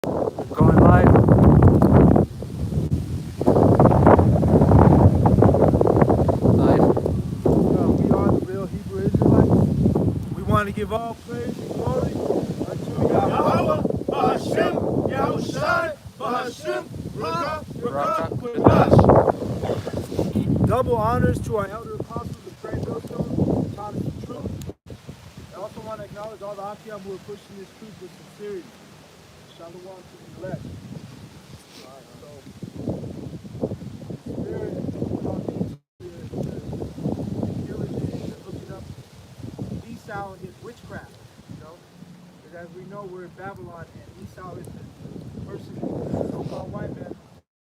Going live. Live. We are the real Hebrew Israelites. We want to give all praise and glory unto Yahweh, Bahashem, Yahushai, Bahashem, Raka, Kodash. Double honors to our elder apostles, the great millstone, who taught us the truth. I also want to acknowledge all the Akiyam who are pushing this truth with sincerity. Shalom to the elect. Alright, so Spirit talking to diligent and looking up Esau and his witchcraft, you know. Because as we know, we're in Babylon, and Esau is the person, the so-called white man,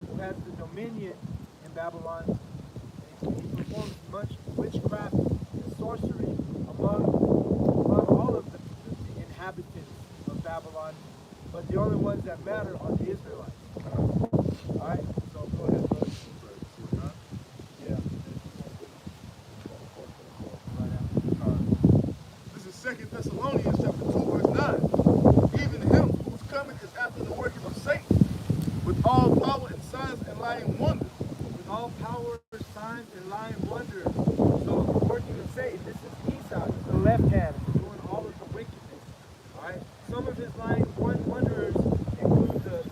who has the dominion in Babylon. And he performs much witchcraft and sorcery among all of the inhabitants of Babylon. But the only ones that matter are the Israelites. Alright? So go ahead, brother. Yeah. This is 2 Thessalonians chapter 2, verse 9. Even him whose coming is after the working of Satan, with all power and signs and lying wonders. With all power, signs, and lying wonders. So the working of Satan, this is Esau, he's the left hand, doing all of the wickedness. Alright? Some of his lying wonders include the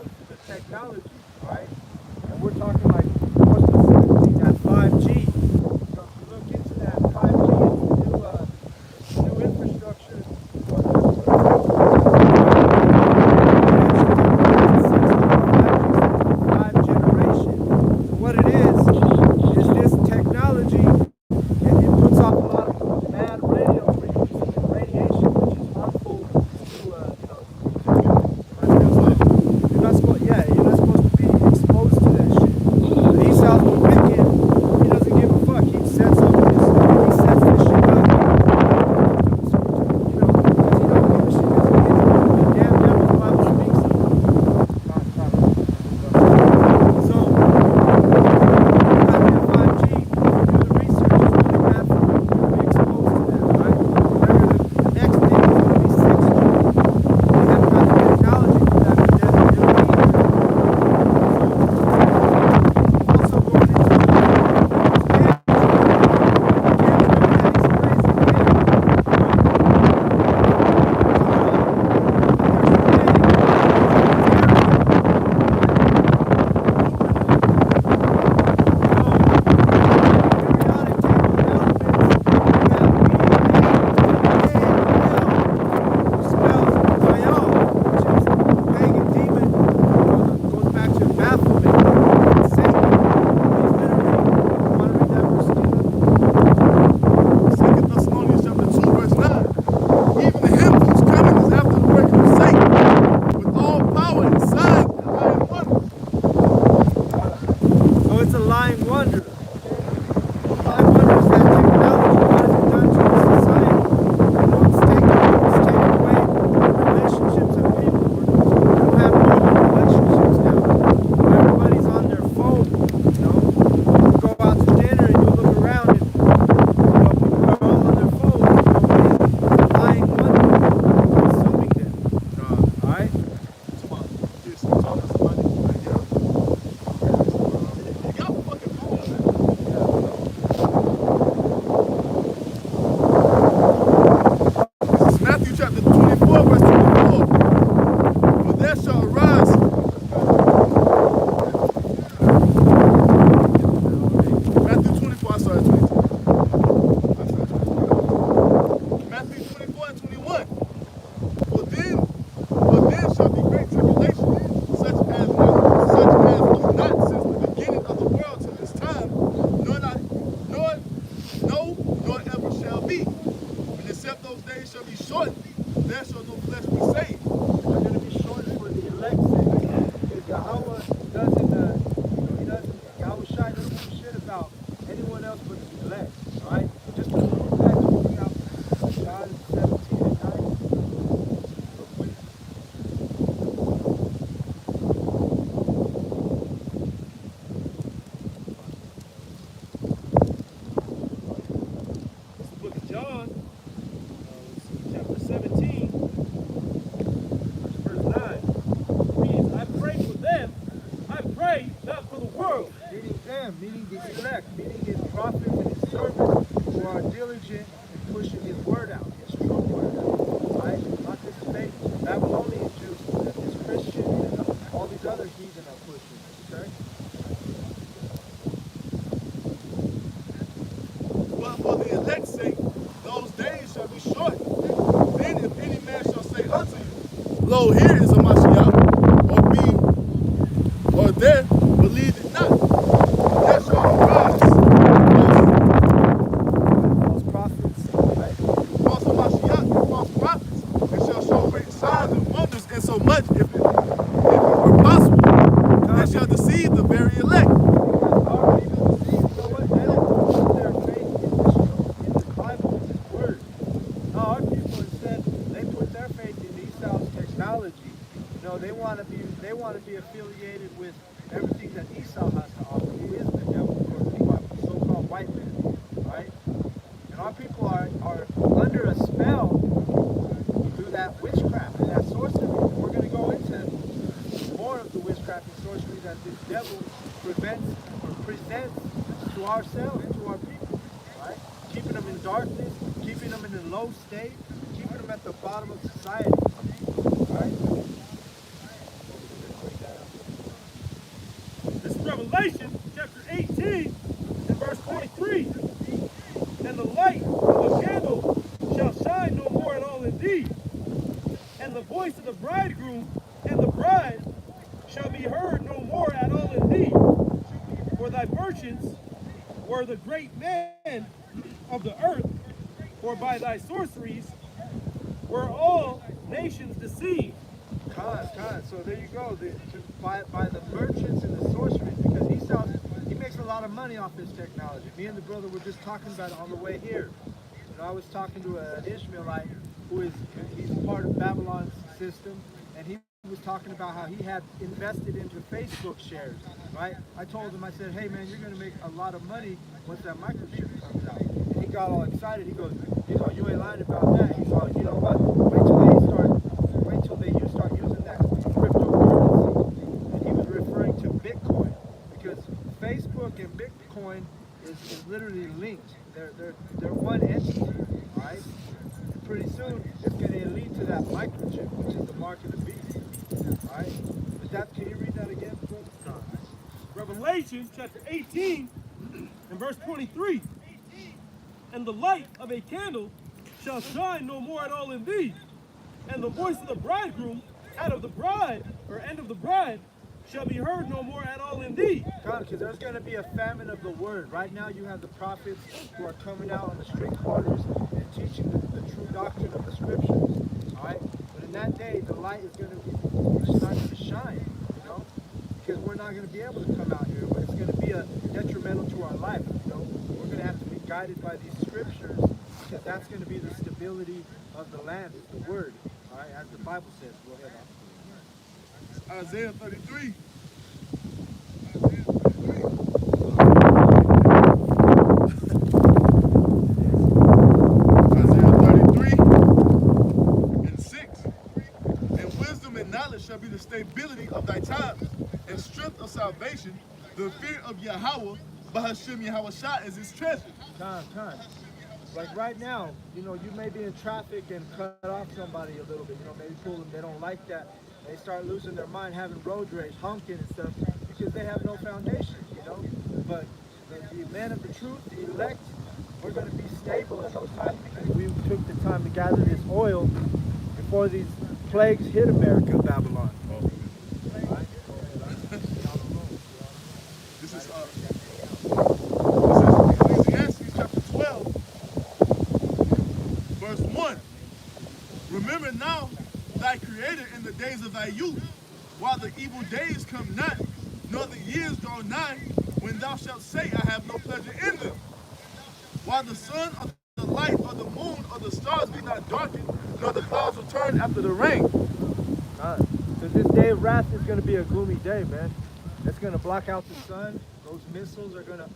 technology, alright? And we're talking like more specifically that 5G. So if you look into that 5G, it's new infrastructure for the 5 generation. So what it is this technology, and it puts off a lot of bad radio frequencies and radiation, which is harmful to you're not supposed to be exposed to that shit. But Esau's the wicked. He doesn't give a fuck. He sets up this shit up. You know, because he don't give a shit. The damn devil, the Bible speaks of. So, that 5G, do the research, it's really bad for you to be exposed to that, right? The next thing is going to be 6G. We haven't got the technology for that, but then it'll be there. Also going into Short, there shall no flesh be saved. they're going to be short for the elect's sake. agent in pushing his word out, his true word out, right? Not this fake Babylonian Jews that this Christian and all these other heathen are pushing, okay? But for the elect's sake, those days shall be short. Then if any man shall say unto you, lo, here is a Mashiach, or be, or there, believe it not. There shall arise False prophets, right? false Mashiach and false prophets, and shall show great signs and wonders, and so much, if it were possible, they shall deceive the very elect. Already been deceived. So what? They don't put their faith in the Bible, in His Word. No, our people instead they put their faith in Esau's technology. You know, they want to be affiliated with everything that Esau has to offer. Who is the devil, according to the Bible, so-called white man, right? And our people are under a spell through that witchcraft and that sorcery. And we're going to go into more of the witchcraft and sorcery that this devil presents to ourselves, to our people, right? Keeping them in darkness, keeping them in a low state, keeping them at the bottom of society, right? This is Revelation chapter 18 and verse 23. And the light of a candle shall shine no more at all in thee, and the voice of the bridegroom and the bride shall be heard no more at all in thee. For thy merchants were the great men of the earth, for by thy sorceries were all nations deceived. Con. So there you go. By the merchants and the sorceries, because he makes a lot of money off this technology. Me and the brother were just talking about it on the way here. You know, I was talking to an Ishmaelite he's part of Babylon's system, and he was talking about how he had invested into Facebook shares, right? I told him, I said, hey man, you're gonna make a lot of money once that microchip comes out. And he got all excited. He goes, you ain't lying about that. He's all, you know what? Wait till they start using that cryptocurrency. And he was referring to Bitcoin, because Facebook and Bitcoin is literally linked. They're one entity, right? And pretty soon it's going to lead to that microchip, which is the mark of the beast, right? But can you read that again, brother? Revelation chapter 18 and verse 23. And the light of a candle shall shine no more at all in thee, and the voice of the bridegroom and of the bride shall be heard no more at all in thee. God, because there's going to be a famine of the word. Right now you have the prophets who are coming out on the street corners and teaching the true doctrine of the scriptures. All right? But in that day, the light is going to shine, you know? Because we're not going to be able to come out here. It's going to be detrimental to our life, you know? We're going to have to be guided by these scriptures, because that's going to be the stability of the land, is the word. All right? As the Bible says. Go ahead, Isaiah 33. And 6. And wisdom and knowledge shall be the stability of thy times, and strength of salvation, the fear of Yahweh, Bahashim Yahweh is his treasure. Time. Like right now, you know, you may be in traffic and cut off somebody a little bit, you know, maybe pull them, they don't like that. They start losing their mind, having road rage, honking and stuff, because they have no foundation, you know. But the men of the truth, the elect, we're going to be stable in those times, because we took the time to gather this oil before these plagues hit America, Babylon. Right? This is Ecclesiastes chapter 12, verse 1. Remember now thy Creator in the days of thy youth, while the evil days come not, nor the years draw nigh, when thou shalt say, I have no pleasure in them. While the sun or the light or the moon or the stars be not darkened, nor the clouds return after the rain. So this day of wrath is going to be a gloomy day, man. It's going to block out the sun. Those missiles are going to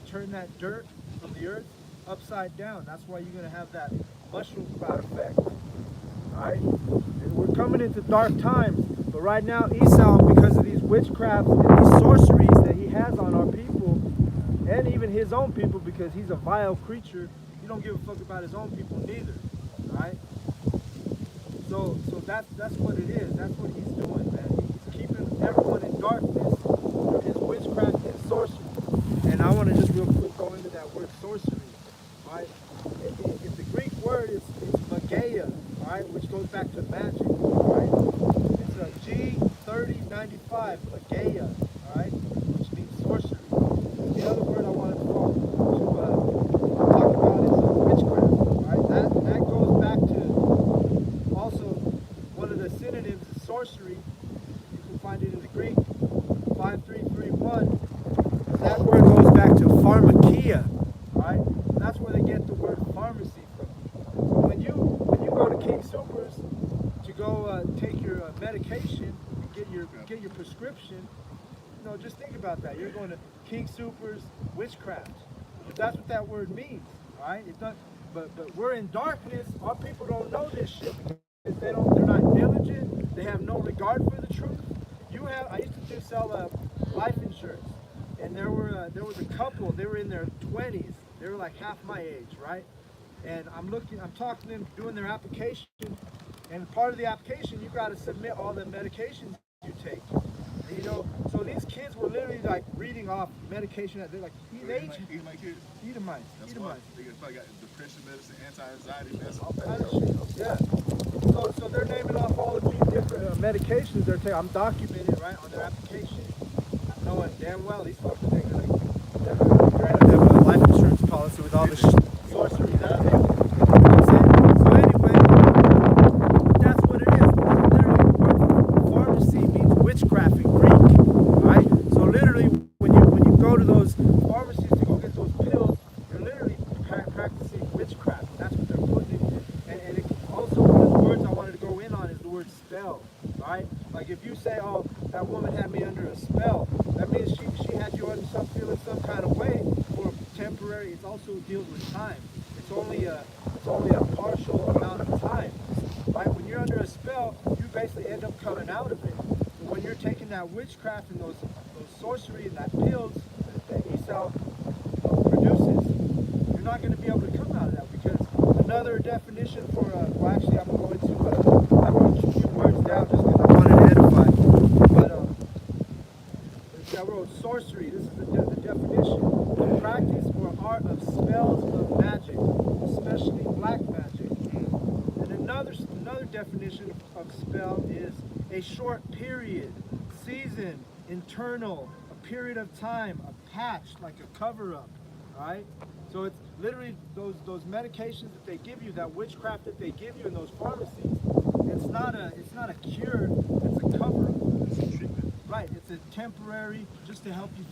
turn that dirt from the earth upside down. That's why you're going to have that mushroom cloud effect. All right? And we're coming into dark times. But right now, Esau, because of these witchcrafts and these sorceries that he has on our people, and even his own people, because he's a vile creature, he don't give a fuck about his own people neither, right? So that's what it is. That's what he's doing, man. He's keeping everyone in darkness through his witchcraft and sorcery. And I want to just real quick go into that word sorcery, right? If the Greek word is magia, right, which goes back to magic, right? It's a G3095, magia, right, which means sorcery. The other word I wanted to talk about is witchcraft, right? That goes back to also one of the synonyms is sorcery. You can find it in the Greek, 5331. That word goes back to pharmakia, right? That's where they get the word pharmacy from. When you go to King Supers to go take your medication and get your prescription, you know, just think about that. You're going to King Supers witchcraft. That's what that word means, right? It's not. But we're in darkness. Our people don't know this shit because they're not diligent. They have no regard for the truth. I used to just sell life insurance. And there was a couple, they were in their 20s. They were like half my age, right? And I'm talking to them, doing their application. And part of the application, you got to submit all the medications you take. And, you know, so these kids were literally like reading off medication that they're like, Eat my kids. Edomite. That's why they probably got depression medicine, anti-anxiety medicine, all Kind that of shit. shit. Yeah. So they're naming off all of these different medications they're taking. I'm documenting, right, on their application. Knowing damn well these fuckers ain't gonna have a life insurance policy with all the sorcery that they do. You know what I'm saying? So anyway, that's what it is. Literally, the word pharmacy means witchcraft in Greek, right? So literally, when you go to those pharmacies to go get those pills, you're literally practicing witchcraft. That's what they're putting in. And it also, one of the words I wanted to go in on is the word spell, right? Like if you say, oh, that woman had me under a spell, that means she had you under feeling some kind of way for temporary. It also deals with time. It's only a partial amount of time, right? When you're under a spell, you basically end up coming out of it. But when you're taking that witchcraft and those sorcery and that pills that Esau produces, you're not going to be able to come out of that because another definition for well, actually, I'm going to I wrote a few words down just because I wanted to edify. But I wrote sorcery. This is the definition: the practice or art of spells of magic, especially black magic. And another definition of spell is a short period, season, internal, a period of time, a patch, like a cover-up, right? So it's literally those medications that they give you, that witchcraft that they give you in those pharmacies. It's not a cure. It's a cover-up. It's a treatment. Right, it's a temporary, just to help you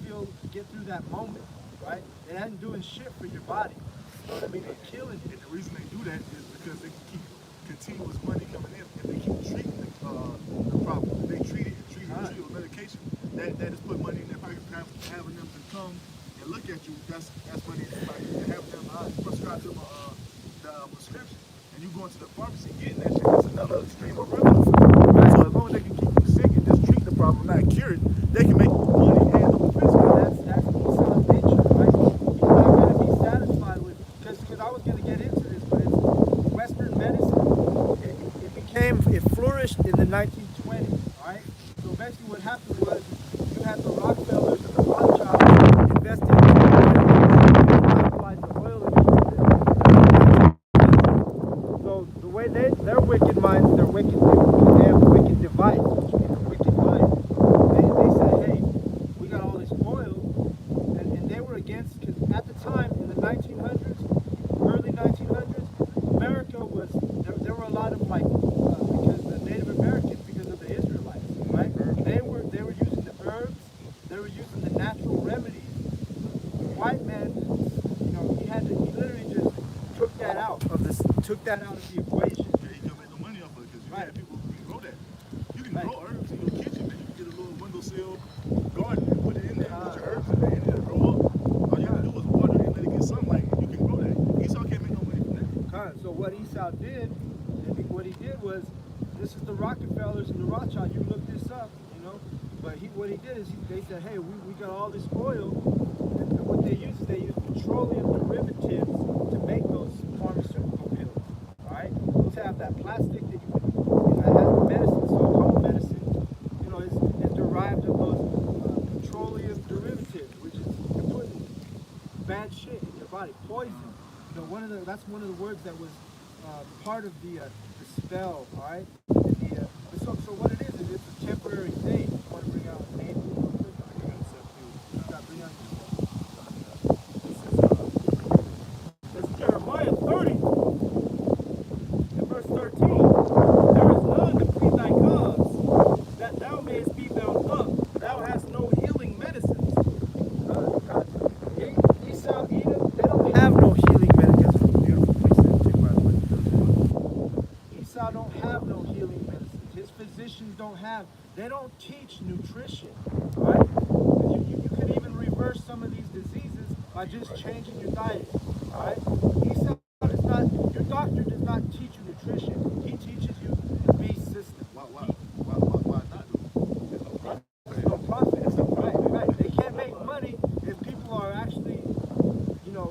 get through that moment, right? It ain't doing shit for your body. You know what I mean? It's killing you. And the reason they do that is because they can keep continuous money coming in if they keep treating the problem. If they treat it with medication, that is put money in their pocket. Having them to come and look at you, that's money in their pocket. And having them prescribe them the prescription. And you going to the pharmacy getting that shit, that's another stream of revenue. Right? So as long as they can keep you sick and just treat the problem, not cure it, they can make money hand over fist. That's Esau's nature, right? He's not going to be satisfied with, because I was going to get into this, but it's Western medicine. It flourished in the 1920s, right? So basically what happened was you had the Rockefellers and the Rothschilds investing in monopolize the oil industry. So the way their wicked minds, they have a wicked device, which means a wicked mind. They said, hey, we got all this oil, and they were against, because at the time, in the 1900s, early 1900s, America was, there were a lot of like, because the Native Americans, because of the Israelites, right? They were using the herbs, they were using the natural remedies. The white man, you know, he literally just took that out of the equation. Yeah, you can make no money off of it because you have people who can grow that. You can grow herbs in your kitchen, man. You can get a little windowsill garden and put it in there, put your herbs in there, and it'll grow up. All you have to do is water it and let it get sunlight, and you can grow that. Esau can't make no money from that. So what Esau did, what he did was, this is the Rockefellers and the Rothschilds. You look this up, you know. But what he did is they said, hey, we got all this oil, and what they use is they use petroleum derivatives to make those have that plastic that has medicine, so-called medicine, is derived of those petroleum derivatives, which is you're putting bad shit in your body, poison. That's one of the words that was part of the spell, all right? So what it is it's a temporary thing. I want to bring out a name real quick. I got stuff too. Bring out This is Jeremiah 30 and verse 13. There is none to plead thy cause, that thou mayest be bound up. Thou hast no healing medicines. Esau, Edom, they don't have no healing medicine. That's a beautiful place too, by the way. Esau don't have no healing medicines. His physicians they don't teach nutrition, right? You can even reverse some of these diseases by just changing your diet, right? Esau is not, your doctor does not teach you nutrition. He teaches you the beast system. Why not? There's no profit. Right. They can't make money if people are actually,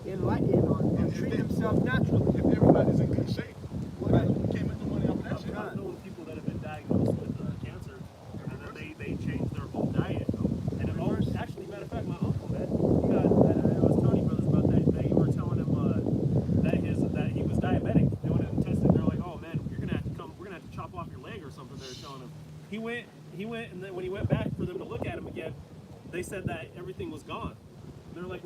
enlightened and treat themselves naturally. If everybody's in good shape, we can't make no money off of that shit. I know people that have been diagnosed with cancer, and then they changed their whole diet. And it all, actually, matter of fact, my uncle, man, I was telling you brothers about that. They were telling him that he was diabetic. They went and tested. They're like, oh man, we're gonna have to chop off your leg or something. They were telling him. He went, and then when he went back for them to look at him again, they said that everything was gone. And they're like,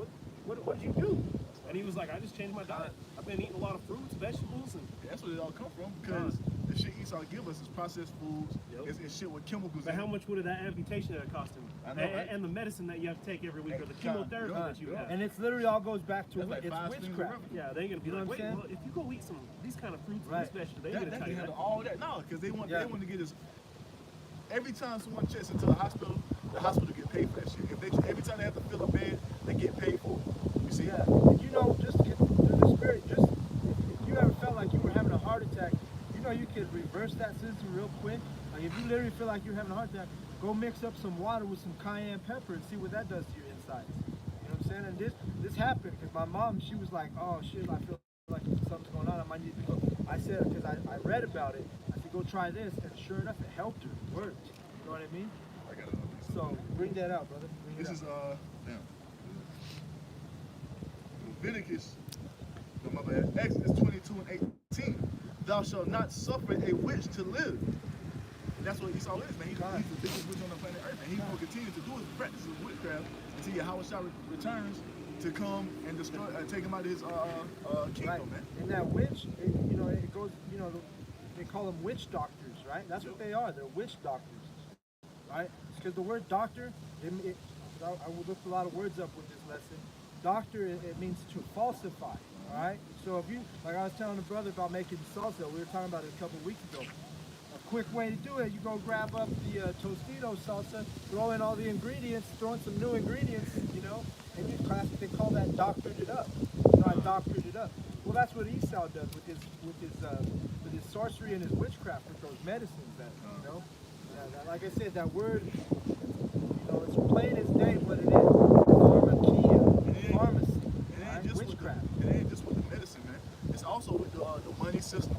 what'd you do? And he was like, I just changed my diet. I've been eating a lot of fruits, vegetables, and That's where it all come from, because the shit Esau give us is processed foods, it's shit with chemicals but in how it. much would that amputation have cost him? I know, right? And the medicine that you have to take every week, or the chemotherapy that you have. And it's literally all goes back to That's like it's 5 spins of witchcraft. revenue. Yeah, they're gonna be You know like, what wait, I'm well, if you go eat these kind of fruits, Right. and these vegetables, they're That gonna tell can you handle that. all that. No, because they want to get us. Every time someone checks into the hospital get paid for that shit. Every time they have to fill a bed, they get paid for it. You see? Yeah. And just get through the spirit. Just if you ever felt like you were having a heart attack, you could reverse that system real quick. Like if you literally feel like you're having a heart attack, go mix up some water with some cayenne pepper and see what that does to your insides. You know what I'm saying? And this happened because my mom, she was like, oh shit, I feel like something's going on. I might need to go. I said, because I read about it, I said, go try this. And sure enough, it helped her. It worked. You know what I mean? I got another piece. So bring that out, brother. Bring it This out. is Leviticus, no, my bad, Exodus 22 and 18. Thou shalt not suffer a witch to live. And that's what Esau is, man. He's the biggest witch on the planet Earth, and he will continue to do his practice of witchcraft until Yahweh returns to come and destroy, take him out of his kingdom, man. And that witch, it goes, they call them witch doctors, right? That's what they are. They're witch doctors, right? Because the word doctor, I looked a lot of words up with this lesson. Doctor, it means to falsify, all right? So if you, like I was telling a brother about making salsa, we were talking about it a couple of weeks ago. A quick way to do it, you go grab up the Tostito salsa, throw in all the ingredients, throw in some new ingredients, and they call that doctored it up. I doctored it up. Well, that's what Esau does with his sorcery and his witchcraft, with those medicines like I said, that word, it's plain as day what it is. Pharmacy, witchcraft. It ain't just with the medicine, man. It's also with the money system,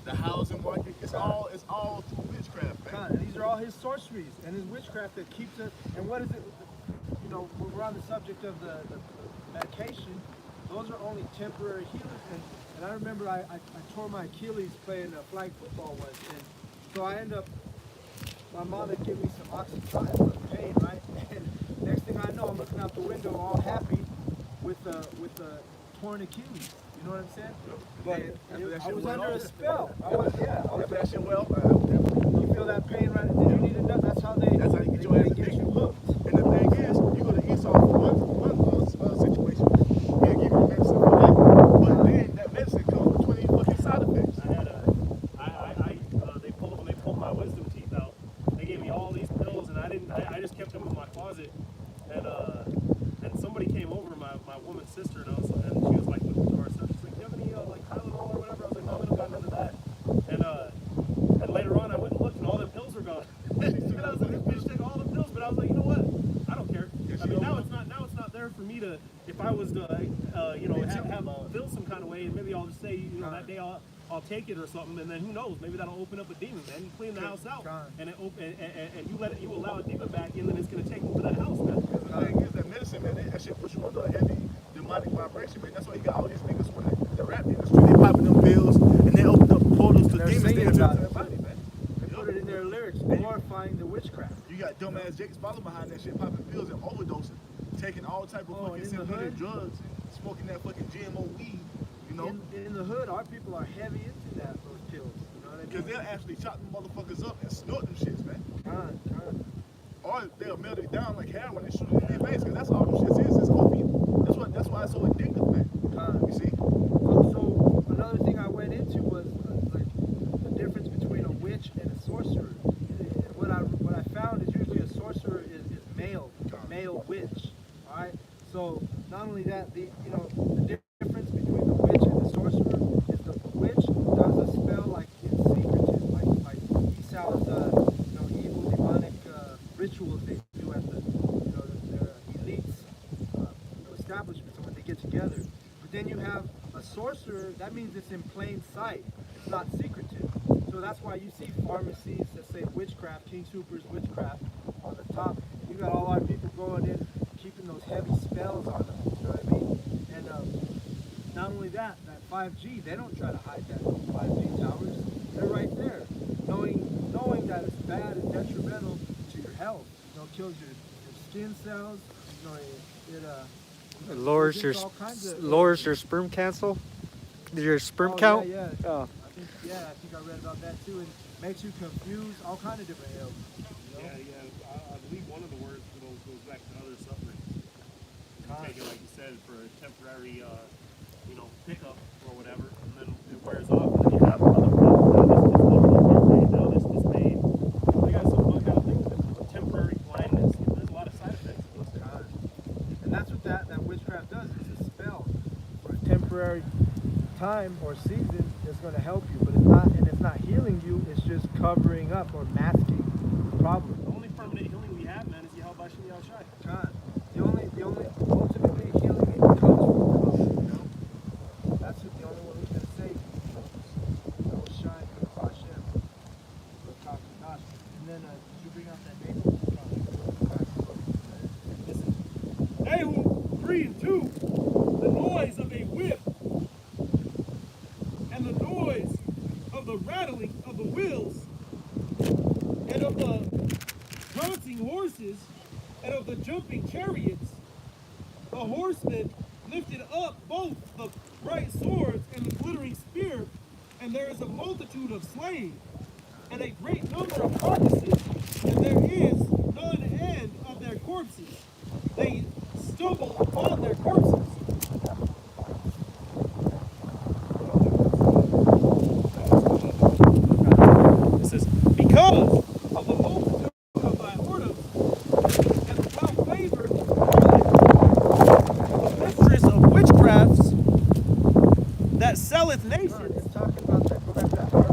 the housing market. It's all through witchcraft, man. And these are all his sorceries and his witchcraft that keeps it. And what is it? We're on the subject of the medication. Those are only temporary healers. And I remember I tore my Achilles playing flag football once, and so I end up. My mom had given me some Oxycontin for the pain, right? And next thing I know, I'm looking out the window all happy with a torn Achilles. You know what I'm saying? But I was under a spell. After that shit well, You feel that pain, right? Did you need it done? That's how you get your ass get you hooked. And the thing is, you go to Esau for one situation, he'll give you medicine for that. But then that medicine comes with 20 fucking side effects. They pulled my wisdom teeth out. They gave me all these pills, and I just kept them in my closet. And somebody came over, my woman's sister, and she was like looking to her stuff. She's like, do you have any like Tylenol or whatever? I was like, no, I don't got none of that. And later on, I went and looked, and all the pills were gone. And I was like, this bitch took all the pills, but I was like, you know what? I don't care. I mean, now it's not there for me to, if I was to, have feel some kind of way, and maybe I'll just say, that day I'll take it or something, and then who knows? Maybe that'll open up a demon, man. You clean the house out, and you allow a demon back in, then it's gonna take over that house, man. Because the thing is that medicine, man, that shit puts you under a heavy demonic vibration, man. That's why you got all these niggas with the rap industry. They popping them pills and they open up portals to demons they enter into their body, man. They put it in their lyrics, glorifying the witchcraft. You got dumbass Jake's follow behind that shit, popping pills and overdosing, taking all type of fucking synthetic drugs, smoking that fucking GMO weed, you know? In the hood, our people are heavy into those pills. You know what I mean? Because they'll actually chop them motherfuckers up and snort them shits, man. Or they'll melt it down like heroin and shoot it in their veins, because that's all them shits is opium. That's why it's so addictive, man. You see? So another thing I went into was like the difference between a witch and a sorcerer. What I found is usually a sorcerer is male witch. All right. So not only that, the difference between the witch and the sorcerer is the witch does a spell like it's secretive, like Esau's evil demonic rituals they do at their elites establishments when they get together. But then you have a sorcerer, that means it's in plain sight. It's not secretive. So that's why you see pharmacies that say witchcraft, King Super's witchcraft on the top. You got all our people going in, keeping those heavy spells on them. You know what I mean? And not only that 5G, they don't try to hide that 5G towers. They're right there, knowing that it's bad and detrimental to your health. You know, it kills your skin cells. You know, It lowers your sperm council, your sperm count. Yeah. Oh. I think I read about that too. And makes you confused, all kind of different ailments. You know? Yeah. I believe one of the words for those goes back to other suffering. You take it, like you said, for a temporary, pickup or whatever, and then it wears off, and then you have another problem. Now this just made. They got some kind of thing with temporary blindness. There's a lot of side effects. And that's what that witchcraft does. It's a spell for a temporary time or season. It's going to help you, but it's not healing you. It's just covering up or masking the problem. The only permanent healing we have, man, is Yahal Bashim Yahal Shai. God, the only ultimately healing it comes from God. You know, that's the only one who's going to save you. That was Shai Hashem, and then did you bring out that neighbor? Listen, Ehud 3 and 2, the noise of a whip and the noise of the rattling of the wheels and of the prancing horses and of the jumping chariots, the horsemen lifted up both the bright swords and the glittering spear, and there is a multitude of slain, and a great number of carcasses, and there is none end of their corpses. They stumble upon their corpses. It says, because of the multitude of thy whoredoms and the foul favor, the mistress of witchcrafts that selleth nations. It's talking about that. Go back to that part.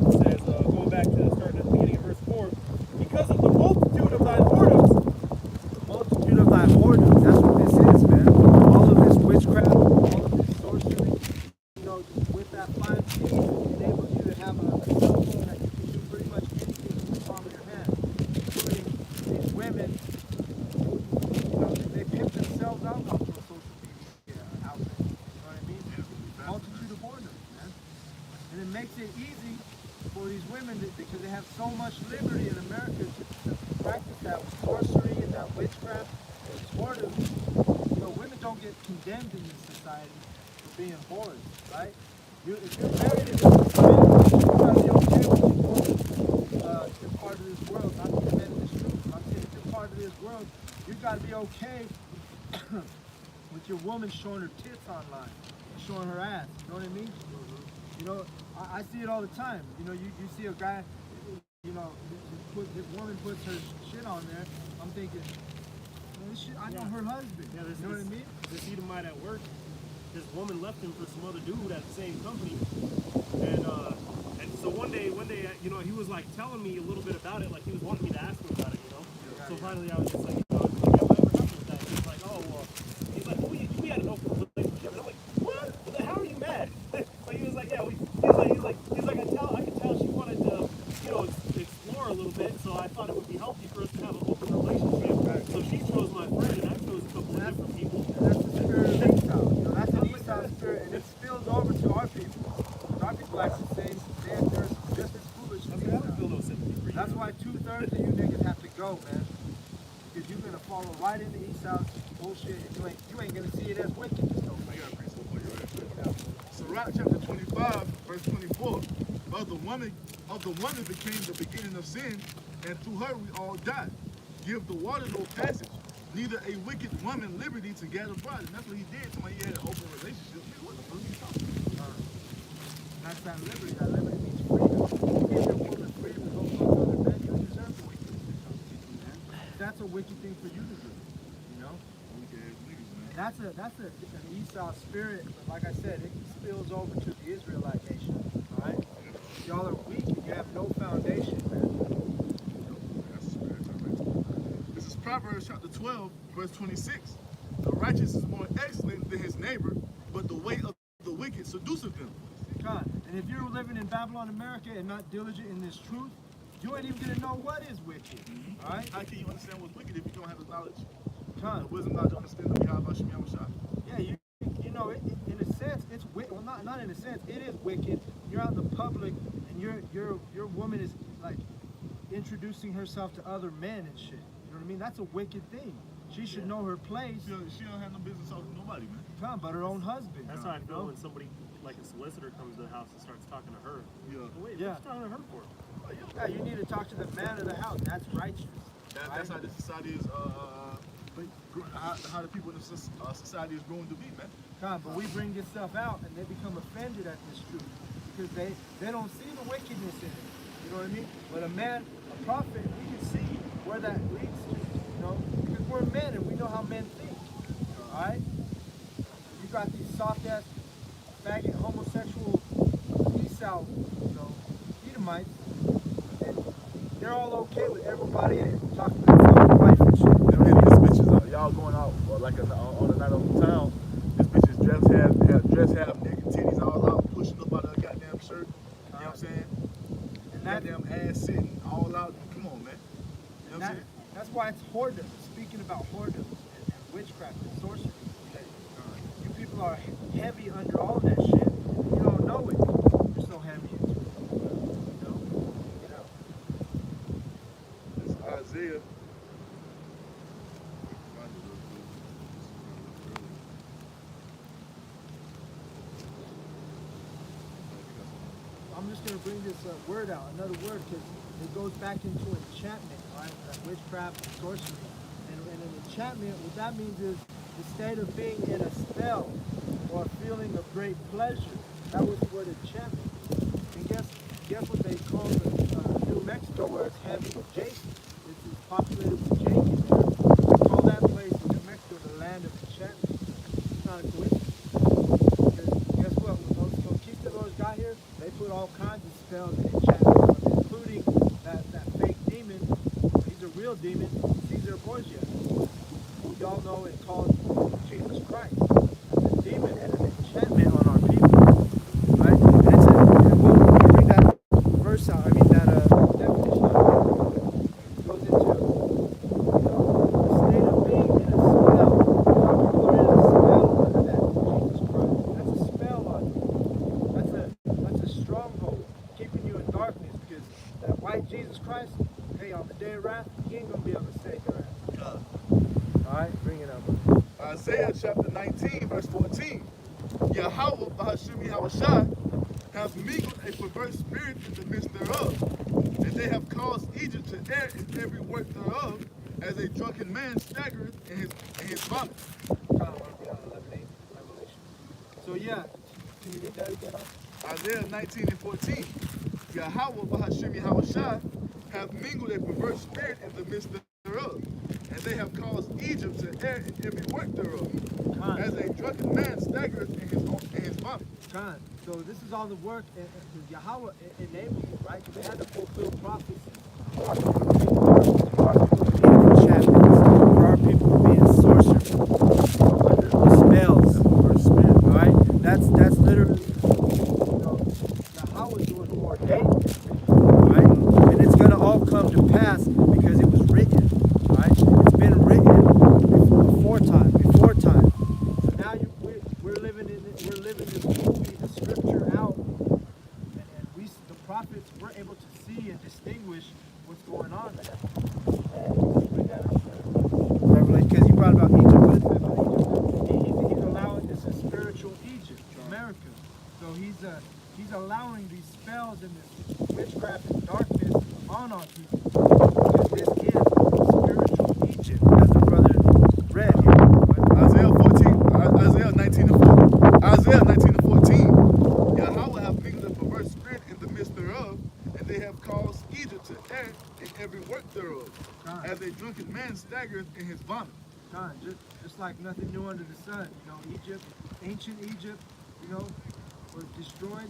It says, going back to starting at the beginning of verse 4, because of the multitude of thy whoredoms. The multitude of thy whoredoms. That's what this is, man. All of this witchcraft, all of this sorcery. You know, with that 5G, it enables you to have a cell phone that you can do pretty much anything in the palm of your hand. Including these women, they pimp themselves out on social media outlets. You know what I mean? Multitude of whoredoms, man. And it makes it easy for these women because they have so much liberty in America to practice that sorcery and that witchcraft and whoredom. You know, women don't get condemned in this society for being whores, right? If you're married in this society, you gotta be okay with you're part of this world, not the men in this room. I'm saying if you're part of this world, you gotta be okay with your woman showing her tits online, showing her ass. You know what I mean? You know, I see it all the time. You know, you see a guy, you know, this woman puts her shit on there. I'm thinking, I know her husband. Yeah, you know what I mean? This Edomite at work, this woman left him for some other dude at the same company, and so one day, you know, he was like telling me a little bit about it, like he was wanting me to ask him about it, you know. So finally, I was just like, you know, whatever happened with that? He's like, oh well, he's like, well, we had an open relationship, and I'm like, what? How are you mad? right? So I thought it would be healthy for us to have an open relationship. So she chose my friend, and I chose a couple of different people. And that's the spirit of Esau. You know, that's an Esau spirit, and it spills over to our people. Our people actually say they're just as foolish as I don't Esau. feel no sympathy for you. That's why 2/3 of you niggas have to go, man. Because you're gonna follow right into Esau's bullshit, and you ain't gonna see it as wickedness. No I got a principle for you right there. Sirach chapter 25, verse 24. Of the woman became the beginning of sin, and through her we all died. Give the water no passage, neither a wicked woman liberty to gather bride. And that's what he did. Somebody he had an open relationship. Man, what the fuck are you talking about? That's that liberty. That liberty means freedom. You give your woman freedom to go fuck other men, you deserve the wicked thing that comes to you, man. That's a wicked thing for you to do. You know? Weak ass niggas, man. That's an Esau spirit, but like I said, it spills over to the Israelite nation. Alright? Y'all are weak and you have no foundation, man. That's the spirit, man. This is Proverbs chapter 12, verse 26. The righteous is more excellent than his neighbor, but the way of the wicked seduceth him. God. And if you're living in Babylon, America, and not diligent in this truth, you ain't even gonna know what is wicked. Alright? How can you understand what's wicked if you don't have the knowledge? God. The wisdom, knowledge, understanding of Yahweh Shem Yahushua. Yeah, you know, in a sense, it's wicked. Well, not in a sense, it is wicked. You're out in the public, and your woman is like introducing herself to other men and shit. You know what I mean? That's a wicked thing. She should know her place. She don't have no business talking to nobody, man. Come, but her own husband. That's how I feel when somebody, like a solicitor, comes to the house and starts talking to her. Yeah. Wait, Yeah. what you talking to her for? Yeah, you need to talk to the man of the house. That's righteous. That's how the society is, how the people in the society is growing to be, man. God, but we bring this stuff out, and they become offended at this truth because they don't see the wickedness in it. You know what I mean? But a man, a prophet, we can see where that leads to. You know, because we're men and we know how men think. All right? You got these soft ass, faggot, homosexual, Esau, you know, Edomites, and they're all okay with everybody talking to their wife and shit. Them hideous bitches, y'all going out like on a night on the town. This bitches dress have naked titties all out, pushing up out of a goddamn shirt. You know what I'm saying? And that, Goddamn ass sitting all out. Come on, man. You know what I'm saying? that's why it's whoredom. Speaking about whoredom and witchcraft and sorcery, you people are heavy under all that shit. You don't know it. You're so heavy into it. You know? It's Isaiah. I'm just going to bring this word out, another word, because it goes back into enchantment, right? Witchcraft and sorcery. And an enchantment, what that means is the state of being in a spell or a feeling of great pleasure. That was the word enchantment. And guess what they call the New Mexico, where it's heavy with Jason. It's populated with Jason. They call that place in New Mexico the land of enchantment. It's not a coincidence. Because guess what? When those conquistadors got here, they put all kinds of spells and enchantments on it, including that fake demon. He's a real demon, Caesar Borgia. Who y'all know is called Jesus Christ. That's a demon and an enchantment on our people. Right? And we'll bring that verse out. I mean, that definition of it goes into the state of being in a spell. Our people are in a spell under that Jesus Christ. That's a spell on you. That's a stronghold keeping you in darkness, because that white Jesus Christ, hey, on the day of wrath, he ain't gonna be able to save your ass. Alright, bring it up. Isaiah chapter 19, verse 14. Yahweh, Bahashim Yahushua, have mingled a perverse spirit in the midst thereof, and they have caused Egypt to err in every work thereof, as a drunken man staggereth in his vomit. So yeah, can you read that again? Isaiah 19 and 14. Yahweh, Bahashim Yahushua, have mingled a perverse spirit in the midst thereof, and they have caused Egypt to err in every work thereof, as a drunken man staggereth in his vomit. Time. So this is all the work that Yahweh enabled you, right? Because they had to fulfill prophecy. For our people to be in sorcery, spells, right? That's literally, Yahweh doing ordained, right? And it's gonna all come to pass. Con, as a drunken man staggereth in his vomit. con, just like nothing new under the sun. You know, Egypt, ancient Egypt, you know, was destroyed,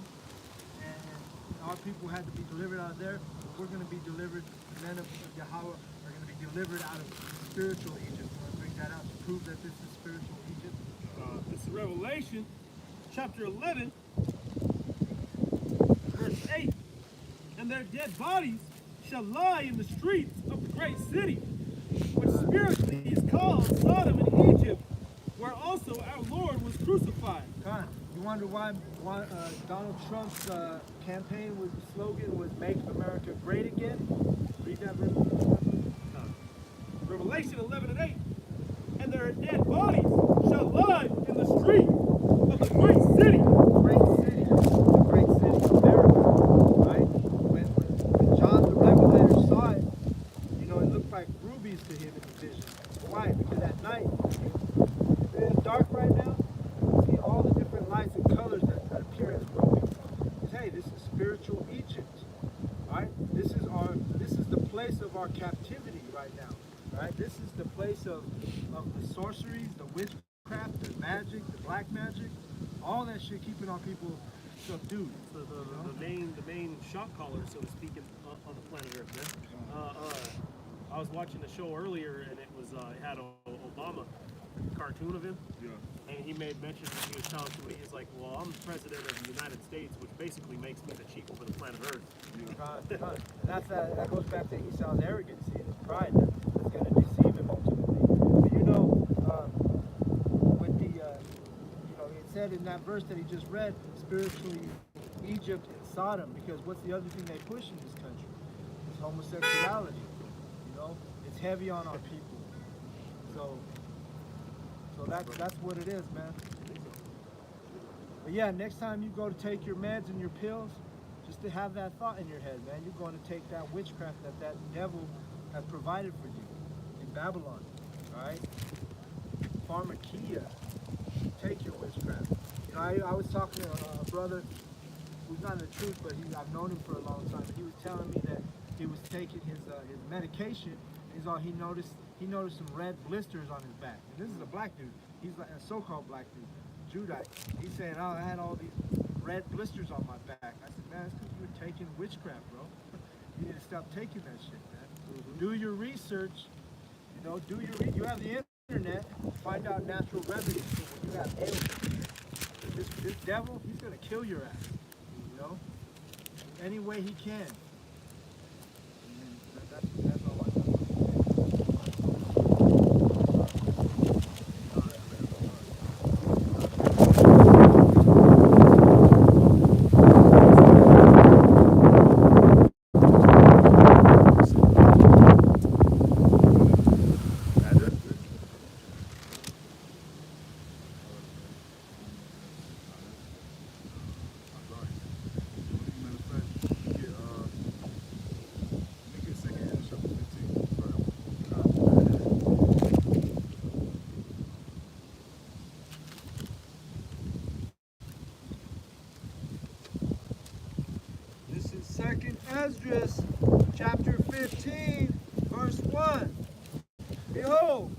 and our people had to be delivered out of there. We're going to be delivered. The men of Yahweh are going to be delivered out of spiritual Egypt. I want to bring that out to prove that this is spiritual Egypt. This is Revelation, chapter 11, verse 8. And their dead bodies shall lie in the streets of the great city, which spiritually is called Sodom and Egypt, where also our Lord was crucified. Con, you wonder why Donald Trump's campaign slogan was "Make America Great Again"? Read that verse. Revelation 11 and 8. And their dead bodies shall lie in the street of the great city. The great city of America, right? When John the Revelator saw it, you know, it looked like rubies to him in the vision. Why? Because at night, if it is dark right now, you see all the different lights and colors that appear as rubies. Hey, this is spiritual Egypt, right? This is the place of our captivity right now, right? This is the place of the sorceries, the witchcraft, the magic, the black magic, all that shit keeping our people subdued. So the main shot caller, so to speak, on the planet Earth, man. I was watching the show earlier, and it had Obama cartoon of him. Yeah. And he made mention that he was telling somebody, he's like, well, I'm president of the United States, which basically makes me the chief over the planet Earth. And that goes back to Esau's arrogancy and his pride that's going to deceive him ultimately. But you know, with the, you know, it said in that verse that he just read, spiritually Egypt and Sodom, because what's the other thing they push in this country? It's homosexuality. You know, it's heavy on our people. So that's what it is, man. But yeah, next time you go to take your meds and your pills, just to have that thought in your head, man. You're going to take that witchcraft that devil has provided for you in Babylon, all right? Pharmakia, take your witchcraft. You know, I was talking to a brother who's not in the truth, but I've known him for a long time. He was telling me that he was taking his medication. He noticed some red blisters on his back. And this is a black dude. He's like a so-called black dude, Judite. He's saying, oh, I had all these red blisters on my back. I said, man, it's because you were taking witchcraft, bro. You need to stop taking that shit, man. Do your research. You know, you have the internet. Find out natural remedies for when you have ailments. This devil, he's gonna kill your ass. You know, any way he can. And that's all I know. Second Esdras, chapter 15, verse 1. Behold,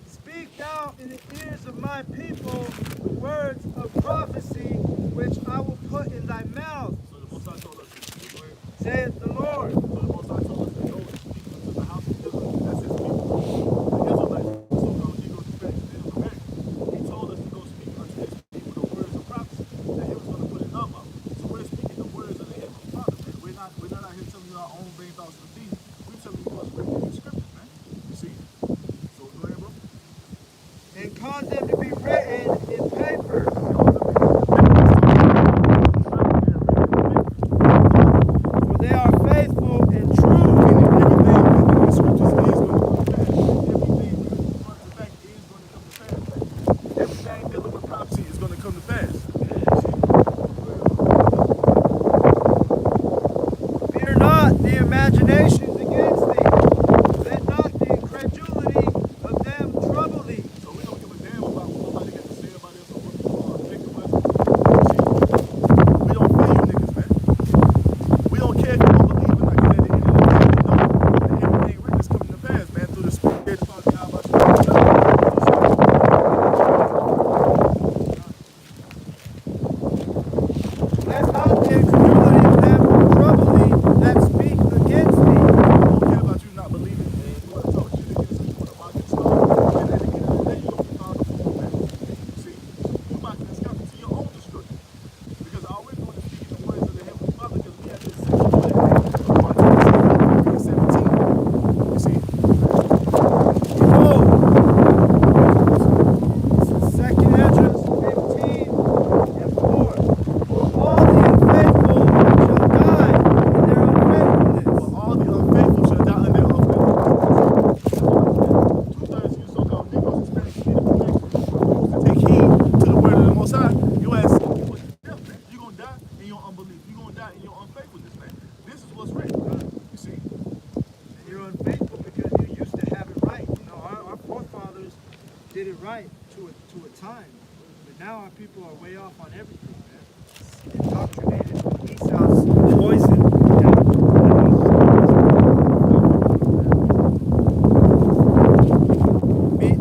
speak thou in the ears of my people the words of prophecy which I will put in thy mouth, So the Most High told us to go ahead. saith the Lord. So the Most High told us to go and speak unto the house of Israel. That's his people. The Israelites, the so-called Negroes, Hispanics, Native Americans. He told us to go speak unto his people the words of prophecy that he was going to put in our mouth. So we're speaking the words of the Heavenly Father, man. We're not out here telling you our own vain thoughts and opinions. We're telling you what's written in the scriptures, man. You see? So go ahead, bro. And cause them to be written in paper. For they are faithful and true. Everything in the scriptures is going to come to pass. Everything in front to back is going to come to pass. Everything dealing with prophecy is going to come to pass. Fear not the imaginations against thee. Let not the incredulity of them trouble thee. So we don't give a damn about right to a time. But now our people are way off on everything, man. Indoctrinated. Esau's poison.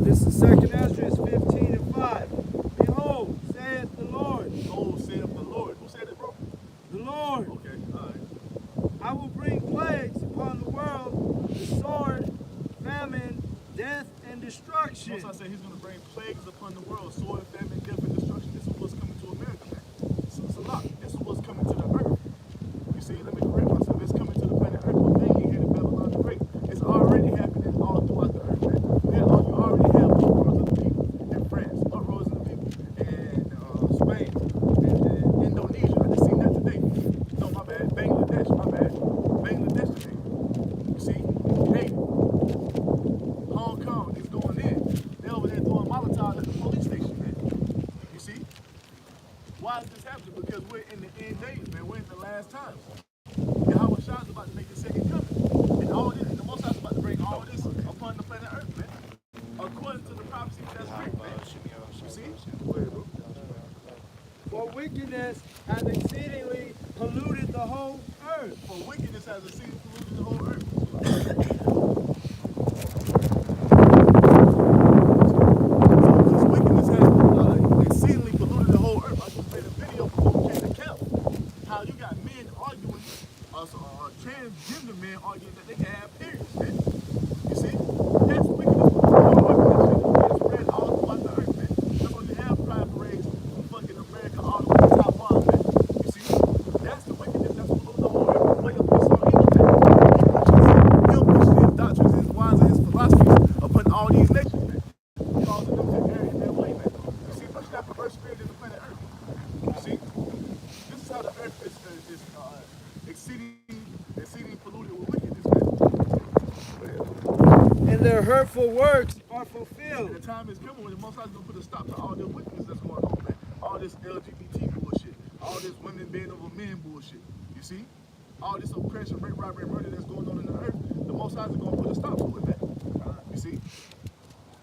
This is 2nd Ezra 15:5. Behold, saith the Lord. Behold, saith the Lord. Who said it, bro? The Lord. Okay, all right. I will bring plagues upon the world, the sword, famine, death, and destruction. Most I say he's going to bring plagues upon the world, sword, famine, death, and destruction. This is what's coming to America, man. It's a lot. This is what's coming to the earth. You see, let me correct myself. It's coming to the planet Earth, but they ain't here to Babylon the Great. It's already happening all throughout the earth, man. You already have uproars of the people in France, uproars of the people in Spain, and Indonesia. I just seen that today. No, my bad. Bangladesh, my bad. Bangladesh today. You see, Haiti, Hong Kong is going in. They're over there throwing Molotov at the police station, man. You see? Why is this happening? Because we're in the end days, man. We're in the last times. Yahweh Shah's about to make his second coming. And all this, and the Most High's about to bring all this upon the planet Earth, man. According to the prophecy, that's great, man. You see? Go ahead, bro. For wickedness hath exceedingly polluted the whole earth. For wickedness has exceeded polluted the whole earth. So wickedness has exceedingly polluted the whole earth. I just made a video before we came to camp. How you got men arguing, transgender men arguing that they can have periods, man. You see? That's wickedness. It's spread all throughout the earth, man. That's why you have pride parades from fucking America all the way to Taiwan, man. You see? That's the wickedness that's polluted the whole earth. Way up this on evil, man. He'll push his doctrines, his wines, and his philosophies upon all these nations, man. Causing them to err in their way, man. You see? Push that perverse spirit in the planet earth. You see? This is how the earth is exceeding polluted with wickedness, man. And their hurtful works are And fulfilled. the time is coming when the Most High is going to put a stop to all the wickedness that's going on, man. All this LGBT bullshit. All this women being over men bullshit. You see? All this oppression, rape, robbery, and murder that's going on in the earth. The Most High is going to put a stop to it, man. You see?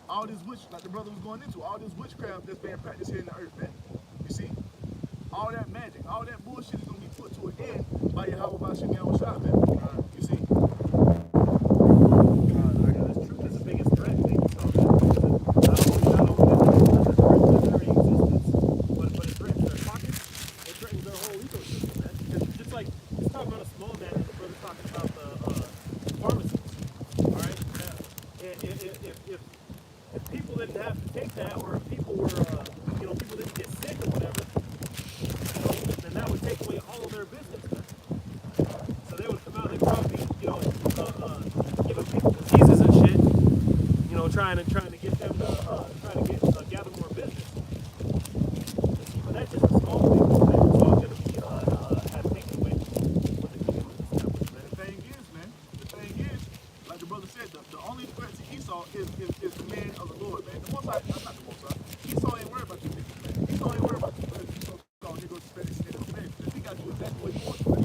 All this witch, like the brother was going into, all this witchcraft that's being practiced here in the earth, man. You see? All that magic, all that bullshit is going to be put to an end by Yahweh Bashem Yahushua, man. You see? That's true. That's the biggest threat. Not only does it threaten their very existence, but it threatens their pockets. It threatens their whole ecosystem, man. It's just like, let's talk about a small man. The brother's talking about the pharmacies. All right? If people didn't have to take that, or if people were, people didn't get sick or whatever, then that would take away all of their business, man. So they would come out, they'd probably, giving people diseases and shit, trying to get them to gather more business. But that's just a small thing. It's all going to be have taken away when the kingdom is established, man. The thing is, like the brother said, the only threat to Esau is the man of the Lord, man. The Most High, not the Most High. Esau ain't worried about you niggas, man. Esau ain't worried about you. Esau called niggas Spanish niggas, man. He got you exactly what he wants you, man.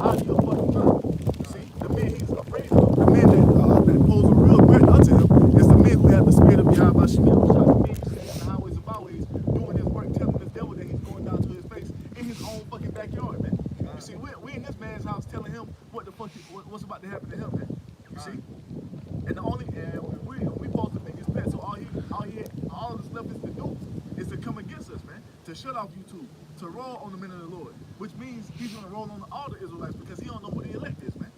Out of your fucking mind. You see, the men he's afraid of, the men that pose a real threat unto him, is the men who have the spirit of Yahweh Shem Yahushua, the men who stand in the highways and byways, doing his work, telling this devil that he's going down to his face in his own fucking backyard, man. You see, we in this man's house telling him what the fuck, what's about to happen to him, man. You see? And we supposed to make his pet, so all that's left is to do is to come against us, man. To shut off YouTube, to roll on the men of the Lord, which means he's gonna roll on all the Israelites because he don't know who the elect is, man.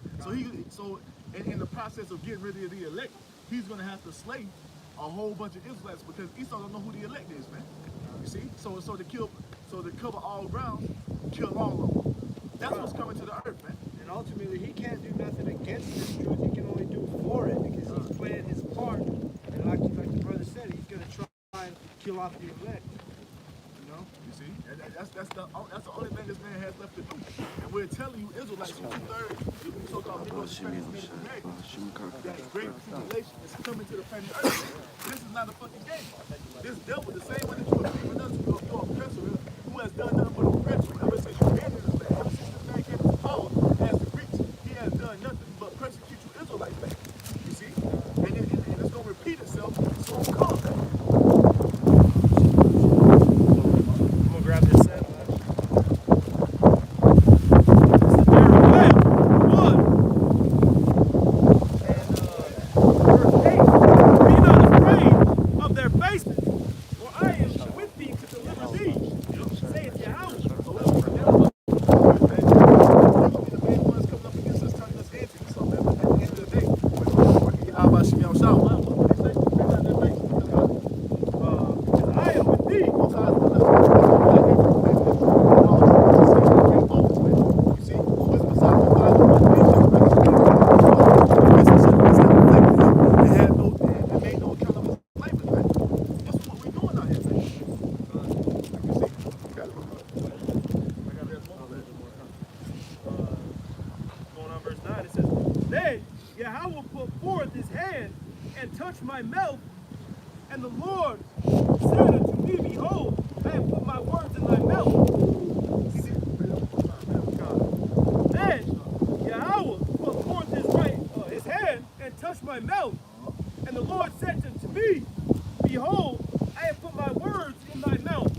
So in the process of getting rid of the elect, he's gonna have to slay a whole bunch of Israelites because Esau don't know who the elect is, man. You see? So to cover all ground, kill all of them. That's what's coming to the earth, man. And ultimately, he can't do nothing against this truth. He can only do for it because he's playing his part. And like the brother said, he's going to try and kill off the elect. You see? And that's the only thing this man has left to do. And we're telling you, Israelites, two-thirds, so-called Negroes, Hispanics, Native Americans, that great tribulation is coming to the planet Earth. This is not a fucking game. This devil, the same one that you are believing us, your oppressor, who has done nothing but oppress you ever since you've been in this land, ever since this man came to power as the Greeks, he has done nothing but persecute you Israelites, man. You see? And it's going to repeat itself, it's going to come back. How about Shimei Shah? What they say? I am with thee. Going on verse 9, it says, Then Yahweh put forth his hand and touched my mouth, and the Lord said unto me, Behold, I have put my words in thy mouth. Then Yahweh put forth his hand and touched my mouth, and the Lord said unto me, Behold, I have put my words in thy mouth.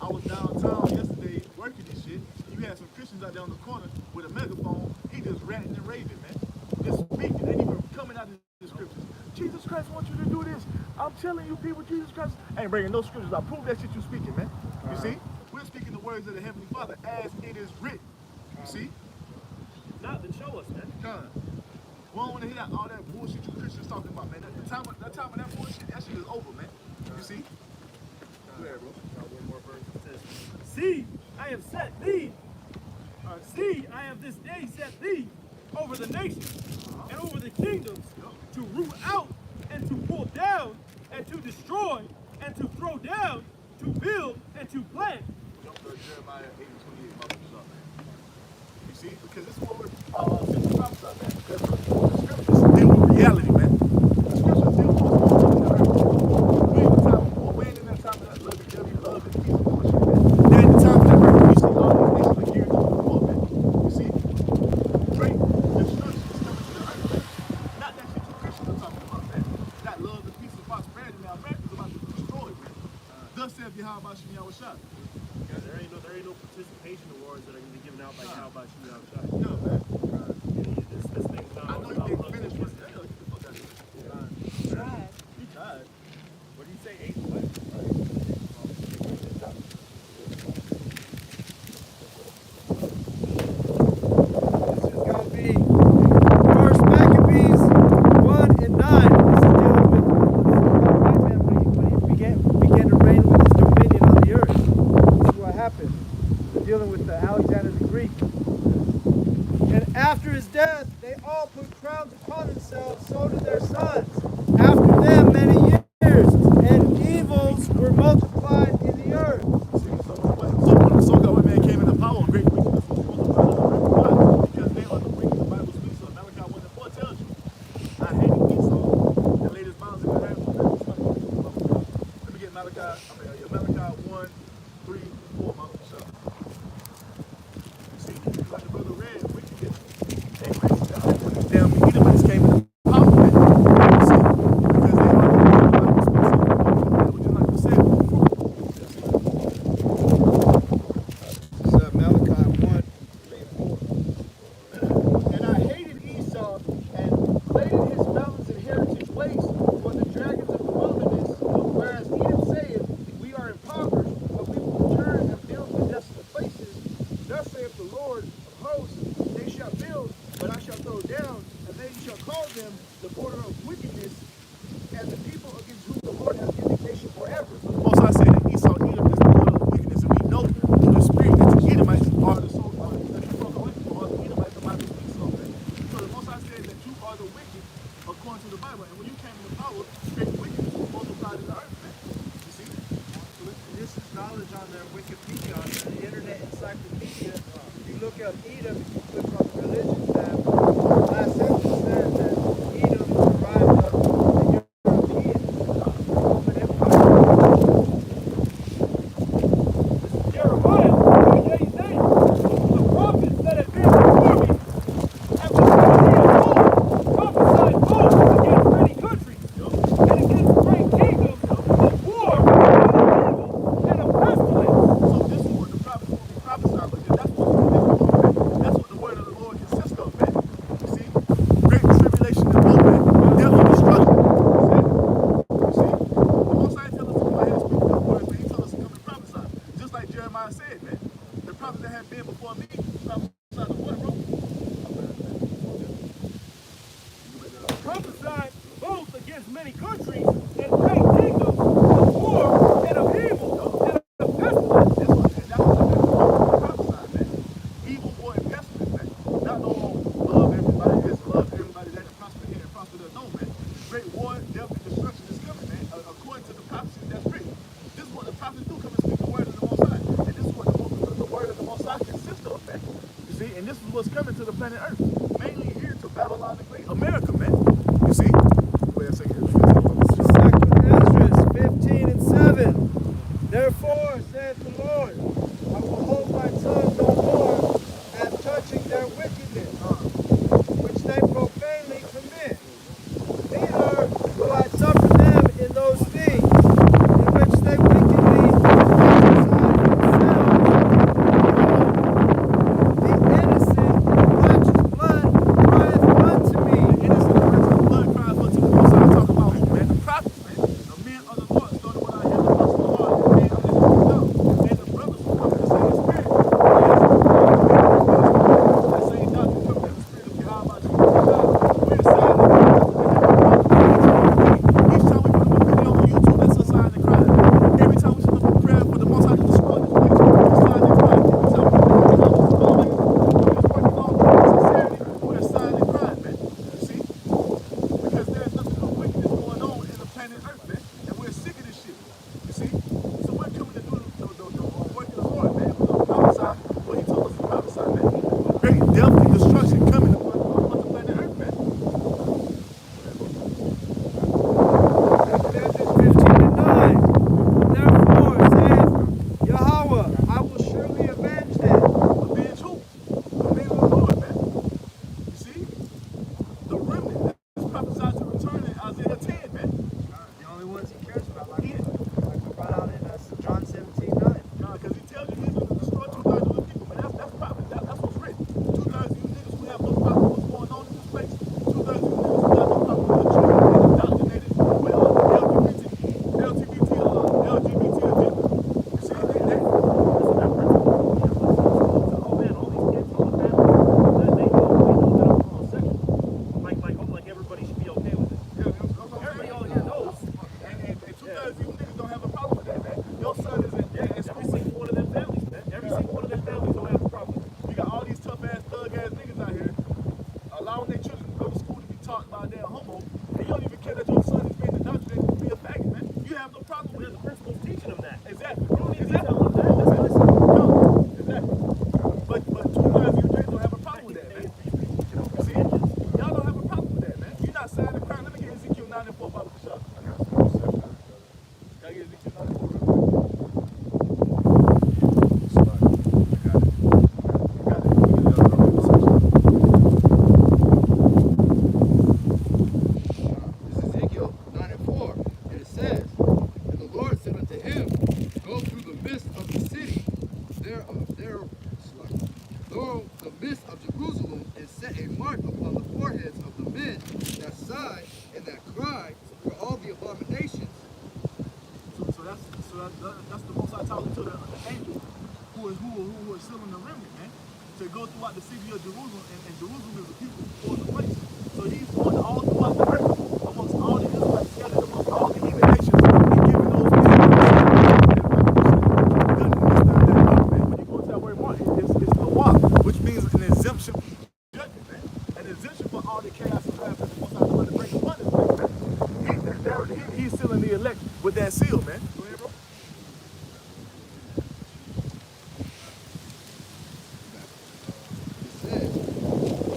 I was downtown yesterday working this shit. You had some Christians out there on the corner with a megaphone. He just ranting and raving, man. Just speaking. They even coming out of the scriptures. Jesus Christ wants you to do this. I'm telling you people, Jesus Christ ain't bringing no scriptures. I prove that shit you speaking, man. You see? We're speaking the words of the Heavenly Father as it is written. You see? Not to show us, man. Con. We don't want to hear all that bullshit you Christians talking about, man. The time of that bullshit, that shit is over, man. You see? Go ahead, bro. One more verse. It says, See, I have set thee. See, I have this day set thee over the nations and over the kingdoms to root out and to pull down and to destroy and to throw down, to build and to plant. Jump to Jeremiah 8:28, Bible stuff, man. You see? Because this is what we're simply prophesied, man. Because the scriptures deal with reality, man. The scriptures deal with what's going on in the earth. We ain't in that time of that love and peace and bullshit, man. That in the time of that earth, we see all these nations are geared to the war, man. You see? Great destruction is coming to the earth, man. Not that shit you Christians are talking about, man. That love and peace and prosperity now, America's about to be destroyed, man. Thus saith Yahweh Shemiyah Shah. Yeah, there ain't no participation awards that are going to be given out by Yahweh Shemiyah Shah. No, man. This thing's not I know you didn't finish with that. He tried. What did he say? 8 what? This is going to be First Maccabees 1 and 9. This is dealing with white man when he began to reign with his dominion on the earth. This is what happened. They're dealing with Alexander the Greek. And after his death, they all put crowns upon themselves, so did their sons. After them many years, and evils were multiplied in the earth. So when man came into power, great wickedness was multiplied because they are the wicked. The Bible speaks of Malachi 1 and 4 tells you, I hated Esau and laid his bounds in the hand. Let me get Malachi 1, 3, 4, Mama. So. See, like the brother read, wickedness. They when these damn Edomites came into power, man. See, because they are the Bible speaks of, which is like we said, Malachi 1, 3 and 4. And I hated Esau and laid his mountains and heritage waste for the dragons of the wilderness. Whereas Edom saith, We are impoverished, but we will return and build the desolate places. Thus saith the Lord of hosts, They shall build, but I shall throw down, and they shall call them the border of wickedness, and the people against whom the Lord hath indignation forever. Most I say that Esau, Edom is the border of wickedness, and we know through the spirit that the Edomites are the soul that you broke away from, or the Edomites, the Bible speaks of that. So the most I said that you are the wicked according to the Bible, and when you came into power, great wickedness was multiplied in the earth, man. You see? This is knowledge on their Wikipedia, on the Internet Encyclopedia. If you look up Edom, if you click on the religion tab, the last sentence says that Edom is derived of the European Roman Empire. Jeremiah 28:8. The prophets that have been before me have prophesied both against many countries and against great kingdoms of war and of pestilence. So this is what the prophets will be prophesying, because that's what the word of the Lord consists of, man. You see? many countries and great kingdoms of war and of evil and of pestilence. That's what prophesied, man. Evil, war, and pestilence, man. Not no love everybody, just love everybody that prosper here and prosper there. No, man. Great war, death, and destruction is coming, man. According to the prophecies that's written. This is what the prophets do, come and speak the word of the Most High. And this is what the word of the Most High consists of, man. You see, and this is what's coming to the planet Earth. Mainly here to Babylon and great America, man. You see? Wait a second. 2 Esdras 15 and 7. Therefore, saith the Lord, I will hold my tongue no more as touching their wickedness, which they profanely commit. Neither will I suffer them in those things in which they wickedly exercise themselves. The innocent, righteous blood crieth unto me. Innocent righteous blood cries unto the Most High. Talk about who, man? The prophets, man. The men of the Lord started what I hear the voice of the Lord, and men of the Lord. And the brothers who come in the same spirit. That same doctrine come in the spirit of Yahweh. We're signing the cross. Each time we put up a video on YouTube, that's a sign and cry. Every time we sit up and pray for the Most High to destroy this place, it's a sign and cry. Every time we put up a video on working on sincerity, we're a sign and cry, man. You see? Because there's nothing but wickedness going on in the planet Earth, man. And we're sick of this shit. You see? So we're coming to do the work of the Lord, man. We're going to prophesy what he told us to prophesy, man. Great death and destruction coming upon the planet Earth, man. Exodus 15 and 9. Therefore, saith Yahweh, I will surely avenge them. Avenge who? The men of the Lord, man. You see? The remnant that is prophesied to return in Isaiah 10, man. The only ones he cares about, like we brought out in John 17:9. Because he tells you he's going to destroy 2,000 of the people, man. That's prophet. That's what's written. 2,000 of you niggas who have no problem with what's going on in this place. 2,000 of you niggas who have no problem with the children being indoctrinated with LGBT agenda. You see, they Oh man, all these kids, all the families, they know that I'm homosexual. Like everybody should be okay with it. Everybody all here knows. and 2,000 of you niggas don't have a problem with that, man. Your son is in Every single one of them families, man. Every single one of them families don't have a problem. You got all these tough ass, thug ass niggas out here allowing their children to go to school to be taught by their homo, and you don't even care that your son is being indoctrinated to be a faggot, man. You have no problem with Because it. the principal's teaching them that. Exactly. You don't need to Exactly. tell them that. That's listen. No, exactly. But 2,000 of you niggas don't have a problem with that, man. You see, y'all don't have a problem with that, man. You're not signing the crime. Let me get Ezekiel 9 and 4 Bible for sure. Can I get Ezekiel 9 and 4 real quick? This is Ezekiel 9 and 4. And it says, And the Lord said unto him, Go through the midst of the city through the midst of Jerusalem, and set a mark upon the foreheads of the men that sigh and that cry for all the abominations. So that's the Most High talking to the angel who is still in the remnant, man, to go throughout the city of Jerusalem, and Jerusalem is the people for the place. So he's going all throughout the earth, amongst all the Israelites scattered amongst all the heathen nations, and giving those people when you go to that word mark, it's the walk, which means an exemption from judgment, man. An exemption for all the chaos and wrath that the Most High is going to bring upon this place, man. He's sealing the elect with that seal, man. Go ahead, bro. It says,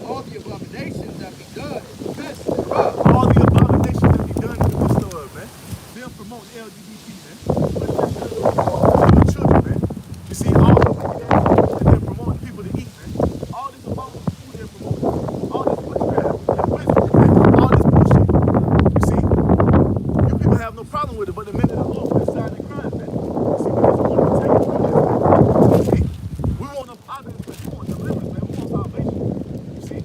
All the abominations that be done in the midst thereof. All the abominations that be done in the midst of, man. Them promote LGBT, man. The children, man. You see, all the that they're promoting people to eat, man. All this abominable food they're promoting. All this witchcraft and wisdom, man. All this bullshit. You see, you people have no problem with it, but the minute the Lord puts aside the crime, man. You see, because we want to take it from this. You see, we want them out of this, we want deliverance, man. We want salvation. You see.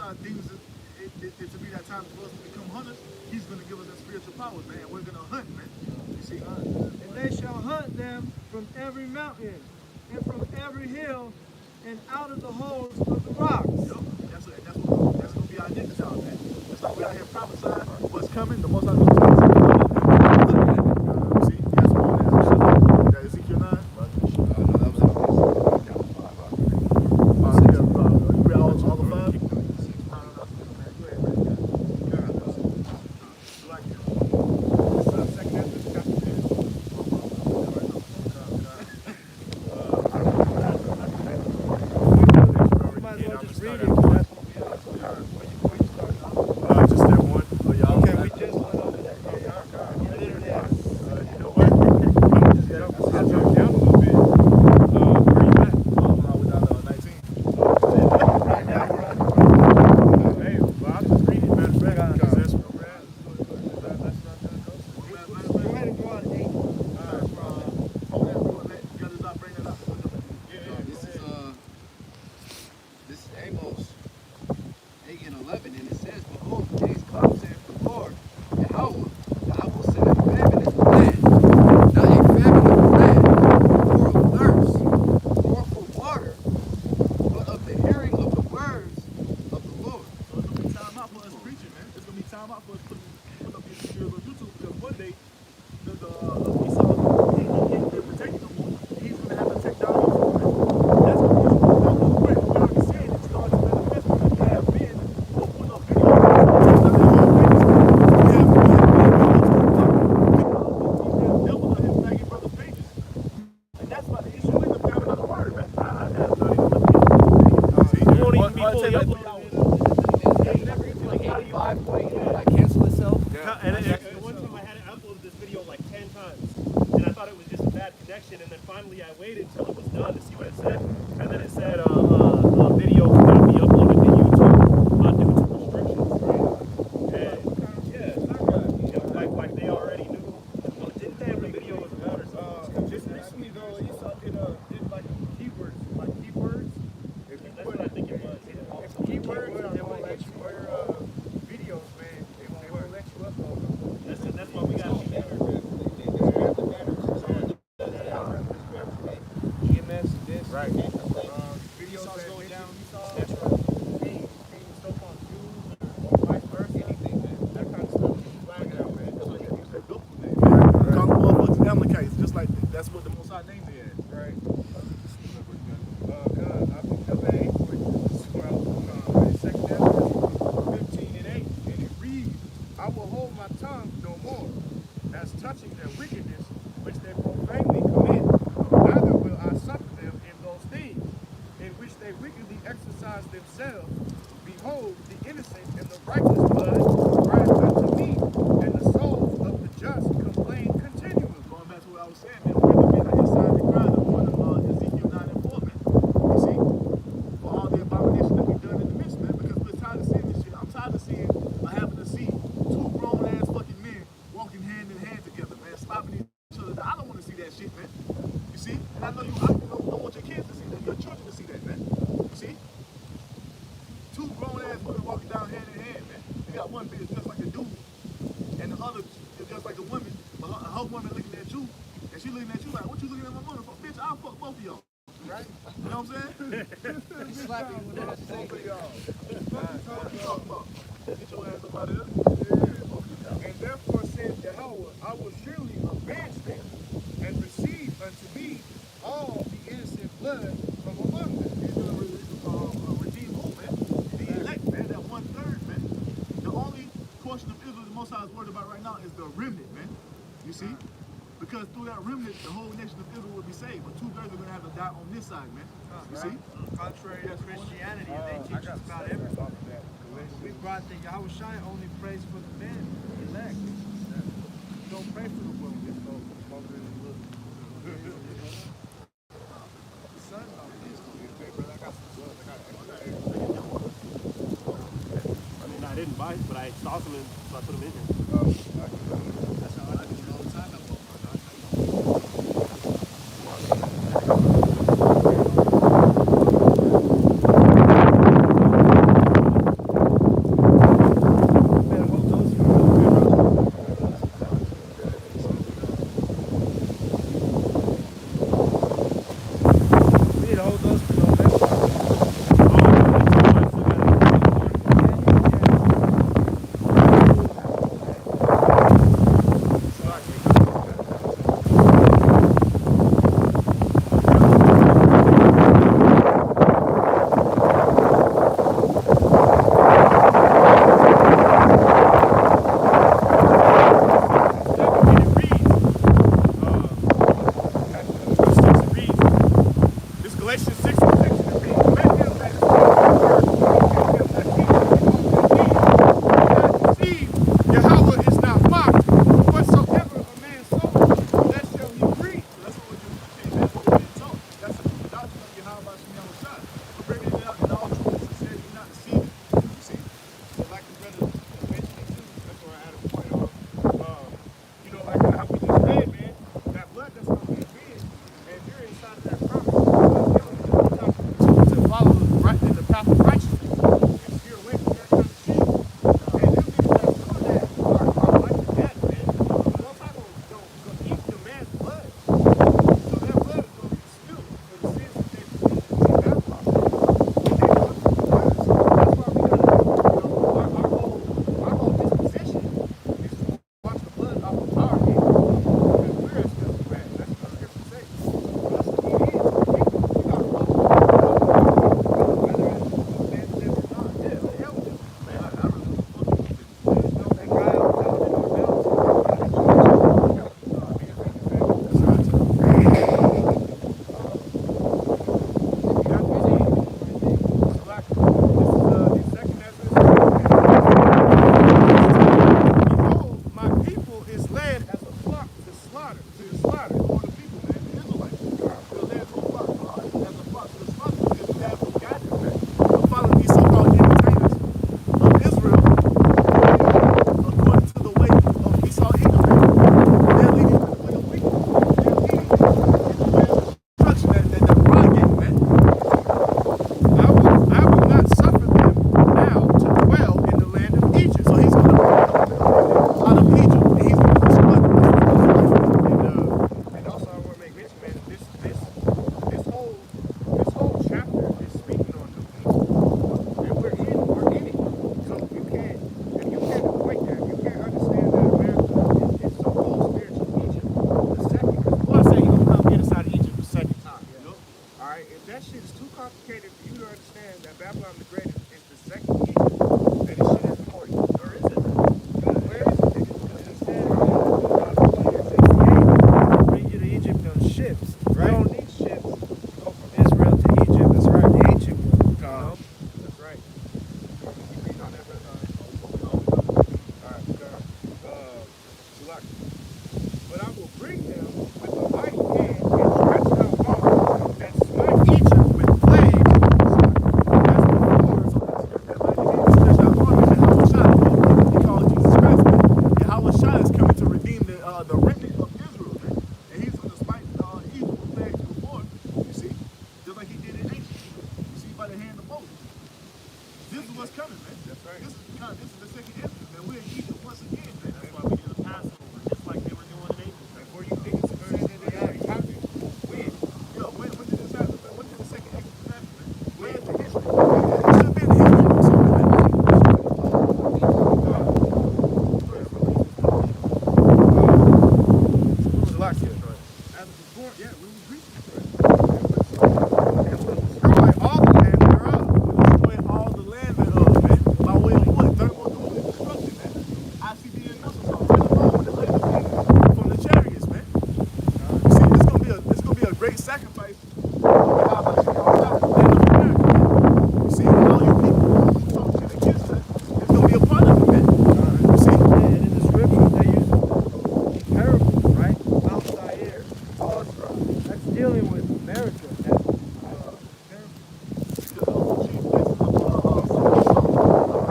now demons, to be that time for us to become hunters, he's going to give us that spiritual power, man. We're going to hunt, man. You see? And they shall hunt them from every mountain and from every hill and out of the holes of the rocks. Yep. That's going to be our next job, man. It's like we're out here prophesying what's coming. The most I do see, that's what it is. That Ezekiel 9? Because through that remnant, the whole nation of Israel will be saved. But 2/3 are going to have to die on this side, man. You see? Contrary to Christianity, they teach us about everything. We brought the Yahweh Shai only prays for the men, the elect. You don't pray for the woman. I mean, I didn't buy it, but I saw some, so I put them in here. That's how I do it all the time. That's right. This is the second entrance, man. We're in Egypt once again, man. That's why we did a Passover, just like they were doing in Egypt. Before you think it's they already happened. When? Yo, when did this happen, man? When did the second exodus happen, man? Where's the history? It should have been the history or something, man. As before, yeah, we was Greek. And we'll destroy all the land thereof. Destroying all the land thereof, man. By way of what? Thermal destruction, man. ICD and missiles are running along with the laser beam from the chariots, man. You see, it's gonna be a great sacrifice. You see, all you people who talk shit against us, it's gonna be a part of it, man. You see? And in the scriptures, they use parables, right? Mount Zaire. That's dealing with America.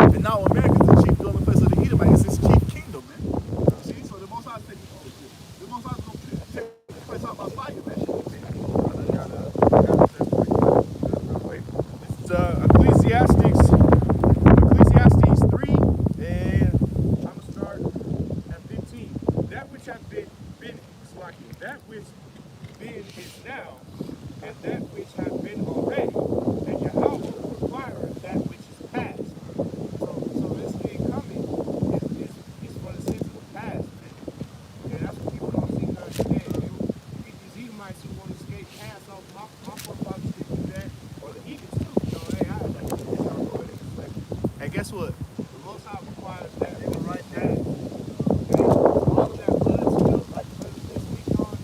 And now America's the chief dwelling place of the Edomites. It's his chief kingdom, man. See, so the Most High taking ownership. The Most High's gonna take this place out by fire, man. This is Ecclesiastes 3, and I'm gonna start at 15. That which hath been slacking, that which been is now, and that which hath been already, and Yahweh requireth that which is past. So this thing coming is for the sins of the past, man. And that's what people don't seem to understand. These Edomites who want to escape past off my forefathers did do that, or the Eagles too. You know, hey, it's our poetic reflection. Hey, guess what? The Most High requires that in the right time. All of that blood spill, like Brother this week on,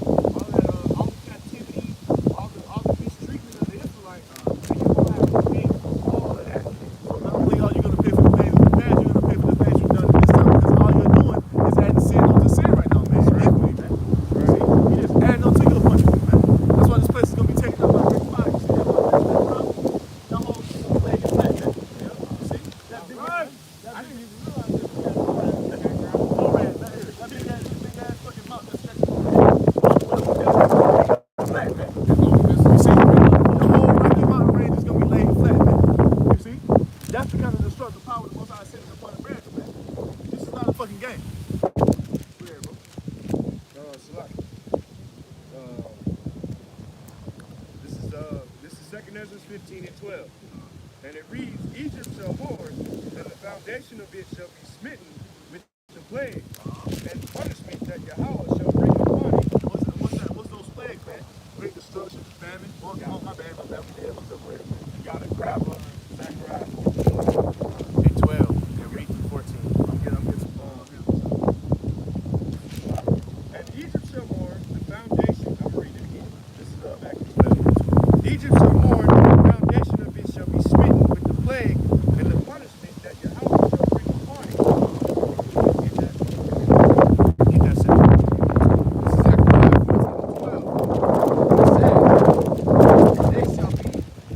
all the captivity, all the mistreatment of the Israelites, and you're gonna have to pay for all of that. So not only are you gonna pay for the things of the past, you're gonna pay for the things you've done in this time, because all you're doing is adding sin onto sin right now, man. Iniquity, man. See, you just adding on to your punishment, man. That's why this place is gonna be taken up by great fire. You see that fire that's been around? That whole leg is flat, man. You see? That big Right. I didn't even realize that we had no red, not here. That big ass fucking mouth that's stretching over there. Flat, man. You see? The whole Rocky Mountain range is gonna be laid flat, man. You see? That's the kind of destructive power the Most High is sending upon America, man. This is not a fucking game. Weird, bro. This is 2 Ezra 15 and 12. And it reads, Egypt shall mourn, and the foundation of it shall be smitten with the plague, and punishment that Yahweh shall bring upon it. What's those plagues, man? Great destruction, famine. Oh, my bad. You gotta grab a Zechariah 8, 12, and read 14. I'm getting some And Egypt shall mourn, the foundation, I'm reading it again. This is back to 12. Egypt shall mourn, and the foundation of it shall be smitten with the plague, and the punishment that Yahweh shall bring upon it. Get that set. This is Zechariah 14:12. It says, and they shall be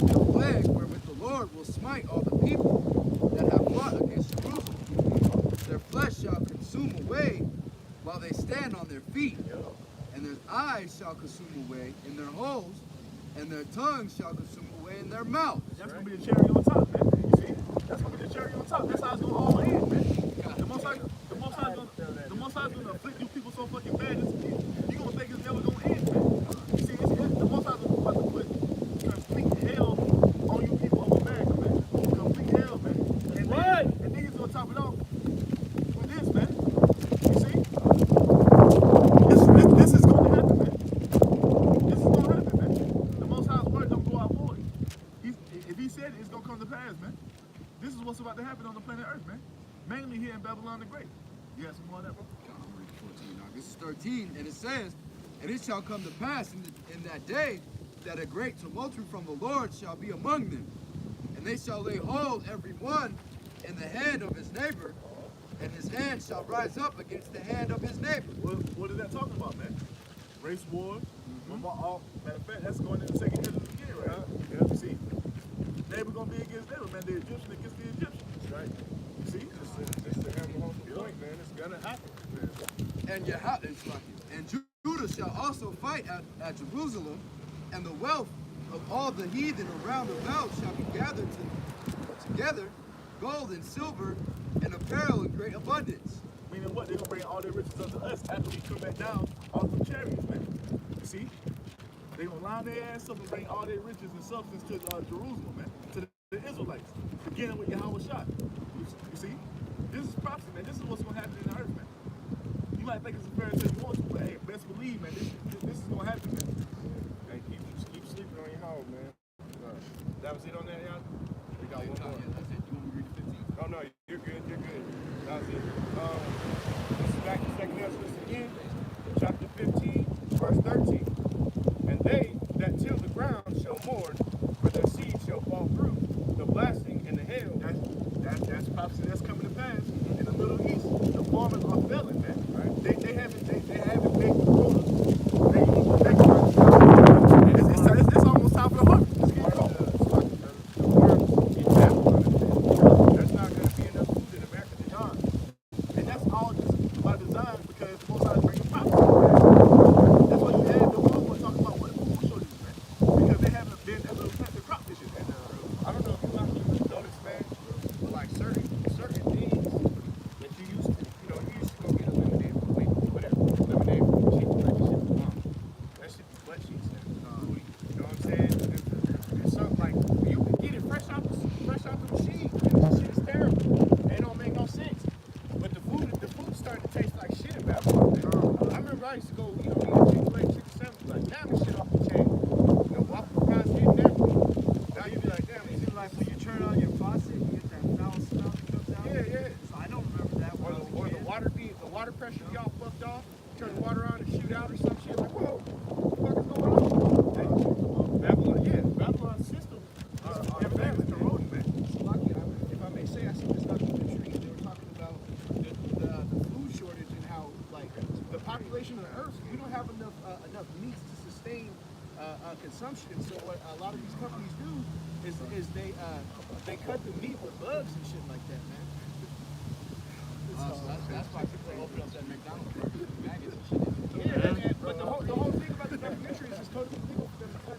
the plague wherewith the Lord will smite all the people that have fought against Jerusalem. Their flesh shall consume away while they stand on their feet, and their eyes shall consume away in their holes, and their tongues shall consume away in their mouths. That's gonna be the cherry on top, man. You see? That's gonna be the cherry on top. That's how it's gonna all end, man. The Most High's gonna afflict you people so fucking bad. You gonna think it's never gonna end, man. You see, the Most High's about to put complete hell on you people of America, man. Complete hell, man. And then he's gonna top it off with this, man. You see? This is gonna happen, man. This is gonna happen, man. The Most High's word don't go out void. If he said it, it's gonna come to pass, man. This is what's about to happen on the planet Earth, man. Mainly here in Babylon the Great. You got some more of that, bro? I'm reading 14 now. This is 13, and it says, and it shall come to pass in that day that a great tumultuary from the Lord shall be among them, and they shall lay hold every one in the hand of his neighbor, and his hand shall rise up against the hand of his neighbor. What is that talking about, man? Race wars. Matter of fact, that's going into the second Ezra again, right? You see? Neighbor gonna be against neighbor, man. The Egyptian against the Egyptians. Right. You see? Just to hammer home the point, man, it's gonna happen. And Judah shall also fight at Jerusalem, and the wealth of all the heathen around about shall be gathered together, gold and silver, and apparel in great abundance. Meaning what? They're gonna bring all their riches unto us after we come back down off them chariots, man. You see? They gonna line their ass up and bring all their riches and substance to Jerusalem, man. To the Israelites. Beginning with Yahweh Shah. You see? This is prophecy, man. This is what's gonna happen in the earth, man. You might think it's a fairy tale you want to, but hey, best believe, man, this is gonna happen, man. Hey, keep sleeping on your house, man. That was it on that, y'all? We got one more. Yeah, that's it. You want me to read the 15? Oh no, you're good, you're good. That was it. This is back to 2nd Ezra again, chapter 15, verse 13. And they that till the ground shall mourn, for their seed shall fall through, the blasting and the hail. That's prophecy that's coming to pass in the Middle East. The farmers are failing, man. Right? They haven't made the quota. It's almost time for the harvest. It's getting cold. There's not going to be enough food in America to die. And that's all just by design because the Most High is bringing prophecy. That's what you had the world talking about what the food shortage is, man. Because they haven't been able to plant the crop this year, man. I don't know if you actually noticed, man, but like certain things that you used to, you used to go get a lemonade from lemonade from the cheap like shit from mom. That shit be butt cheeks now. You know what I'm saying? It's something like you can get it fresh out the machine. And this shit is terrible. It don't make no sense. But the food starting to taste like shit about it. I remember I used to go, eat a Chick-fil-A chicken sandwich, like, damn, this shit off the chain. Waffle fries getting everything. Now you be like, damn, Is it like when you turn on your faucet, you get that foul smell that comes out? yeah. So I don't remember that when I was a Or kid. the water pressure y'all fucked off, turn the water on and shoot out or some shit. Like, whoa, what the fuck is going on? Babylon's system everything is corroding, man. So lucky, if I may say, I seen this documentary and they were talking about the food shortage and how like the population of the earth, we don't have enough meats to sustain consumption. So what a lot of these companies do is they cut the meat with bugs and shit like that, man. So that's why people open up that McDonald's burger with maggots and shit. Yeah, but the whole thing about the documentary is it's totally illegal for them to cut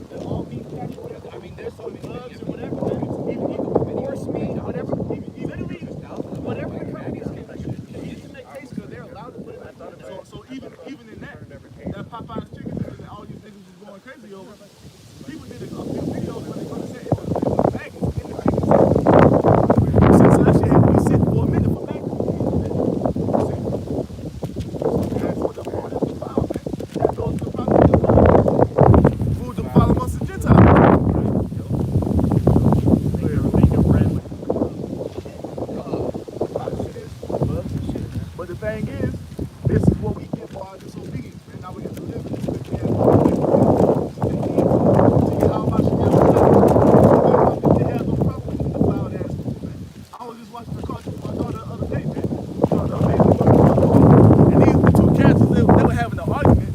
the all meat factory, whatever. I mean, there's so many bugs and whatever, man. Even horse meat, whatever. Literally, whatever the companies can use to make taste good, they're allowed to put it in that. So even in that Popeye's chicken that all you niggas was going crazy over, people did a video when they said it was maggots in the chicken sandwich. So that shit had to be sitting for a minute for maggots. That's what the point is about, man. That goes to the prophecy of God. Food to follow amongst the Gentiles. But the thing is, this is what we get for our disobedience, man. Now we have to live in this. I was just watching the cartoon with my daughter the other day, man. And these two characters, they were having an argument,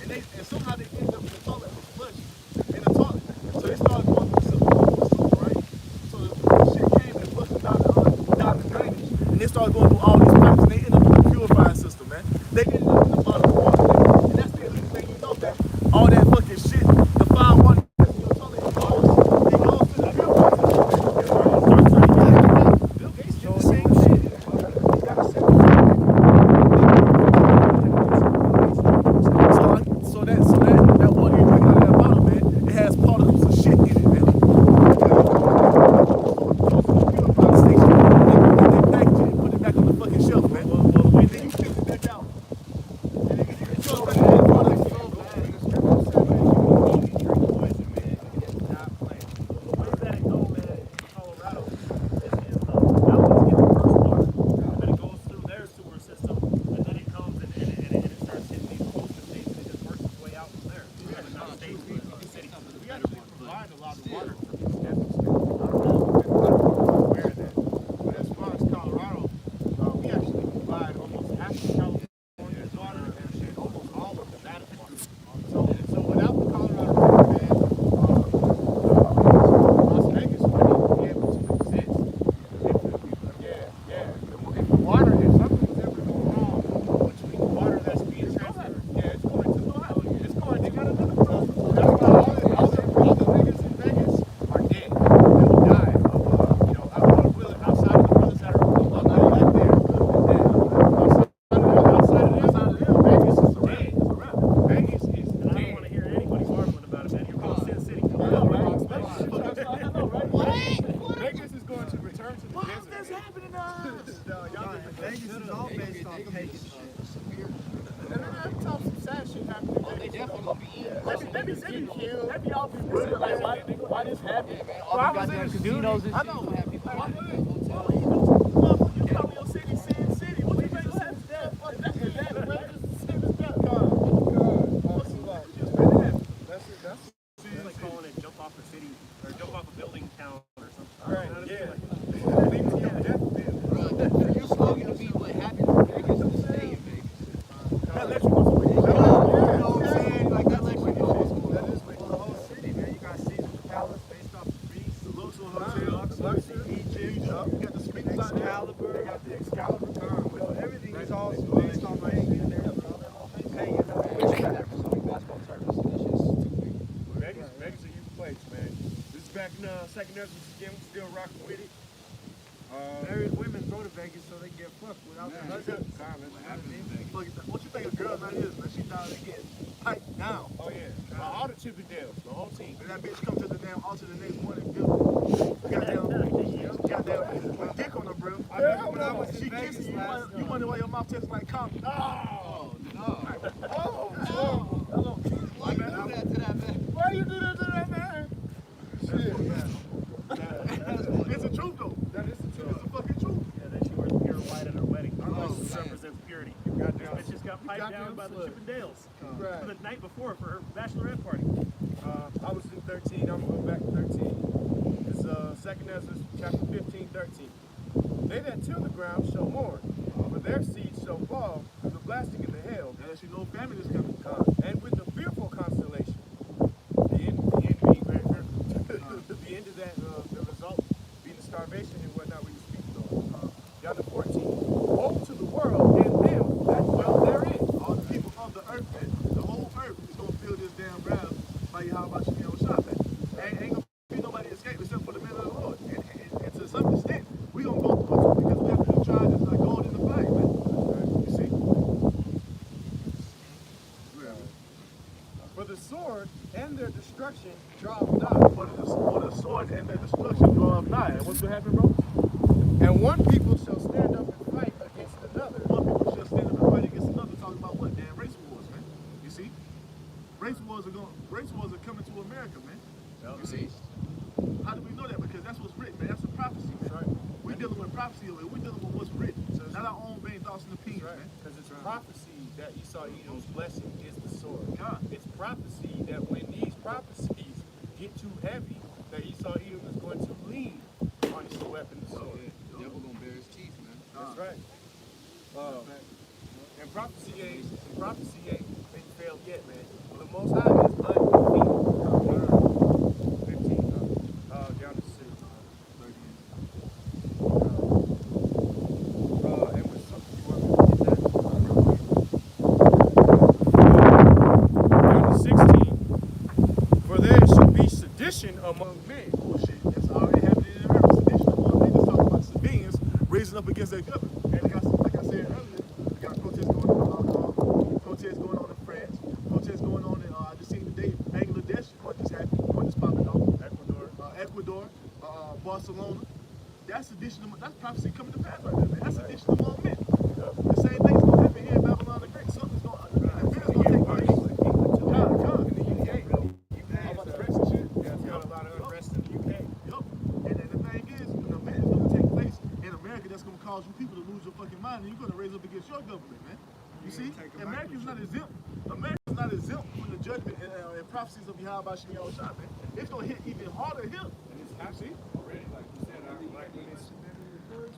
and somehow they ended up in the toilet with flush in the toilet. So they started going through the sewer, right? So the shit came and flushed down the drainage, and they started going through all these pipes, and they ended up in the purifying system, man. They ended up in the bottom of the water, man. And that's the illegal thing, you know that all that fucking shit, the fine water that's in your toilet, it goes to the purifying system, man. Bill Gates did the same shit. He's got a separate. So that water you drink out of that bottle, man, it has particles of shit in it, man. Put it back on the fucking shelf. in the house. Vegas is all based on pagan shit. Every time some sad shit happens, They definitely gonna be eating. they be killed. They be all be rude. Like, why this happened? All the goddamn casinos and I shit. know. Gonna have people Like, walking in the hotel. you call your city, Sin City. What you think Sin City? Is that where the same as that? It's like calling it jump off a city or jump off a building town or something. Right, Honestly, yeah. like, Your slogan to be what happens in Vegas will stay in Vegas. That lets you know You know what I'm saying? Like that lets you know what's going That on. is like the whole city, man. You got Caesar's Palace based off of Greece. the Luxor Hotel, the Luxor, Egypt. You got the speakers out there. Excalibur. They got the Excalibur. So everything is all based on pagan. Pagan. Basketball tournaments and that shit's too big. Vegas a huge place, man. This is back in second Ezra's again. We still rocking with it. Married women go to Vegas so they get fucked without their husband. What you think a girl night is, man? She down there getting piped down. Oh yeah, all the Chippendales, the whole team. And that bitch come to the damn altar the next morning, goddamn, with dick on her, bro. I remember when I was in She Vegas kissing you, last you wonder why your mouth tastes like coffee. Oh, no. Hello. Why you do that to that man? Why you do that to that man? It's the truth, though. That is the It's truth. the fucking truth. yeah, that she wears pure white at her wedding. Oh, This man. represents purity. Goddamn. Bitch just got piped down by the Chippendales Right. the night before for her bachelorette party. I was in 13. I'm going back to 13. It's second Ezra's chapter 15, 13. They that till the ground shall mourn, for their seeds shall fall through the blasting in the hail, That lets you know famine is coming. and with the fearful constellation. The end being very fearful. The end of that, the result being the starvation and whatnot we were speaking on. Down to 14. Woe to the world and them that dwell therein. All the people of the earth, man, the whole earth is gonna feel this damn ground by how about you know shot, man. Ain't gonna be nobody escape except for the men of the Lord. And to some extent, we gonna go through it too because we have to be tried as like gold in the fire, man. You see? For the sword and their destruction draweth nigh. For the sword and the destruction draweth nigh. And what's gonna happen, bro? And one people shall stand up and fight against another. One people shall stand up and fight against another, talking about what? Damn race wars, man. You see? Race wars are coming to America, man. You see? How do we know that? Because that's what's written, man. That's a prophecy, man. That's right. We're dealing with prophecy over here. We're dealing with what's written. Not our own vain thoughts and opinions, man. Because it's prophecy that Esau Edom's blessing is the sword. God. It's prophecy that when these prophecies get too heavy, that Esau Edom is going to lean on his weapon, the sword. The devil gonna bear his teeth, man. That's right. And prophecy ain't failed yet, man. Well, the Most High is undefeated. 15, down to 6. And with something you want me to get that? Down to 16. For there shall be sedition among men. Bullshit. That's already happening in America. Sedition among niggas talking about civilians raising up against their government. And like I said earlier, we got protests going on in France, protests going on in, I just seen today, Bangladesh, what just happened, what just popping off, Ecuador, Barcelona. That's sedition, that's prophecy coming to pass right there, man. That's sedition among men. The same thing's going to happen here in Babylon the Great. Something's going to take place. God. In the UK, How about the Brexit shit? there's got a lot of unrest in the UK. Yup. And then the thing is, an event is going to take place in America that's going to cause you people to lose your fucking mind, and you're going to raise up against your government, man. You see, America's not exempt. America's not exempt from the judgment and prophecies of Yahweh Shemi Shah, man. It's going to hit even harder here. You see? Already, like you said, our black women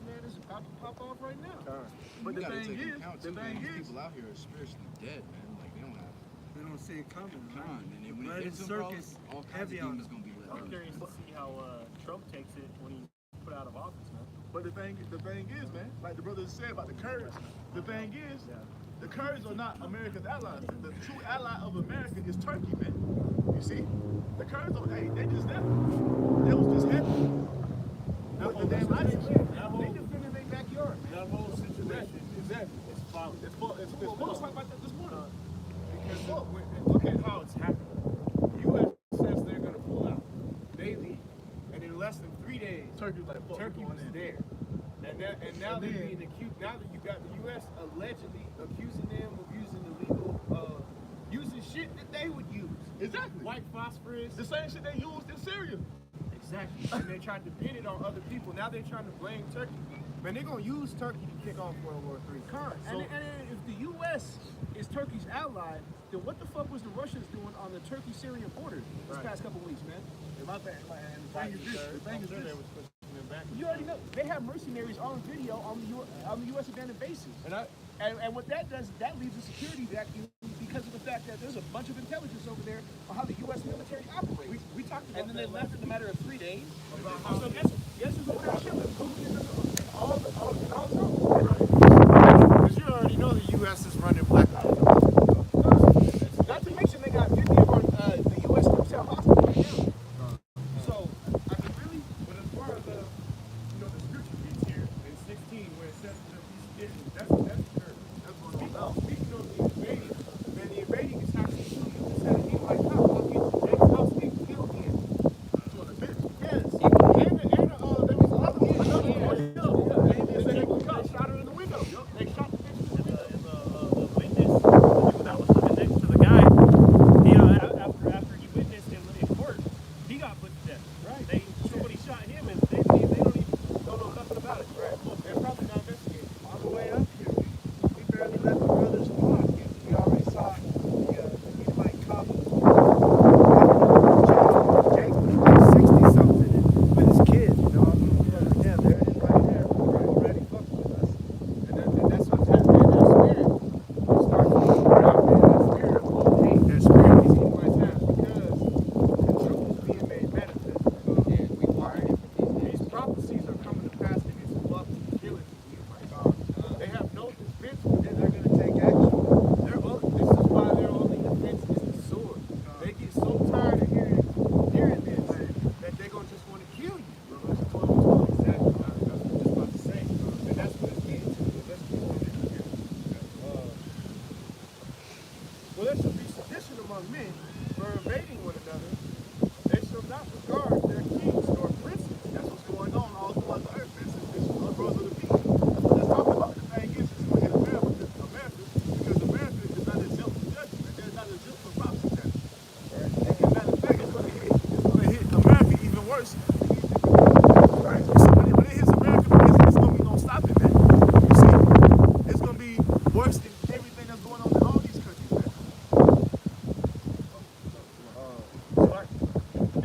Man, it's about to pop off right now. time. But You the gotta thing take into is, account, the too, man, thing these is, people out here are spiritually dead, man. Like they don't have They don't see it coming. con. And then when Blood it and hits them, bro, circus all kinds of heavy on demons gonna be let I'm loose. curious to see how Trump takes it when he's put out of office, man. but the thing is, man, like the brothers said about the Kurds, the thing is, the Kurds are not America's allies. The true ally of America is Turkey, man. You see? The Kurds are, hey, they just there. They was just happy. That With whole the damn situation, ISIS. that whole- They defended their backyard, man. That whole situation Exactly. is followed. It's full. Let's talk about that this morning. Because look at how it's happening. The U.S. says they're going to pull out. They leave. And in less than 3 days, Turkey's like, fuck, Turkey we're was going in. there. And and now they're being accused. Now that you got the U.S. allegedly accusing them of using illegal, using shit that they would use. Exactly. White phosphorus. The same shit they used in Syria. Exactly. And they tried to pin it on other people. Now they're trying to blame Turkey. Man, they're gonna use Turkey to kick off World War III. And if the U.S. is Turkey's ally, then what the fuck was the Russians doing on the Turkey-Syrian border this past couple weeks, man? My thing is this. You already know they have mercenaries on video on the U.S. abandoned bases, and what that does, that leaves a security vacuum because of the fact that there's a bunch of intelligence over there on how the U.S. military operates. We talked about And then they left in a matter of 3 days. So Yes, there's over there killing all because you already know the U.S. is running black ops. Not to mention they got 50 of the U.S. troops out hostile right now. So I mean, really, but as far as the scripture reads here in 16, where it says that's church. That's what I'm about. Speaking of the invading, man, the invading is actually shooting the set of Eli House getting killed in. So the bitch. Yes, and there was another one killed. They shot her in the window. They shot the bitch in the window. The witness that was living next to the guy, after he witnessed in court, he got put to death. Right. Somebody shot him, and they don't even know nothing about it. Right. They're probably not investigating. On the way up here, we barely left the brothers' block. We already saw the Edomite cop. Jake was 60-something with his kid. You know, I mean, yeah, there it is right there. Already fucking with us. And that's what's happening. That spirit starts to move around, man. That spirit of hate, that spirit of these Edomites have because the truth is being made manifest. And we find these prophecies are coming to pass against the love and killing these Edomites. They have no defense, and they're going to take action. This is why their only defense is the sword. They get so tired of hearing this that they're going to just want to kill you. Exactly. That's what I'm just about to say. And that's what it's getting to. Let's keep on it here. Well, there shall be sedition among men for invading one another. They shall not regard their kings nor princes. That's what's going on all throughout the earth, man. This is the brother of the people. Let's talk about it. The thing is, it's going to hit America because America is not exempt from judgment. They're not exempt from prophecy. Right. And matter of fact, it's going to hit America even worse. Right. So when it hits America, it's going to be no stopping, man. You see, it's going to be worse than everything that's going on in all these countries, man.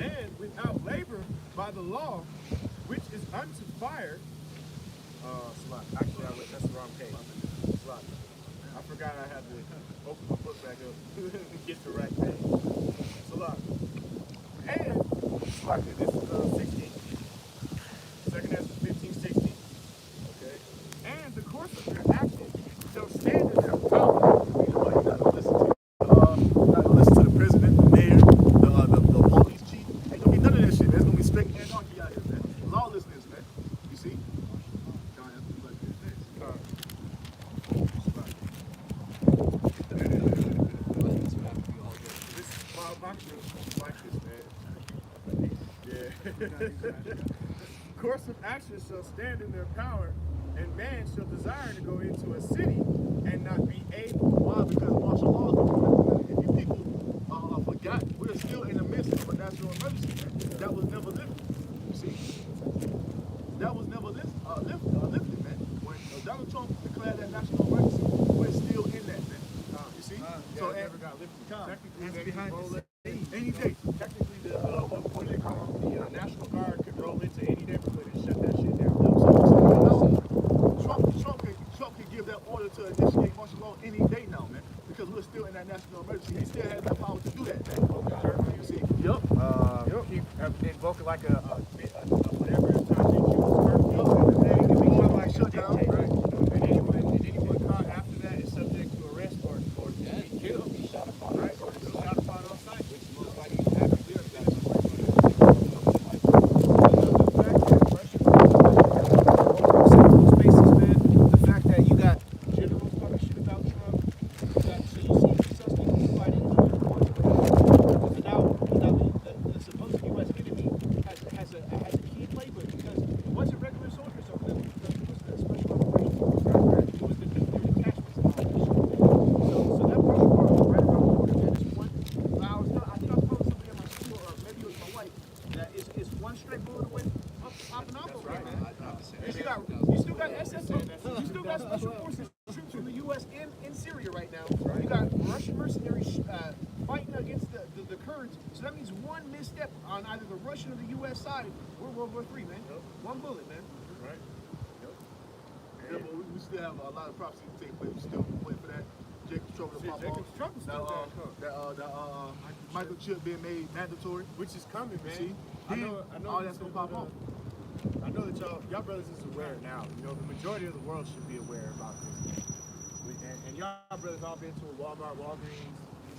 And without labor by the law, which is unto fire. Actually, that's the wrong page. I forgot I had to open my book back up to get the right page. And this is 16. Second Ezra 15, 16. Okay. And the course of their action shall stand in their power. You gotta listen to the president, the mayor, the police chief. Ain't gonna be none of that shit. There's gonna be straight anarchy out here, man. Lawlessness, man. You see? This is my shit like this, man. Yeah. Course of action shall stand in their power, and man shall desire to go into a city and not be able. Why? Because martial law is important. If you people forgot, we're still in the midst of a national emergency, man. That was never lifted. You see? That was never lifted, man. When Donald Trump declared that national emergency, we're still in that, man. You see? So it never got lifted. Technically, That's they behind can roll the it any day. Technically, what they call the National Guard could roll into any neighborhood and shut that shit down. Trump can give that order to initiate martial law any day now, man. Because we're still in that national emergency. He still has the power to do that, man. You see? Yep. Keep invoking like a whatever time they choose. They can become like shutdown. Right. And anyone caught after that is subject to arrest or to be killed. Right? Or shot upon on sight. got SS, you still got special forces troops from the U.S. in Syria right now. You got Russian mercenaries fighting against the Kurds. So that means one misstep on either the Russian or the U.S. side, we're World War III, man. One bullet, man. Right. Yeah, but we still have a lot of prophecy to take place. We still wait for that Jacob's trouble to pop off. Jacob's Trouble's still That microchip being made mandatory. which is coming, man. See, I know all you that's gonna said pop that, off. I know that y'all brothers is aware now. You know, the majority of the world should be aware about this. And y'all brothers all been to a Walmart, Walgreens,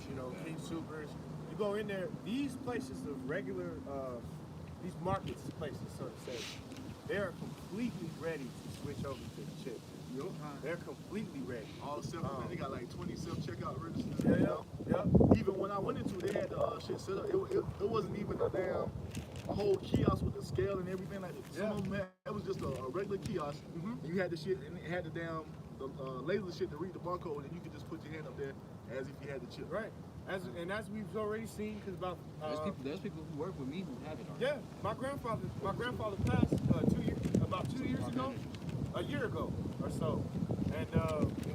you know, King Supers. You go in there, these places of regular, these markets places, so to say, they are completely ready to switch over to the chip. Yup. They're completely ready. All the self, they got like 20 self-checkout registers. Yeah. Even when I went into it, they had the shit set up. It wasn't even a whole kiosk with the scale and everything. Like some of them had, it was just a regular kiosk. And you had the shit, and it had the laser shit to read the barcode, and you could just put your hand up there as if you had the chip. Right. As we've already seen, because about There's people who work with me who have it already. yeah, my grandfather passed about 2 years ago, a year ago or so, and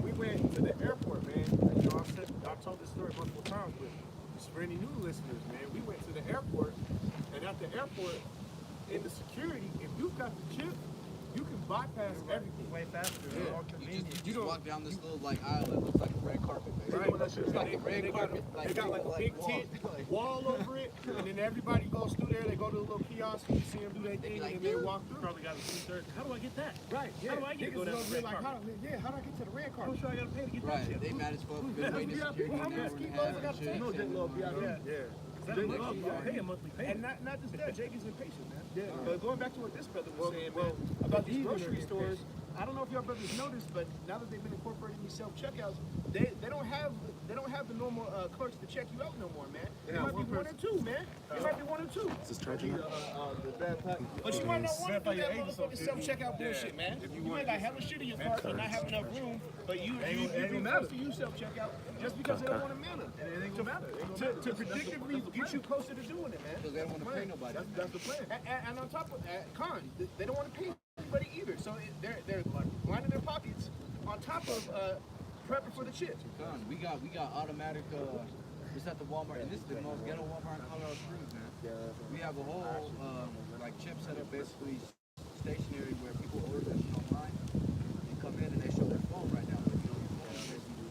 we went to the airport, man. You know, I told this story multiple times, but just for any new listeners, man, we went to the airport, and at the airport, in the security, if you've got the chip, you can bypass everything. Way faster. Yeah. All You convenient. just walk down this little like aisle that looks like a red carpet. Right. It's like a red carpet. They got like a big tent wall over it, and then everybody goes through there. They go to the little kiosk, and you see them do their thing, and they walk through. Probably got a t-shirt. How do I get that? Right, yeah. How do I get to go Niggas down over the there red like, carpet? how do I get to the red I'm carpet? sure I gotta pay to get that Right. shit. They mad as fuck. Been waiting in security How an many hour and a kilos I half. gotta and take? shit. No, Jake Love be out there. Yeah. Is that month? You pay a monthly payment. And not just that, Jake is impatient, man. Yeah. But going back to what this brother was saying, man, about these even grocery are stores, I don't know if y'all brothers noticed, but now that they've been incorporating these self-checkouts, they don't have the normal clerks to check you out no more, man. It might be one or two, man. It might be one or two. The bad pack. But you might not want to do that motherfucking self-checkout bullshit, man. You might got hella shit in your cart and not have enough room, but you forced to use self-checkout just because they don't want to matter. It ain't gonna matter. To predictably get you closer to doing it, man. Because they don't want to pay nobody. That's the plan. And on top of they don't want to pay anybody either. So they're lining their pockets on top of prepping for the chip. Done. We got automatic. It's at the Walmart, and this is the most ghetto Walmart in Colorado Springs, man. We have a whole like chip set up, basically stationary, where people order their shit online. They come in and they show their phone right now. But, you know, your phone is basically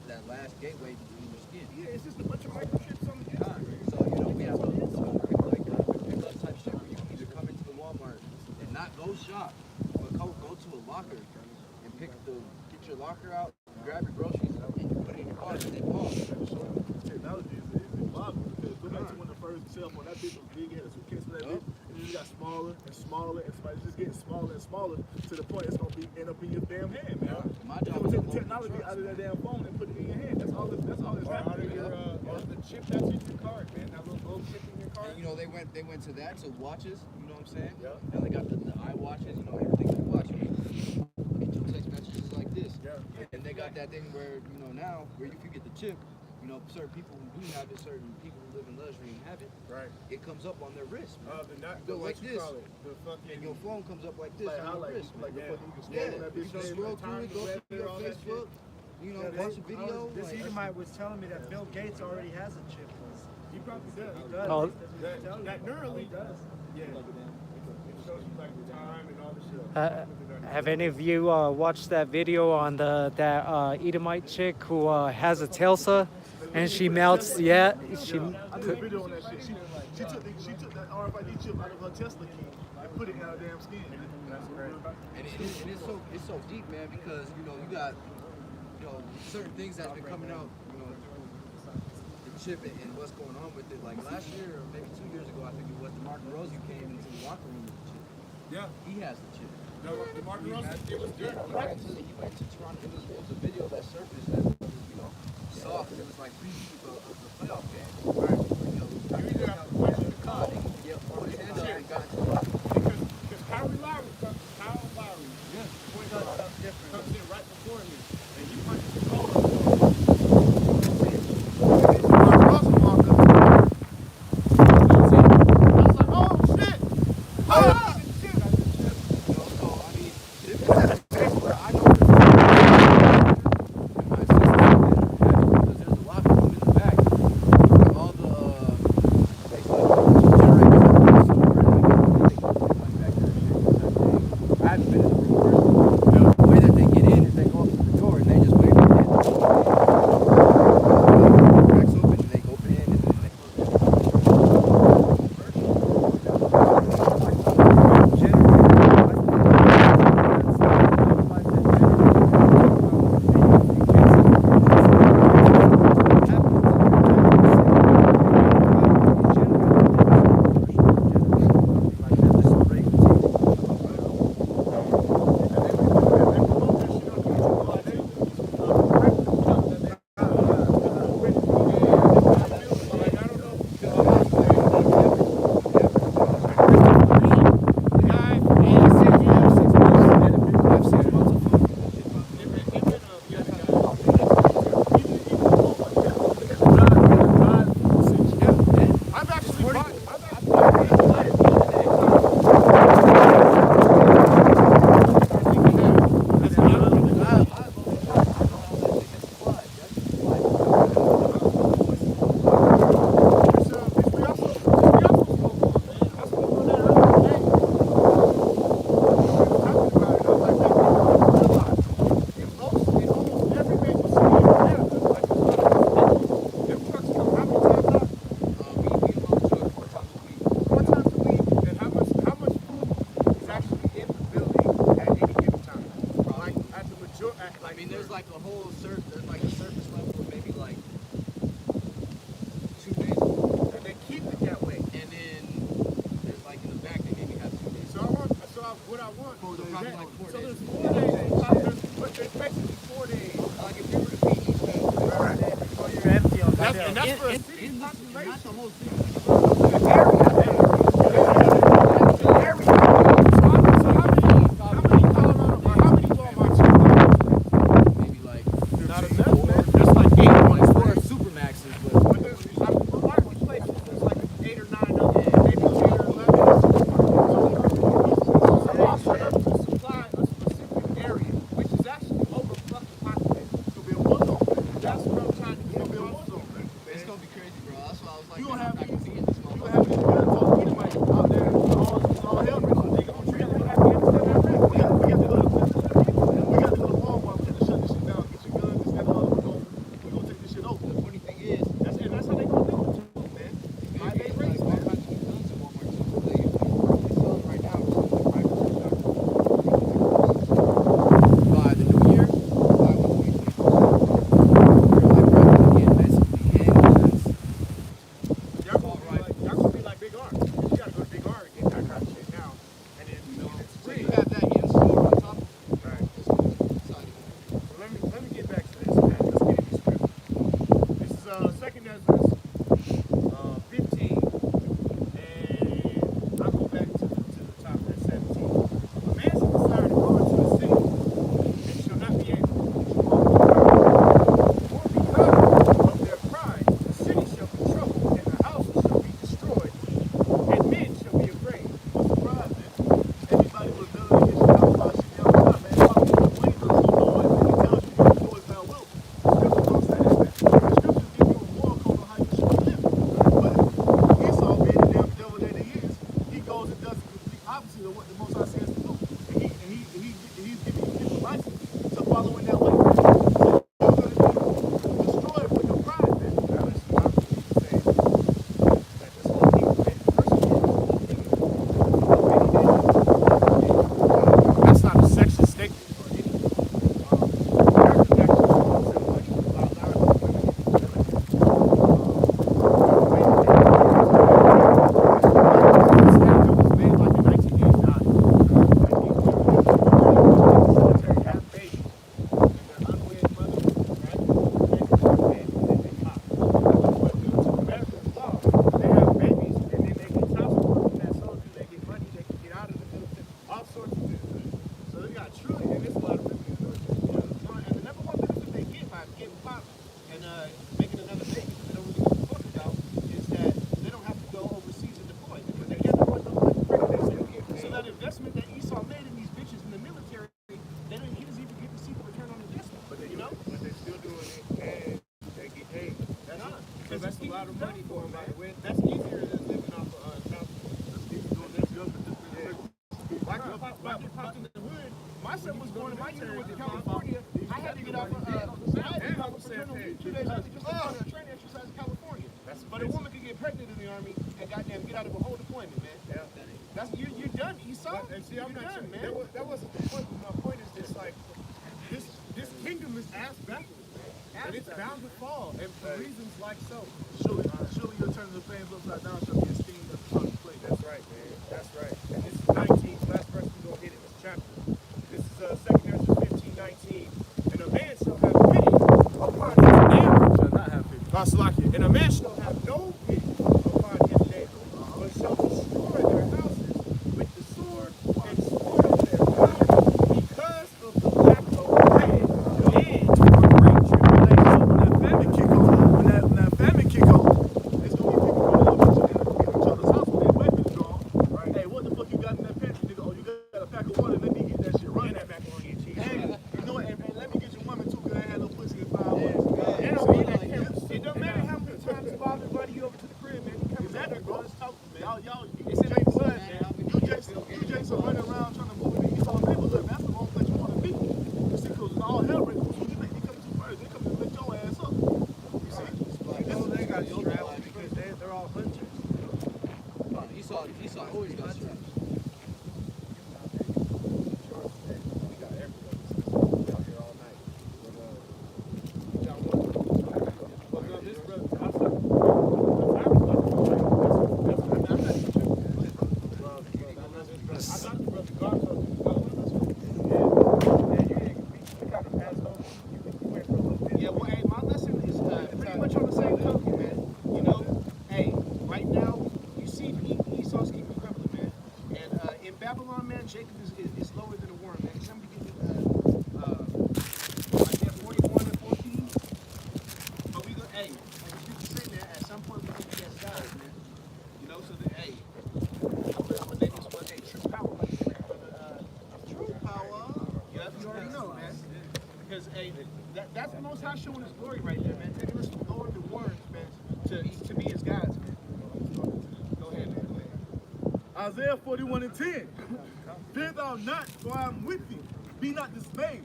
that last gateway between your skin. Yeah, it's just a bunch of microchips on the inside. So you know we have a whole quick pickup type shit where you can either come into the Walmart and not go shop, but go to a locker and get your locker out, grab your groceries, and you put it in your car and they pause. Technology is evolving because go back to when the first cell phone, that bitch was big, you had a suitcase for that bitch, and then you got smaller and smaller, and it's just getting smaller and smaller to the point it's gonna end up in your damn hand, man. My You're job gonna is take to the technology out of that damn phone and put it in your hand. That's all it's Or happening. or the chip that's in your card, man. That little gold chip in your card. And you know they went to that, to watches, you know what I'm saying? Yeah. Now they got the iWatches, you know, everything you watch. You look at your text messages like this. Yeah. And they got that thing where, you know, now where you can get the chip, you know, certain people who do have it, certain people who live in luxury and have it, Right. it comes up on their wrist, man. You go like this. The fucking And your phone comes up like this Like on how your like wrist, man. like the Yeah. fucking you can scroll Yeah, on that you bitch. can name, scroll like, through it, Times go Square, through your all that Facebook, you know, Yeah, watch a video. This like- Edomite was telling me that Bill Gates already has a chip. He probably does. He does. Oh. That Neuralink does. Yeah. It shows you like the time and all the shit. Have any of you watched that video on that Edomite chick who has a Telsa and she melts? Yeah, she. I did a video on that shit. She took that RFID chip out of her Tesla key and put it in her damn skin. That's great. And it's so deep, man, because you know you got certain things that's been coming out, you know, the chip and what's going on with it. Like last year or maybe 2 years ago, I think it was, DeMar DeRozan came into the locker room with the chip. Yeah. He has the chip. No, the Mark Russell, it was good. He went to Toronto. It was a video that surfaced that was, you know, soft. It was like preview of the playoff game. Right. You know, You either have to punch the card. yeah, put his hands up and got into the Because Kyle Lowry comes in right before me, and he punches the call up. Mark Russell walked up to me. I was like, oh shit! Oh shit! You know, so I mean, I mean, there's like a whole there's like a surface level of maybe like 2 days, and they keep it that way. And then there's like in the back they maybe have 2 days. So what I want. So probably like 4 days. There's 4 days. But there's basically 4 days. Like if you were to feed each day, You're empty on that. And that's for a city population. not the whole city. You don't have going to my turn with California. I had to get off of paternal leave 2 days early just to go on a training exercise in California. But a woman could get pregnant in the Army and goddamn get out of a whole deployment, man. Yeah. That's you're done, Esau. And see, You're I'm not done, sure. man. That wasn't the point. My point is just like this kingdom is ass backwards, man. And it's bound to fall, and for reasons like so. Surely you'll turn the flames upside down, shall be esteemed as a son of play. That's right, man. That's right. And this is 19, last verse we're going to hit in this chapter. This is 2 Ezra 15:19. And a man shall have pity upon his neighbor. Shall not have pity. Salakia. And a man shall have no pity upon his neighbor, but shall destroy their houses with the sword and spoil their houses because of the lack of bread and for great tribulation. When that famine kick off, it's gonna be people going up to each other's house with their weapons drawn. Right. Hey, what the fuck you got in that pantry, nigga? Oh, you got a pack of water. Let me get that shit right. And that macaroni and cheese. Hey, you know what? And let me get your woman too, cause I ain't had no pussy in 5 months. It don't matter how many times Bob invited you over to the crib, man. You come Exactly, back, bro. Let's talk, man. Y'all, It's in their blood, man. you Jason running around trying to move in the Esau neighborhood. That's the wrong place you want to be. You see, because it's all hell breaking loose. When you think they come to first, they come to lift your ass up. You see? They got straps because they're all hunters. Esau always got straps. Yeah, well, hey, my lesson is pretty much on the same token, man. You know, hey, right now, you see Esau's keeping prevalent, man. And in Babylon, man, Jacob is lower than a worm, man. Somebody give me Isaiah 41 and 14. But we go, hey, like the scripture say, man, at some point we're going to be as gods, man. You know, so that, hey, I'm going to name this one, hey, true power. True power. Yeah, you already know, man. Because, hey, that's the Most High showing his glory right there, man. Taking us from lower than worms, man, to be his gods, man. Go ahead, man. Go ahead. Isaiah 41 and 10. Fear thou not, for I am with thee. Be not dismayed,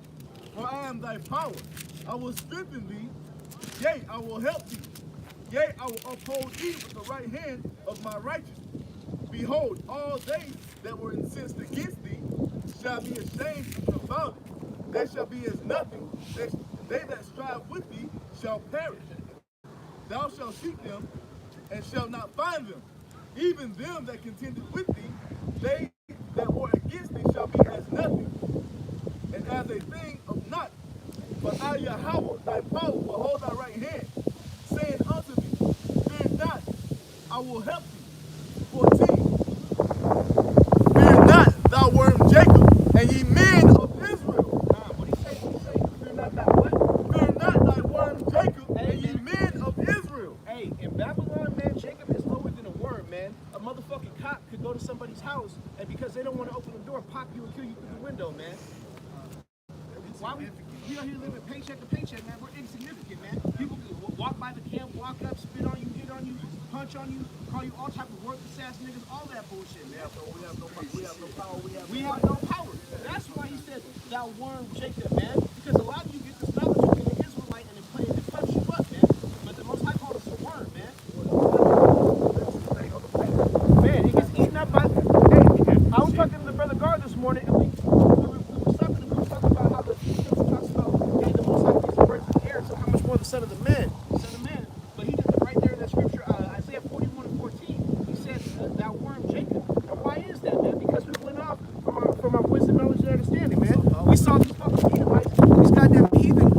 for I am thy power. I will strengthen thee. Yea, I will help thee. Yea, I will uphold thee with the right hand of my righteousness. Behold, all they that were incensed against thee shall be ashamed and confounded. They shall be as nothing. They that strive with thee shall perish. Thou shalt seek them and shalt not find them. Even them that contended with thee, they that were against thee shall be as nothing, and as a thing of naught. But I, Yahweh, thy power, will hold thy right hand, saying unto thee, fear not, I will help thee. 14. Fear not, thou worm Jacob, and ye men of Israel. What do you say? Fear not that what? Fear not, thy worm Jacob, and ye men of Israel. Hey, in Babylon, man, Jacob is lower than a worm, man. A motherfucking cop could go to somebody's house, and because they don't want to open the door, pop you and kill you through the window, man. Why we out here living paycheck to paycheck, man? We're insignificant, man. People can walk by the camp, walk up, spit on you, hit on you, punch on you, call you all type of worthless ass niggas, all that bullshit, man. We have no power. We have no power. That's why he said, thou worm Jacob, man. Because a lot of you get this knowledge of being an Israelite and it puffs you up, man. But the Most High called us a worm, man. Man, it gets eaten up by... Hey, I was talking to the brother Gar this morning, and we were talking about how the scripture talks about, hey, the Most High gives the birds of the air, so how much more the Son of the Man? Son of Man. But he did it right there in that scripture, Isaiah 41 and 14. He said, thou worm Jacob. And why is that, man? Because we went off from our wisdom, knowledge, and understanding, man. We saw these fucking Edomites, these goddamn heathen,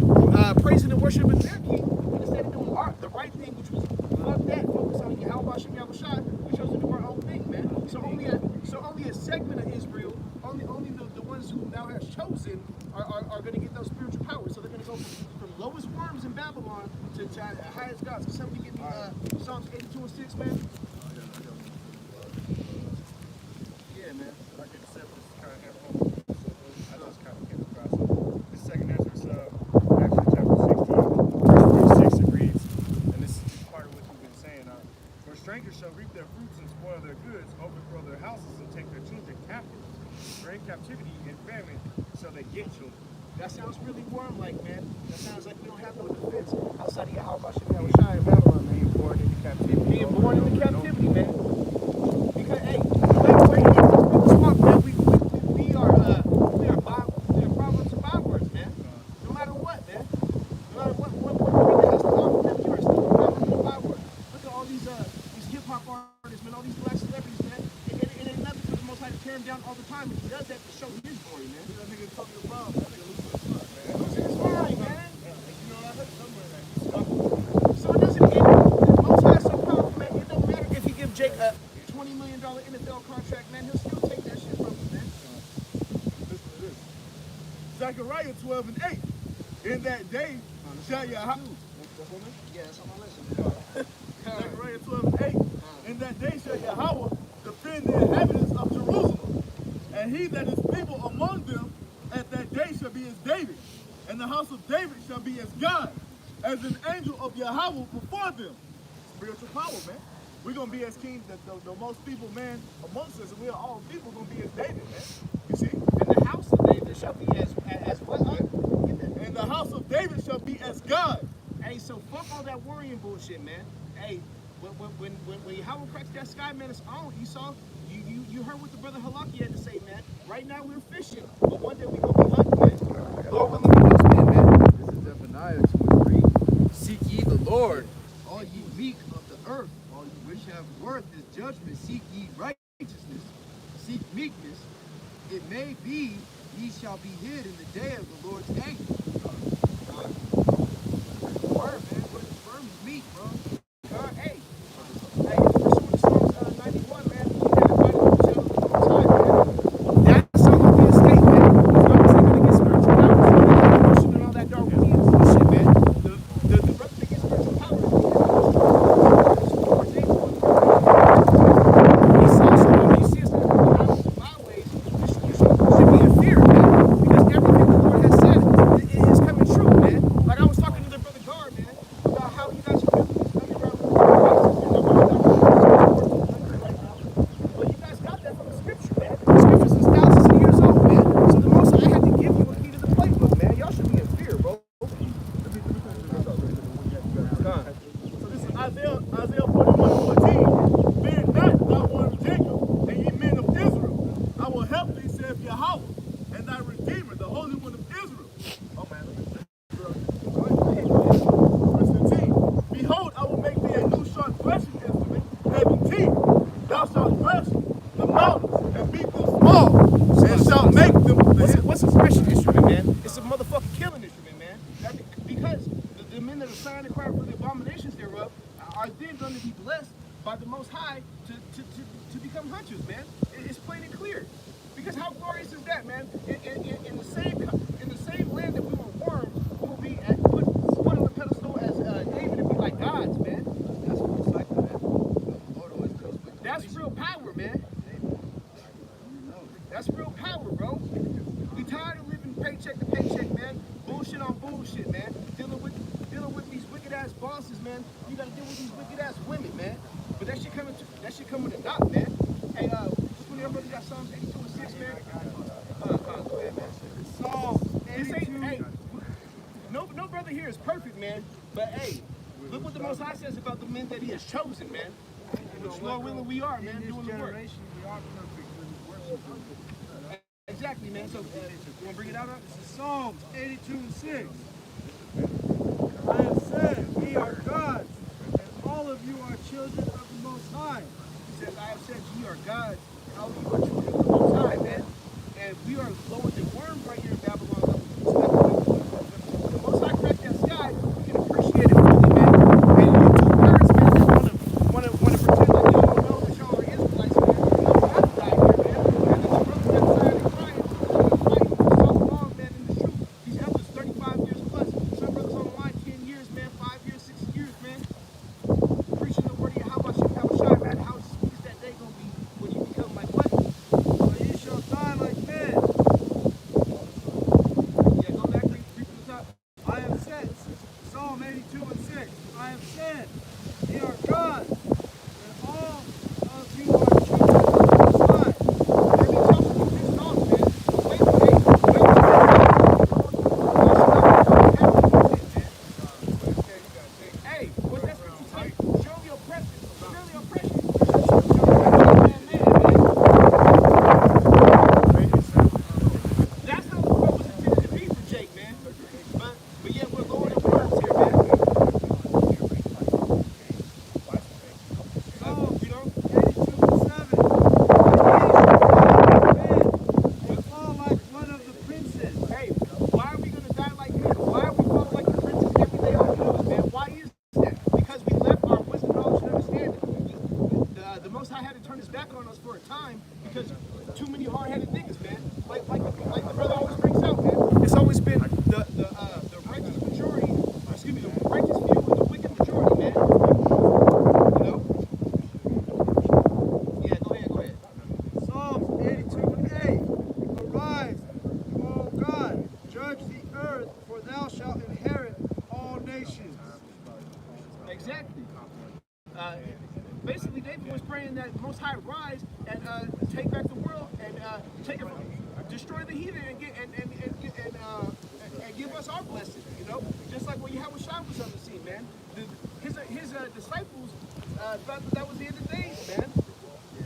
praising and worshiping their king, and instead of doing the right thing, which was fuck that, focus on Yahweh Hashem Yahushua, we chose to do our own thing, man. So only a segment of Israel, only the ones who thou hast chosen are going to get those spiritual powers. So they're going to go from lowest worms in Babylon to highest gods. Can somebody give me Psalms 82 and 6, man? Yeah, man. I can accept this kind of home. I just kind of came across it. This second Ezra, actually chapter 16, verse 6, it reads, and this is part of what you've been saying, for strangers shall reap their fruits and spoil their goods, overthrow their houses and take their children captive. For in captivity and famine shall they get children. That sounds really warm-like, man. That sounds like we don't have no defense outside of Yahweh Shai in Babylon, man. Being born into captivity. Being born into captivity, man. Because, hey, wait, let's talk, man. We are proverbs and bywords, man. No matter what, man. No matter what we has to offer, man, we are still proverbs and bywords. Look at all these hip-hop artists, man, all these black celebrities, man. It ain't nothing for the Most High to tear him down all the time, and he does that to show his glory, man. That nigga talking about, that nigga losing his mind, man. Losing his mind, man. You know, I heard somewhere that he's stuck. So it doesn't get the Most High so powerful, man. It don't matter if he give Jake a $20 million NFL contract, man. He'll still take that shit from him, man. Listen to this. Zechariah 12 and 8. In that day shall Yahweh. Yeah, that's on my list. Zechariah 12 and 8. In that day shall Yahweh defend the inhabitants of Jerusalem. And he that is feeble among them at that day shall be as David. And the house of David shall be as God, as an angel of Yahweh before them. Spiritual power, man. We're going to be as king, the most people, man, amongst us, and we are all people going to be as David, man. You see? And the house of David shall be as what? And the house of David shall be as God. Hey, so fuck all that worrying bullshit, man. Hey, when Yahweh cracks that sky, man, it's on. Esau, you heard what the brother Halaki had to say, man. Right now we're fishing, but one day we gonna be hunting, man. Lord willing, we must win, man. This is Zephaniah 2 and 3. Seek ye the Lord, all ye meek of the earth, all ye which have worth his judgment. Seek ye righteousness, seek meekness. It may be ye shall be hid in the day of the Lord's anger. Word, man. What is firm is meek, bro. Hey, pursuing the Psalms 91, man. You gotta fight it with yourself, man. That's all gonna be a state, man. As long as they're gonna get spiritual powers, man. Pursuing all that Darwinian bullshit, man. The brother that gets spiritual powers, so when you see us in the byways, you should be in fear, man. Because everything the Lord has said is coming true, man. Like I was talking to the brother Gar, man, about how you guys are building these underground but you guys got that from the scripture, man. The scriptures is thousands of years old, man. So the most I had to give you a key to the playbook, man. Y'all should be in fear, bro. So this is Isaiah 41:14. Fear not, thou one of Jacob, and ye men of Israel. I will help thee, saith Yahweh, and thy Redeemer, the Holy One of Israel. Oh man, verse 15. Behold, I will make thee a new sharp threshing instrument, having teeth. Thou shalt thresh the mountains and beat them small, and shalt make them. What's a threshing instrument, man? It's a motherfucking killing instrument, man. Because the men that are signed and cry for the abominations thereof are then going to be blessed by the Most High to become hunters, man. It's plain and clear. Because how glorious is that, man? In the same land that we were worms, we will be put on the pedestal as David and be like gods, man. That's what it's like, man. The Lord always goes with That's real power, man. That's real power, bro. We tired of living paycheck to paycheck, man. Bullshit on bullshit, man. Dealing with these wicked ass bosses, man. You gotta deal with these wicked ass women, man. But that shit come with a dot, man. Hey, just when everybody got Psalms 82 and 6, man. Go ahead, man. Psalms This 82. ain't, hey, no brother here is perfect, man. But hey, look what the Most High says about the men that He has chosen, man. Which Lord willing we are, man, In this doing the work. generation, we are perfect when the works are perfect. Exactly, man. So, you wanna bring it out? This is Psalms 82 and 6. I have said, ye are gods, and all of you are children of the Most High. He says, I have said ye are gods, and all of you are children of the Most High, man. And we are lower than worms right here in Babylon. When the Most High cracked that sky, we can appreciate it fully, man. And you two birds, man, that wanna pretend like y'all don't know that y'all are Israelites, man. Y'all have to die here, man. And the brothers that signed and crying, fighting for so long, man, in the truth. These elders, 35 years plus. Some brothers on the line, 10 years, man, 5 years, 6 years, man. Preaching the word of Yahweh Shai, man. How sweet is that day gonna be when you become like what? For ye shall die like men, Most High rise and take back the world and take it from, destroy the heathen and get and give us our blessing. You know, just like when Yahweh Shai was on the scene, man. His disciples thought that was the end of days, man.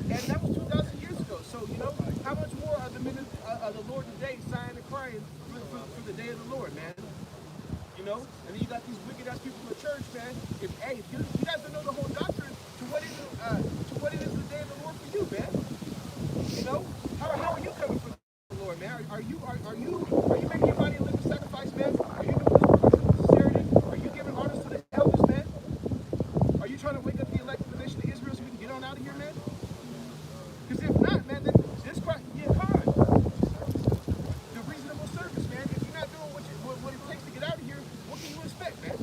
And that was 2,000 years ago. So, you know, how much more are the men of the Lord today sighing and crying for the day of the Lord, man? You know? And then you got these wicked ass people in the church, man. If you guys don't know the whole doctrine to what it is the day of the Lord for you, man. You know? How are you coming for the Lord, man? Are you making your body a living sacrifice, man? Are you doing this work with sincerity? Are you giving orders to the elders, man? Are you trying to wake up the elect of the nation of Israel so we can get on out of here, man? Because if not, man, then this Christ, yeah, hard. The reasonable service, man. If you're not doing what it takes to get out of here, what can you expect, man?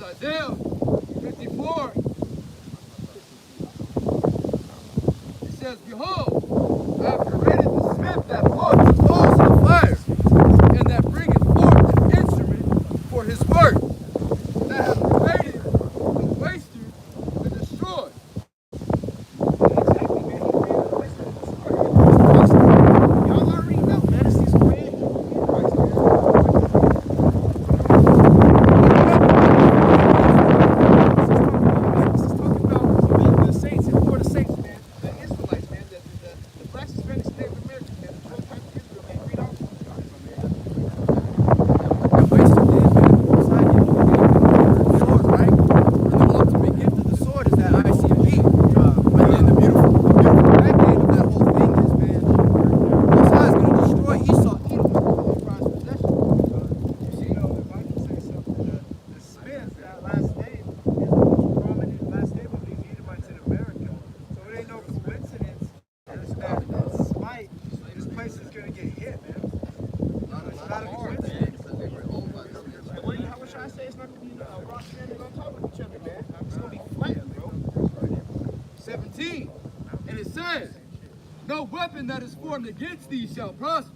Isaiah 54. It says, Behold, I have created the smith that blows the coals of the fire, and that bringeth forth an instrument for his work. And I have created the waster to destroy. Exactly, man. Y'all already know, man. It's these grand Christ, man. This is talking about the saints and for the saints, man. The Israelites, man. The blacks, Hispanics, and Native Americans, man. The 12 tribes of Israel, man. Read on. The waster did, man. Beside you, the sword, right? And the ultimate gift of the sword is that ICB. But then the beautiful backend of that whole thing is, man, Most High is going to destroy Esau, Edom, and his prized possession. You see, if I can say something, the Smith, that last name, is the most prominent last name of these Edomites in America. So it ain't no coincidence that Smite, this place is going to get hit, man. It's not a coincidence. And what how should I say? It's not going to be rock standing on top of each other, man. It's going to be flat, bro. 17. And it says, No weapon that is formed against thee shall prosper.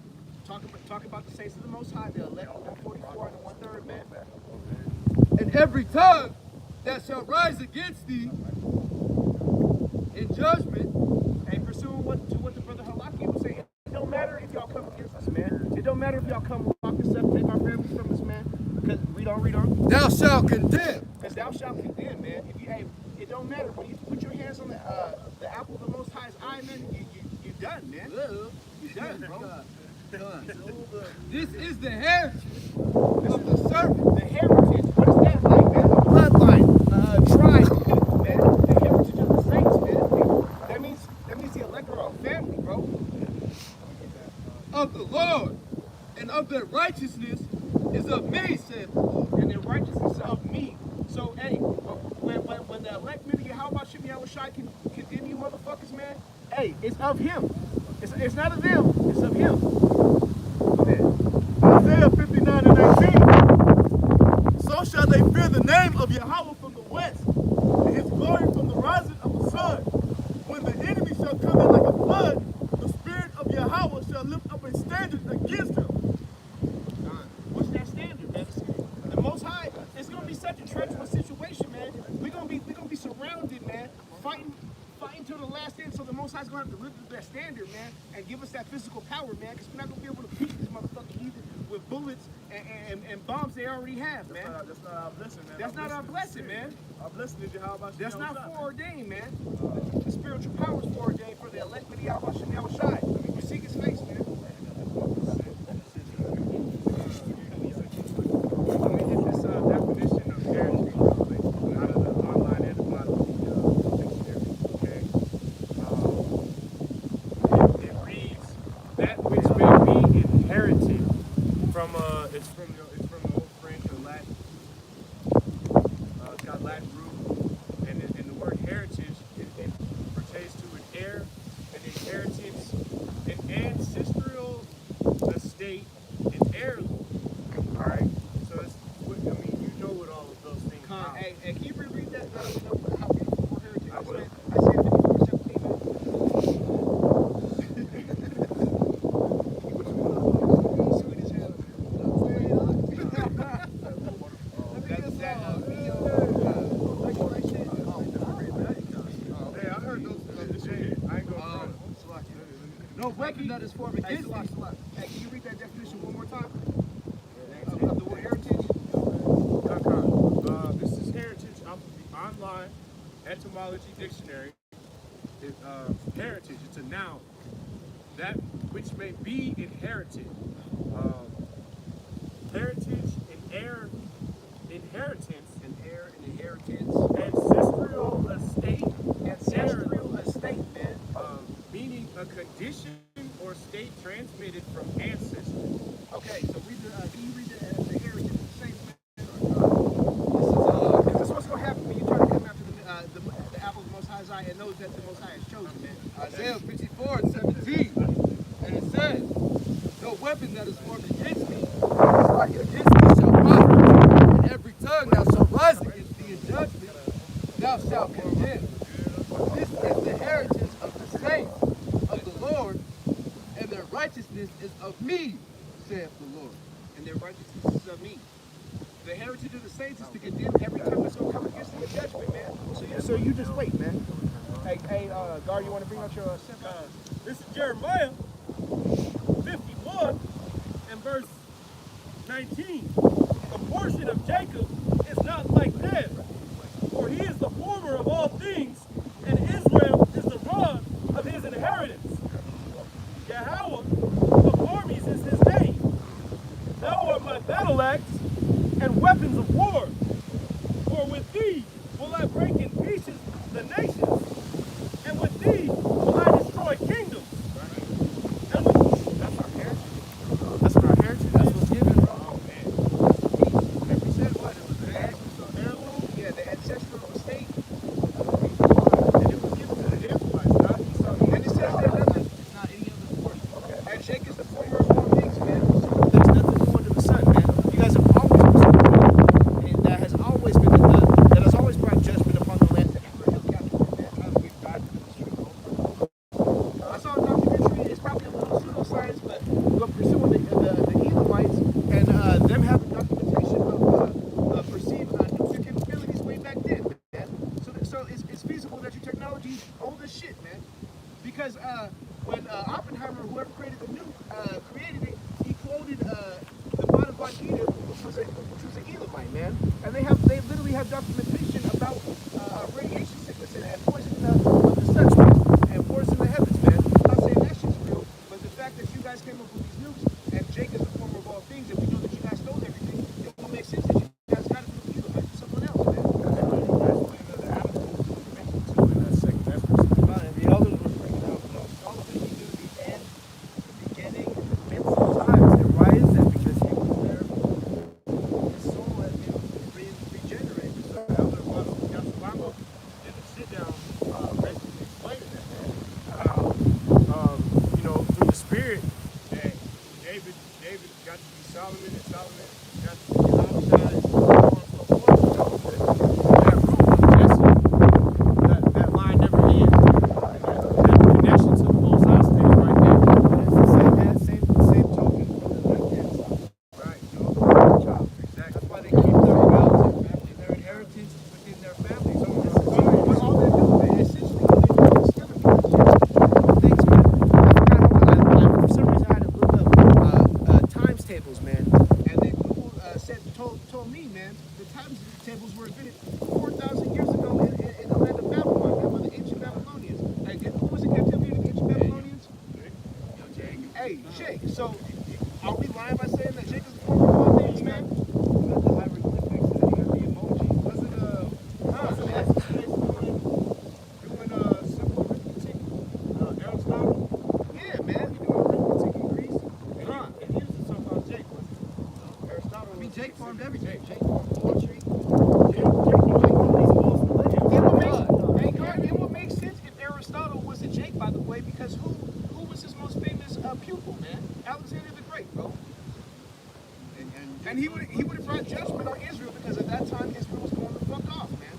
Talk about the saints of the Most High, the 144 and the 1/3, man. And every tongue that shall rise against thee in judgment, And pursuing what the brother Halaki was saying. It don't matter if y'all come against us, man. It don't matter if y'all come lock us up, take our families from us, man. Because read on. thou shalt condemn. Because thou shalt condemn, man. If you, it don't matter. But if you put your hands on the apple of the Most High's eye, man, you done, man. You done, bro. This is the heritage of the servant. The heritage. What is that like, man? A bloodline, tribe, people, man. The heritage of the saints, man. That means the elect are a family, bro. Of the Lord, and of their righteousness is of me, saith the Lord. And their righteousness of me. So, hey, when the elect men of Yahweh Shem Yahweh Shai can condemn you motherfuckers, man, hey, it's of him. It's not of them, it's of him. Isaiah 59 and 19. So shall they fear the name of Yahweh from the west, and his glory from the rising of the sun. When the enemy shall come in like a flood, the spirit of Yahweh shall lift up a standard against him. What's that standard, man? The Most High, it's gonna be such a treacherous situation, man. We're gonna be surrounded, man, fighting till the last end. So the Most High's gonna have to lift up that standard, man, and give us that physical power, man, because we're not gonna be able to beat these motherfucking heathen with bullets and bombs they already have, man. That's not our blessing, man. That's not our blessing, man. Our blessing is Yahweh. That's not foreordained, man. The spiritual power is foreordained for the elect of Yahweh Shem Yahweh Shai. You seek his face, man. Let me get this definition of heritage out of the online and the modern dictionary, okay? It reads, that which may be inherited from, it's from the old French or Latin. It's got Latin root, and the estate, and heirloom. All right. So it's, I mean, you know what all of those things are. Hey, can you reread that? How beautiful heritage is, man? Isaiah 54:17, man. Sweet as hell. That's that, Hey, I heard those. I ain't gonna front. no weapon that is formed against me. Hey, can you read that definition one more time? Of the word heritage? This is heritage off of the online etymology dictionary. Heritage, it's a noun. That which may be inherited. Heritage and inheritance. Ancestral estate. Ancestral estate, man. Meaning a condition or state transmitted from ancestors. Okay, so read can you read the heritage of the saints, man? This is what's going to happen when you try to come after the apple of the Most High's eye and knows that the Most High has chosen, man. Isaiah 54:17. And it says, no weapon that is formed against me, against me shall prosper, and every tongue that shall rise against thee in judgment, thou shalt condemn. This is the heritage of the saints of the Lord, and their righteousness is of me, saith the Lord. And their righteousness is of me. The heritage of the saints is to condemn every tongue that's going to come against them in judgment, man. So you just wait, man. Hey, Gar, you want to bring out your This is Jeremiah 51 and verse 19. The portion of Jacob is not like theirs, for he is the former of all things, and Israel is the rod of his inheritance. Yahweh of armies is his name. Thou art my battle axe and weapons of war. For with thee will I break in pieces the nations, and with thee will I destroy kingdoms. And with That's our heritage. That's our heritage. That's what's given, bro. Oh, man. Remember you said what? It was the heirloom? Yeah, the ancestral estate. And it was given to the Israelites, not Esau. And it says that it's not any other portion. Okay. And Jacob is the former of all things, man. So there's nothing new under the sun, man. You guys have always been something, and that has always been that has always brought judgment upon the land that you were held captive in, man. I saw a documentary. It's probably a little pseudoscience, but we're pursuing the Edomites and them having documentation of perceived nuclear capabilities way back then, man. So it's feasible that your technology is old as shit, man. Because when Oppenheimer, whoever created the nuke, created it, he quoted the Bonaparte Gita, which was an Edomite, man. And they literally have documentation about radiation sickness and poison of the sun and poison the heavens, man. I'm not saying that shit's real, but the fact that you guys came up with these nukes and Jake is the former of all things, and we know that you guys stole everything, it will make sense that you guys got it from Edomite for someone else, man. The elders were bringing out, all of it, he knew the end, the beginning, the midst of times. And why is that? Because he was there, his soul had been regenerated. So Elder Yasalamo did a sit down basically explaining that, man. You know, through the spirit that David got to be Solomon, and Solomon got to be Abishai, and so on and so forth. That root of Jesse, that line never ends. That connection to the Most High stays right there. And it's the same token from the left-hand side. Right. Exactly. That's why they keep their relative family, their inheritance within their families. But all they're doing, essentially, what they're doing is stealing people's things, man. For some reason, I had to look up times tables, man. And then Google told me, man, the times tables were invented 4,000 years ago in the land of Babylon, man, by the ancient Babylonians. Hey, who was in captivity of the ancient Babylonians? Hey, Jake. So, are we lying by saying that Jake is the former of all things, man? Yeah, man. I mean, Jake farmed everything. Jake farmed poultry. It would make sense if Aristotle was a Jake, by the way, because who was his most famous pupil, man? Alexander the Great, bro. And he would have brought judgment on Israel because at that time Israel was going to fuck off, man.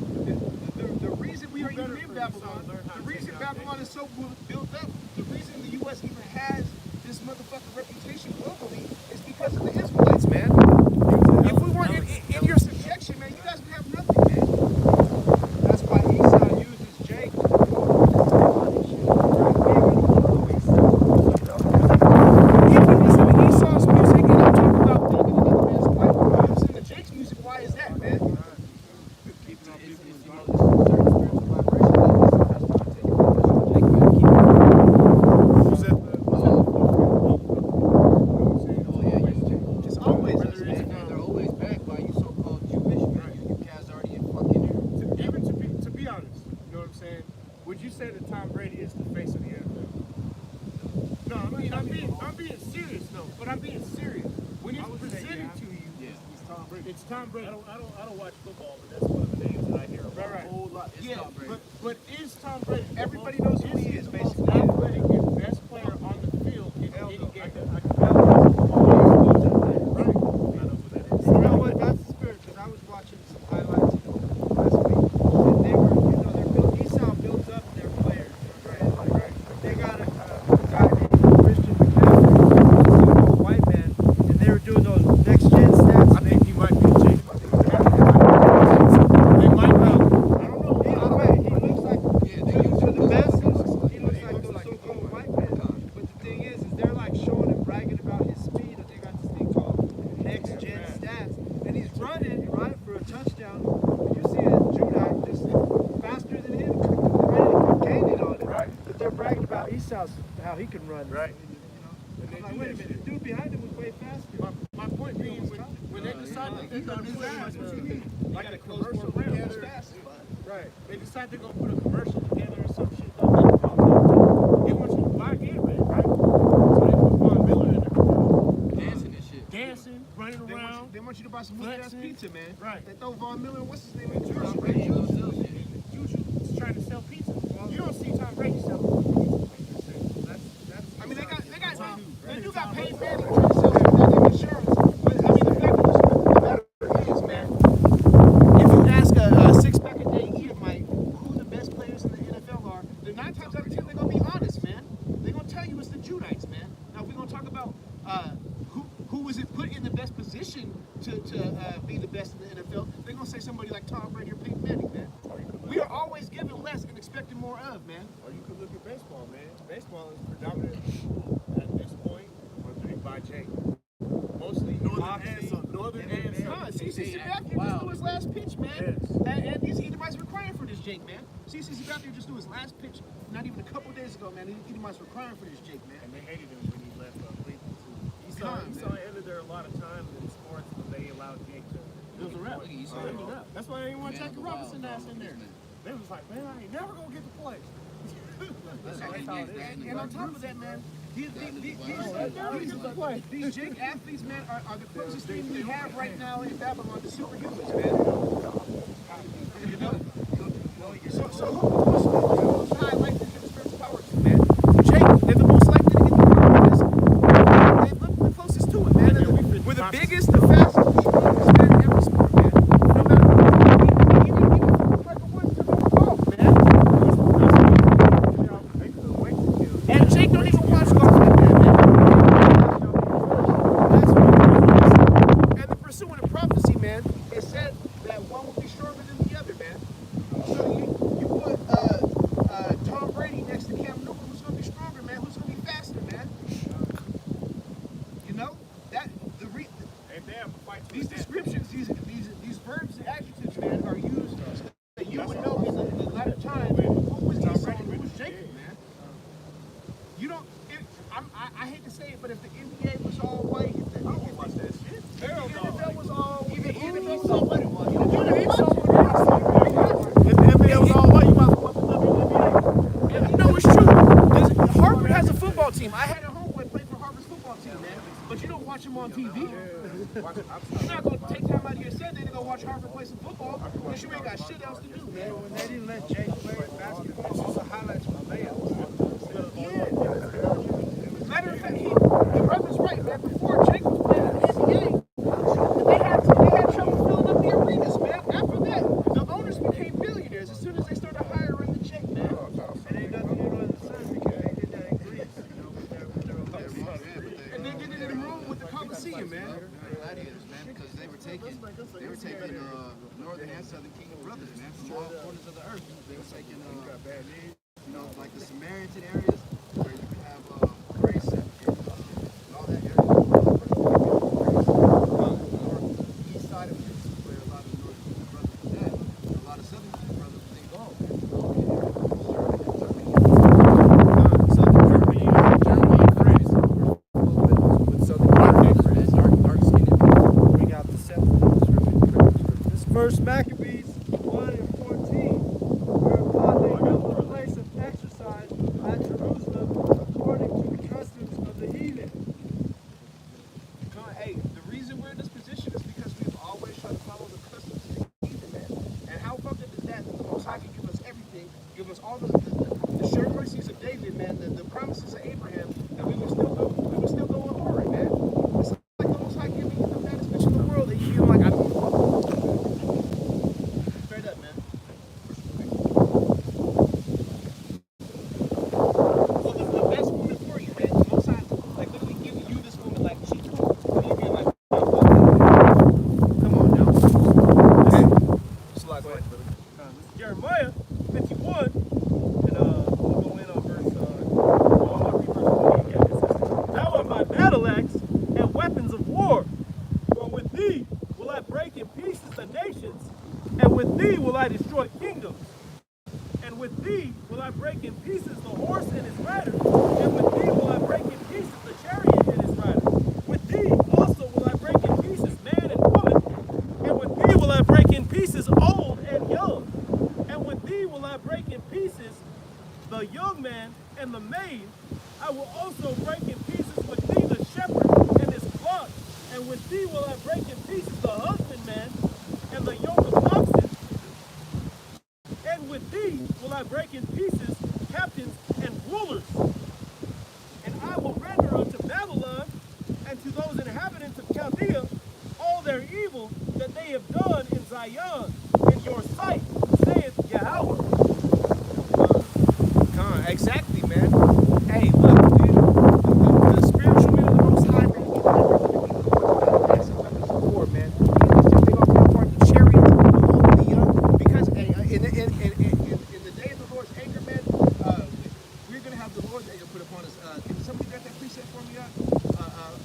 The reason we are even in Babylon, the reason Babylon is so built up, the reason the U.S. even has this motherfucking reputation globally is because of the Israelites, man. If we weren't in your subjection, man, you guys would have nothing, man. That's why Esau uses Jake. Even listen to Esau's music and I'm talking about thinking of the man's wife. You listen to Jake's music, why is that, man? It's always us, man. They're always backed by you so-called Jewish men. You guys already in fucking here. Even to be honest, you know what I'm saying? Would you say that Tom Brady is the face of the NFL? No, I'm being serious though. But I'm being serious. When it's presented to you, Tom Brady. it's Tom Brady. I don't watch football, but that's one of the names that I hear about. Right. A whole lot. It's Yeah, Tom Brady. But is Tom Brady Everybody knows who he is, the most basically. athletic and best player on the field in any game? I can tell Right. I know who that is. You know what? That's the spirit. Because I was watching some highlights, last week, and they were, they're built. Esau builds up their players, right? They got a guy named Christian McCaffrey, a white man, and they were doing those next gen stats. I think he might be Jake. They might be. I don't know. Either way, he looks like to the best. He looks like those so-called white men. But the thing is they're like showing and bragging about his speed. That they got this thing called next gen stats, and he's running right for a touchdown. You see a Judite just faster than him, ready to gain it on him. Right. But they're bragging about Esau's how he can run. Right. I'm like, wait a minute, the dude behind him was way faster. My point being, when they decided that they're going to put like a Close commercial for together, as fast as fuck. right? They decide they're going to put a commercial together or some shit. They want you to buy Gatorade, right? So they put Von Miller in there, Dancing and shit. dancing, running around. They want you to buy some weak ass Flexing. pizza, man. Right. They throw Von Miller and what's his name in the Tom commercial, Brady man. don't sell shit. Juju's trying to sell pizza. You don't see Tom Brady selling pizza. I mean, they got Tom. They do got paid Manning trying to sell some goddamn insurance. But I mean, the fact of the matter is, man, if you ask a six-pack a day Edomite who the best players in the NFL are, they're 9 times out of 10 they're gonna be honest, man. They're gonna tell you it's the Judites, man. Now, if we're gonna talk about who was it put in the best position to be the best in the NFL, they're gonna say somebody like Tom Brady or Peyton Manning, man. We are always given less and expecting more of, man. Or you could look at baseball, man. Baseball is predominantly at this point by Jake. Mostly northern and Huh, southern. CC Sabathia just threw his last pitch, man. And these Edomites were crying for this Jake, man. CC Sabathia just threw his last pitch not even a couple days ago, man. These Edomites were crying for this Jake, man. And they hated him when he left Cleveland too. Esau ended there a lot of times in sports when they allowed Jake to. It was a wrap. That's why they didn't want Jackie Robinson ass in there. They was like, man, I ain't never gonna get to play. And on top of that, man, these Jake athletes, man, are the closest thing we have right now in Babylon to superhumans, man. You know? So who's high likely to get the spiritual power to, man? Jake, they're the most likely to get the power. They're the closest to it, man. We're the biggest, the fastest, the strongest, man, in every sport, man. No matter what, even like the ones that don't golf, man. And Jake don't even watch golf like that, man. That's what and the pursuing of prophecy, man, it said that one will be stronger than the other, man. So you put Tom Brady next to Cam Newton, who's gonna be stronger, man? Who's gonna be faster, man? You know that these descriptions, these verbs and adjectives, man, are used so that you would know in the latter time who was Esau and who was Jacob, man. You don't. I hate to say it, but if the NBA was all white, if the NFL was all, even the NFL was all white, If the NBA was all white, you might as well watch the WNBA. you know it's true. Harvard has a football team. I had a homeboy play for Harvard's football team, man. But you don't watch him on TV. You're not gonna take time out of your Sunday to go watch Harvard play some football because you ain't got shit else to do, man. When they didn't let Jake play basketball, it's just the highlights from layups. Matter of fact, the brother's right, man. Before Jake was playing in the NBA, to see you, man. Gladiators, man, because they were taking northern and southern kingdom brothers, man, from all corners of the earth. They were taking, like the Samaritan areas where you can have grace and all that area. East side of this, where a lot of northern kingdom brothers was at, and a lot of southern kingdom brothers was involved. Southern Germany and France. With southern We got the 7th. This first Maccabees 1 and 14. Whereupon they built a place of exercise at Jerusalem according to the customs of the heathen. Hey, the reason we're in this position is because we've always tried to follow the customs of the heathen, man. And how fucked up is that? The Most High can give us everything, give us all the sure mercies of David, man, the promises of Abraham, and we would still go a whoring, man. It's like the Most High giving you the baddest bitch in the world, and you feel like I don't fuck. Straight up, man. So the best woman for you, man. The Most High, like, literally giving you this woman, like, she's cool. And you being like, come on now. Hey, slide, brother. This is Jeremiah 51, and we'll go in on verse, I'll read verse 28. Yeah, it says, "Thou art my battle axe and weapons of war, for with thee will I break in pieces the nations, and with thee will I destroy kingdoms. And with thee will I break in pieces the horse and his rider, and with thee will I break in pieces the chariot and his rider. With thee also will I break in pieces man and woman, and with thee will I break in pieces old and young. And with thee will I break in pieces the young man and the maid. I will also break in pieces with thee the shepherd and his flock. And with thee will I break in pieces the husbandman and the yoke of oxen. And with thee will I break in pieces captains and rulers. And I will render unto Babylon and to those inhabitants of Chaldea all their evil that they have done in Zion in your sight, saith Yahweh." Exactly, man. Hey, look, dude, the spiritual men of the Most High, man, man. They gonna be a part of the chariot, the old and the young, because hey, in the day of the Lord's anger, man, we're gonna have the Lord's anger put upon us. Can somebody grab that precept for me,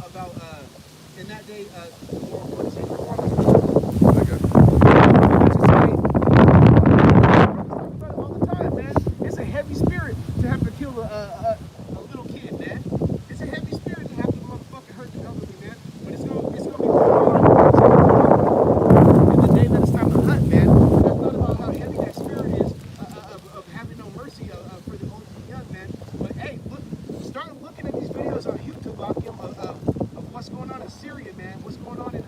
about in that day, the Lord will put his anger upon us? All the time, man. It's a heavy spirit to have to kill a little kid, man. It's a heavy spirit to have to motherfucking hurt the elderly, man. But it's gonna be in the day that it's time to hunt, man. And I thought about how heavy that spirit is of having no mercy for the old and the young, man. But hey, look, start looking at these videos on YouTube, Akim, of what's going on in Syria, man. What's going on in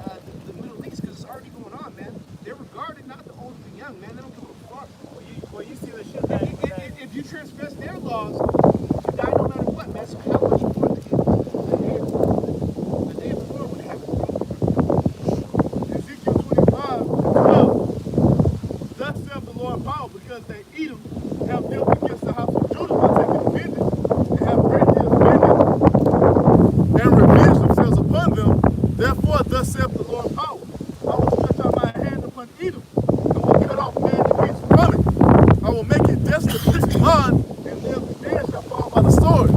the Middle East, because it's already going on, man. They're regarded not the old and the young, man. They don't give a fuck. Well, you see the shit that If you transgress their laws, you die no matter what, man. So how much more the day of the Lord would have it? Ezekiel 25:12. Thus saith the Lord power, because they Edom have dealt against the house of Judah by taking vengeance, and have greatly offended, and revenged themselves upon them. Therefore, thus saith the Lord power, I will stretch out my hand upon Edom, and will cut off man and beast from it. I will make it desolate with blood, and their dead shall fall by the sword.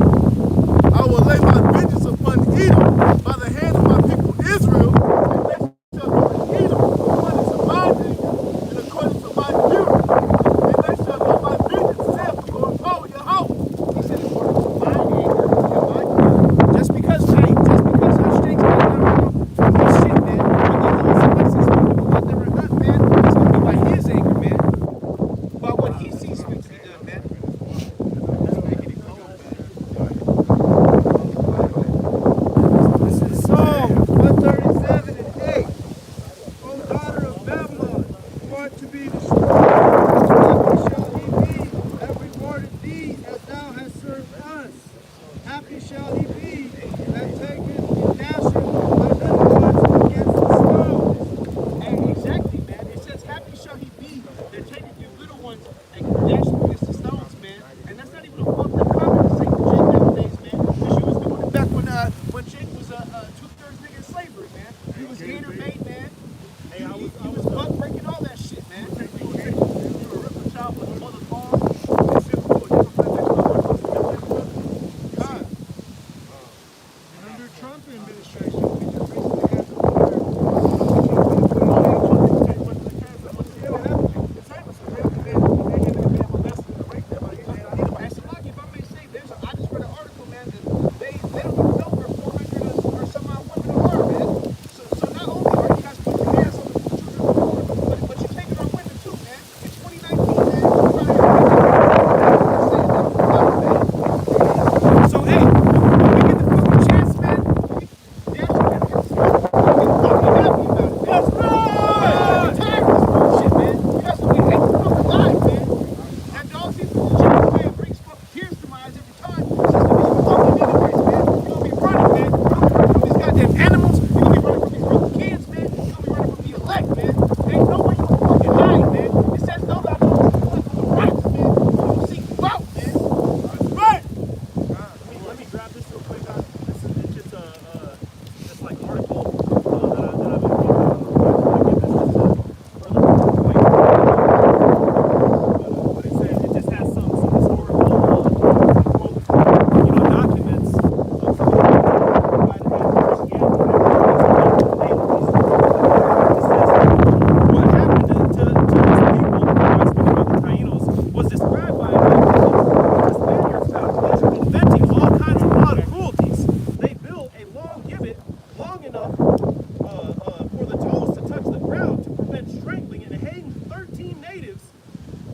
I will lay my vengeance upon Edom by the hand of my people Israel, and they shall do to Edom according to my anger and according to my fury. And they shall know my vengeance, saith the Lord power, Yahweh. He said according to my anger and my fury. Just because I'm straight, man, shit, man. Gator bait, man. Hey, You I was was butt breaking all that shit, man. you were ripping child with the mother farm and shit to a different God. Under Trump administration, we just basically had the If I may say, I just read an article, man, that they don't even know where 400 or some odd women are, man. So not only are you guys putting your hands on the children of the Lord, but you're taking our women too, man. In 2019, man, so hey, when we get the fucking chance, man, we actually gotta get fucking happy about it, man. Let's go! I'm tired of this bullshit, man. You guys are hate the fucking life, man. That dog seems to legit way it brings fucking tears to my eyes every time. It's just gonna be fucking anyways, man. You're gonna be running, man. You're gonna be running from these goddamn animals. You're gonna be running from these broken kids, man. You're gonna be running from the elect, man. Ain't nowhere you can fucking hide, man. It says no, that no one for the rocks, man. You don't seek you out, man. Right. Let me grab this real quick, guys. This is just this like article that I've been reading. I give this just a further point. But it says it just has some historical quote, documents of some provided by Christianity. It says what happened to these people, I'm speaking about the Taínos, was described by the Spaniards found pleasure inventing all kinds of odd cruelties. They built a long gibbet long enough for the toes to touch the ground to prevent strangling and hanged 13 natives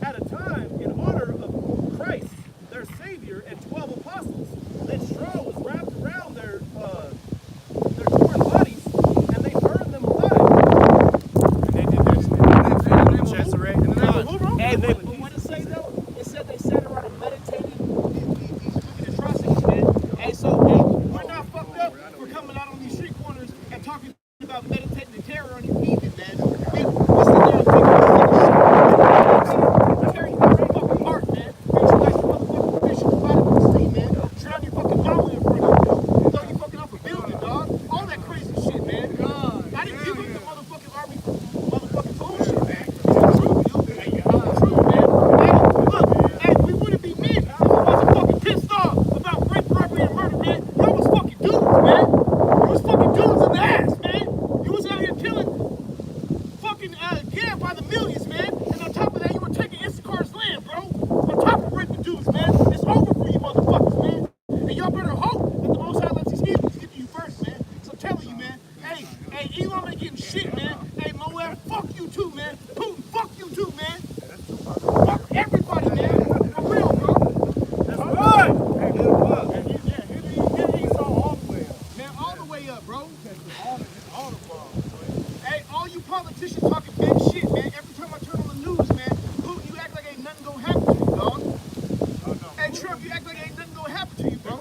at a time in honor of Christ, their Savior, and 12 apostles. Then straw was wrapped around their torn bodies, and they burned them alive. And they did that chest array. Hey, but what it say though? It said they sat around and meditated these wicked atrocities, man. Hey, so hey, we're not fucked up for coming out on these street corners and talking about meditating the terror on your heathen, man. We sit there and take this shit. Tear you fucking heart, man. Treat you like some motherfucking fish in the bottom of the sea, man. Drown your fucking mama in front of you. Throw you fucking off a building, dog. All that crazy shit, man. I didn't give up the motherfucking army for motherfucking bullshit, man. It's the truth, dude. The truth, man. Hey, look, hey, we wouldn't be men if we wasn't fucking pissed off about rape, robbery, and murder, man. Y'all was fucking dudes, man. You was fucking dudes in the ass, man. You was out here killing fucking yeah by the millions, man. And on top of that, you were taking Issachar's land, bro. On top of raping dudes, man. It's over for you motherfuckers, man. And y'all better hope that the Most High lets these heathens get to you first, man. So I'm telling you, man. Hey, Elon ain't getting shit, man. Hey, Moab, fuck you too, man. Putin, fuck you too, man. Fuck everybody, man. For real, bro. That's right. Man, all the way up, bro. Hey, all you politicians talking big shit, man. Every time I turn on the news, man, Putin, you act like ain't nothing gonna happen to you, dog. Hey, Trump, you act like ain't nothing gonna happen to you, bro.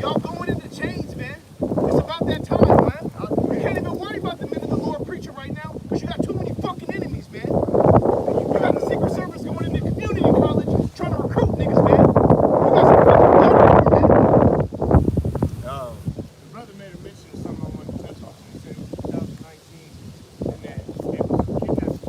Y'all going into chains, man. It's about that time, man. You can't even worry about the men of the Lord preaching right now because you got too many fucking enemies, man. You got the Secret Service going into community college trying to recruit niggas, man. You guys are fucking blood, man. The brother made a mention of something I wanted to touch on. He said it was 2019 and that it was kidnapping.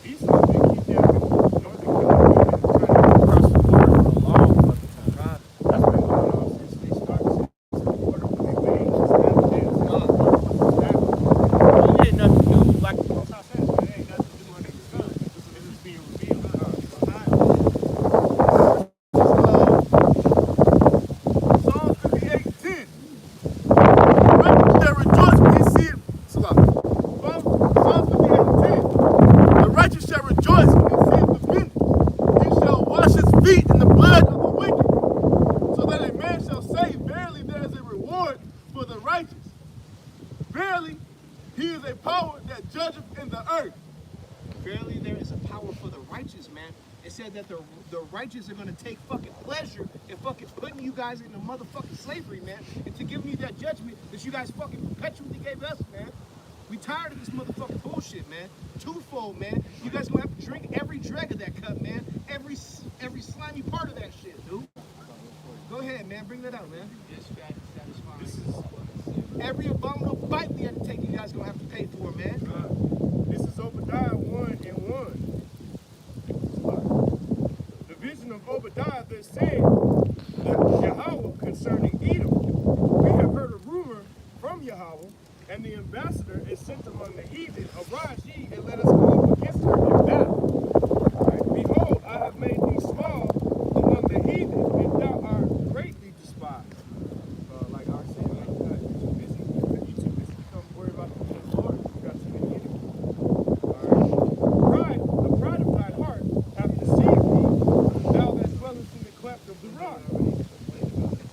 Esau been kidnapping Northern California and trying to cross the border for a long fucking time. That's been going on since they started, since the border was made. Since evidence. It ain't nothing new. Like the Most High says, it ain't nothing new under the sun. This is being revealed. Psalm 58:10. The righteous shall rejoice when he see it. Psalm 58:10. The righteous shall rejoice when he seeth the vengeance. He shall wash his feet in the blood of the wicked, so that a man shall say, verily there is a reward for the righteous. Verily, he is a power that judgeth in the earth. Verily, there is a power for the righteous, man. It said that the righteous are going to take fucking pleasure in fucking putting you guys into motherfucking slavery, man. And to giving you that judgment that you guys fucking perpetually gave us, man. We tired of this motherfucking bullshit, man. Twofold, man. You guys gonna have to drink every drag of that cup, man. Every slimy part of that shit, dude. Go ahead, man. Bring that out, man. This fact satisfying. every abominable bite we had to take, you guys gonna have to pay for, man. This is Obadiah 1 and 1. The vision of Obadiah that said that Yahweh concerning Edom. We have heard a rumor from Yahweh, and the ambassador is sent among the heathen. Arise ye, and let us go up against her in battle. Right? Behold, I have made thee small among the heathen, and thou art greatly despised. Like I said, man, you're too busy. You're too busy to come worry about the Lord. You got too many enemies. Alright? The pride of thy heart hath deceived thee, thou that dwellest in the cleft of the rock.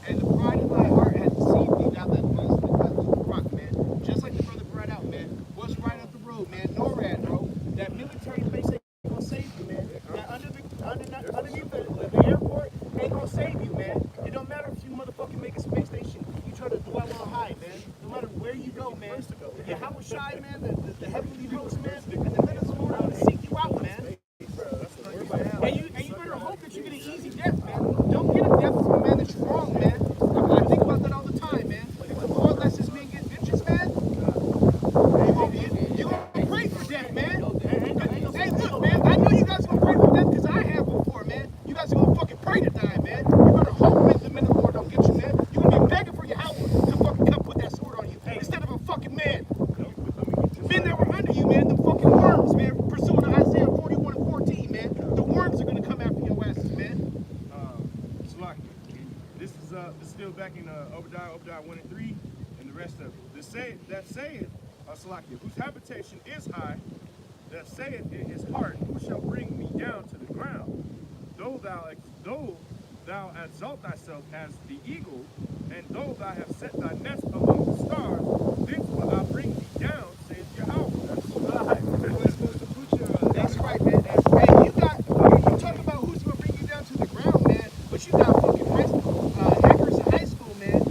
And the pride of my heart has deceived me, now that dwells in the cleft of the rock, man. Just like the brother brought out, man. What's right up the road, man? NORAD, bro. That military base ain't gonna save you, man. That underneath the airport ain't gonna save you, man. It don't matter if you motherfucking make a space station. You try to dwell on high, man. No matter where you go, man. Yeah, how was shy, man? The heavenly host, man. And the minutes of the Lord to seek you out, man. And you better hope that you get an easy death, man. Don't get a death from a man that's wrong, man. I think about that all the time, man. If the Lord lets this man get vengeance, man, you gonna pray for death, man. Hey, look, man, I know you guys are gonna pray for death because I have before, man. You guys are gonna fucking pray to die, man. You better hope that the minute the Lord don't get you, man. You're gonna be begging for your house to fucking come put that sword on you instead of a fucking man. Men that were under you, man, the fucking worms, man, pursuing Isaiah 41 and 14, man. The worms are gonna come after your asses, man. Salaki. This is still back in Obadiah 1 and 3, and the rest of it. That saith, Salaki, whose habitation is high, that saith in his heart, who shall bring me down to the ground? Though thou exalt thyself as the eagle, and though thou have set thy nest among the stars, thence will I bring thee down, saith Yahweh. That's right, man. Hey, you talk about who's gonna bring you down to the ground, man, but you got fucking hackers in high school, man,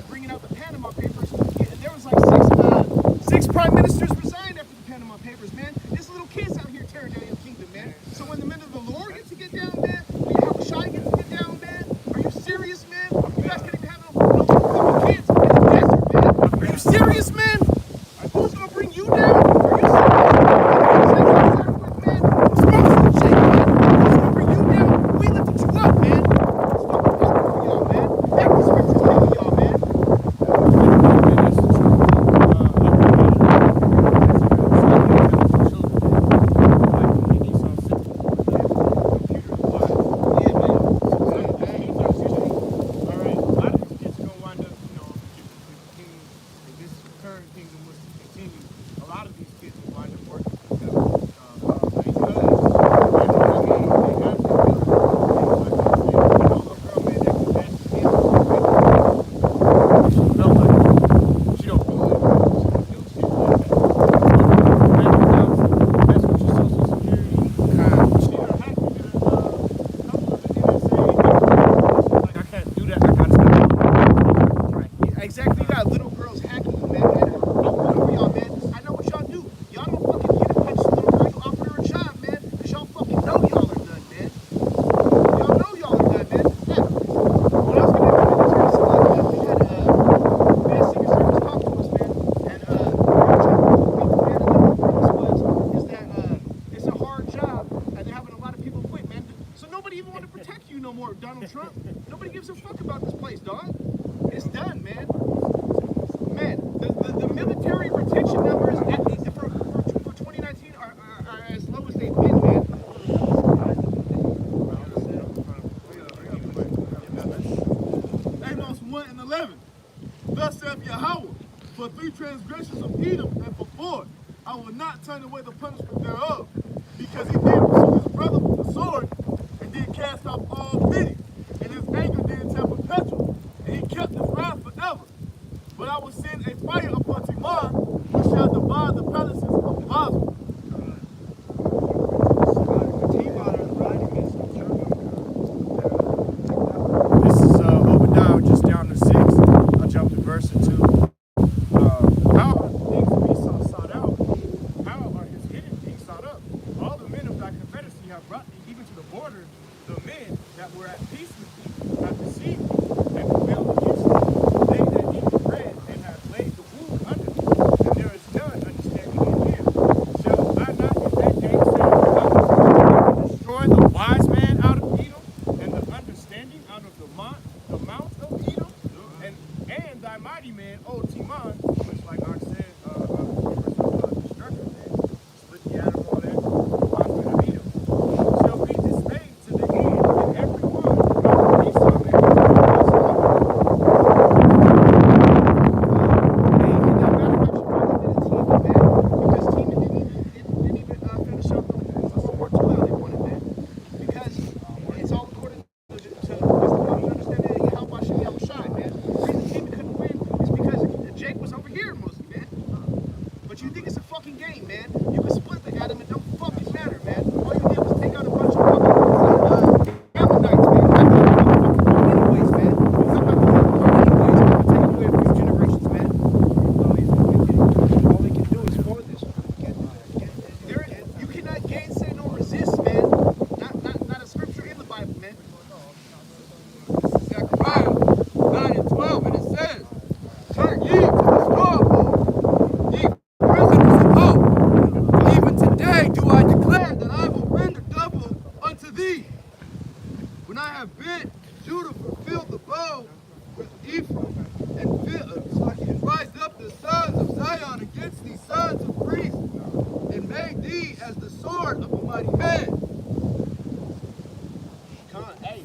bringing out the Panama Papers. There was like six prime ministers resigned after the Panama Papers, man. There's little kids out here tearing down your kingdom, man. So when the men of the Lord get to get down, man, when Yahushua gets to get down, man, are you serious, man? You guys can't even have no fucking kids in the desert, man. Are you serious, man? Who's gonna bring you down? Are you serious? Donald Trump. Nobody gives a fuck about this place, dog. It's done, man. Man, the military retention numbers for 2019 are as low as they've been, man. Amos 1 and 11. Thus saith Yahweh, for 3 transgressions of Edom and for 4, I will not turn away the punishment thereof, because he did pursue his brother with the sword, and did cast off all pity, and his anger did turn perpetual, and he kept his wrath forever. But I will send a fire upon Timar, which shall devour the palaces of Basel. This is Obadiah, just down to 6. I'll jump to verse 2. How are the things of Esau sought out? How are his hidden things sought up? All the men of thy confederacy have brought thee even to the border. The men that were at peace with thee have deceived thee and prevailed against thee. They that eat bread and have laid the Almighty, man, Timan, which like I said, destruction, man, split the atom on that, I'm gonna beat him. Shall be dismayed to the end, and everyone, Esau, man, when I have bid Judah fulfill the bow with Ephraim, and rise up the sons of Zion against these sons of priests, and made thee as the sword of a mighty man. Hey,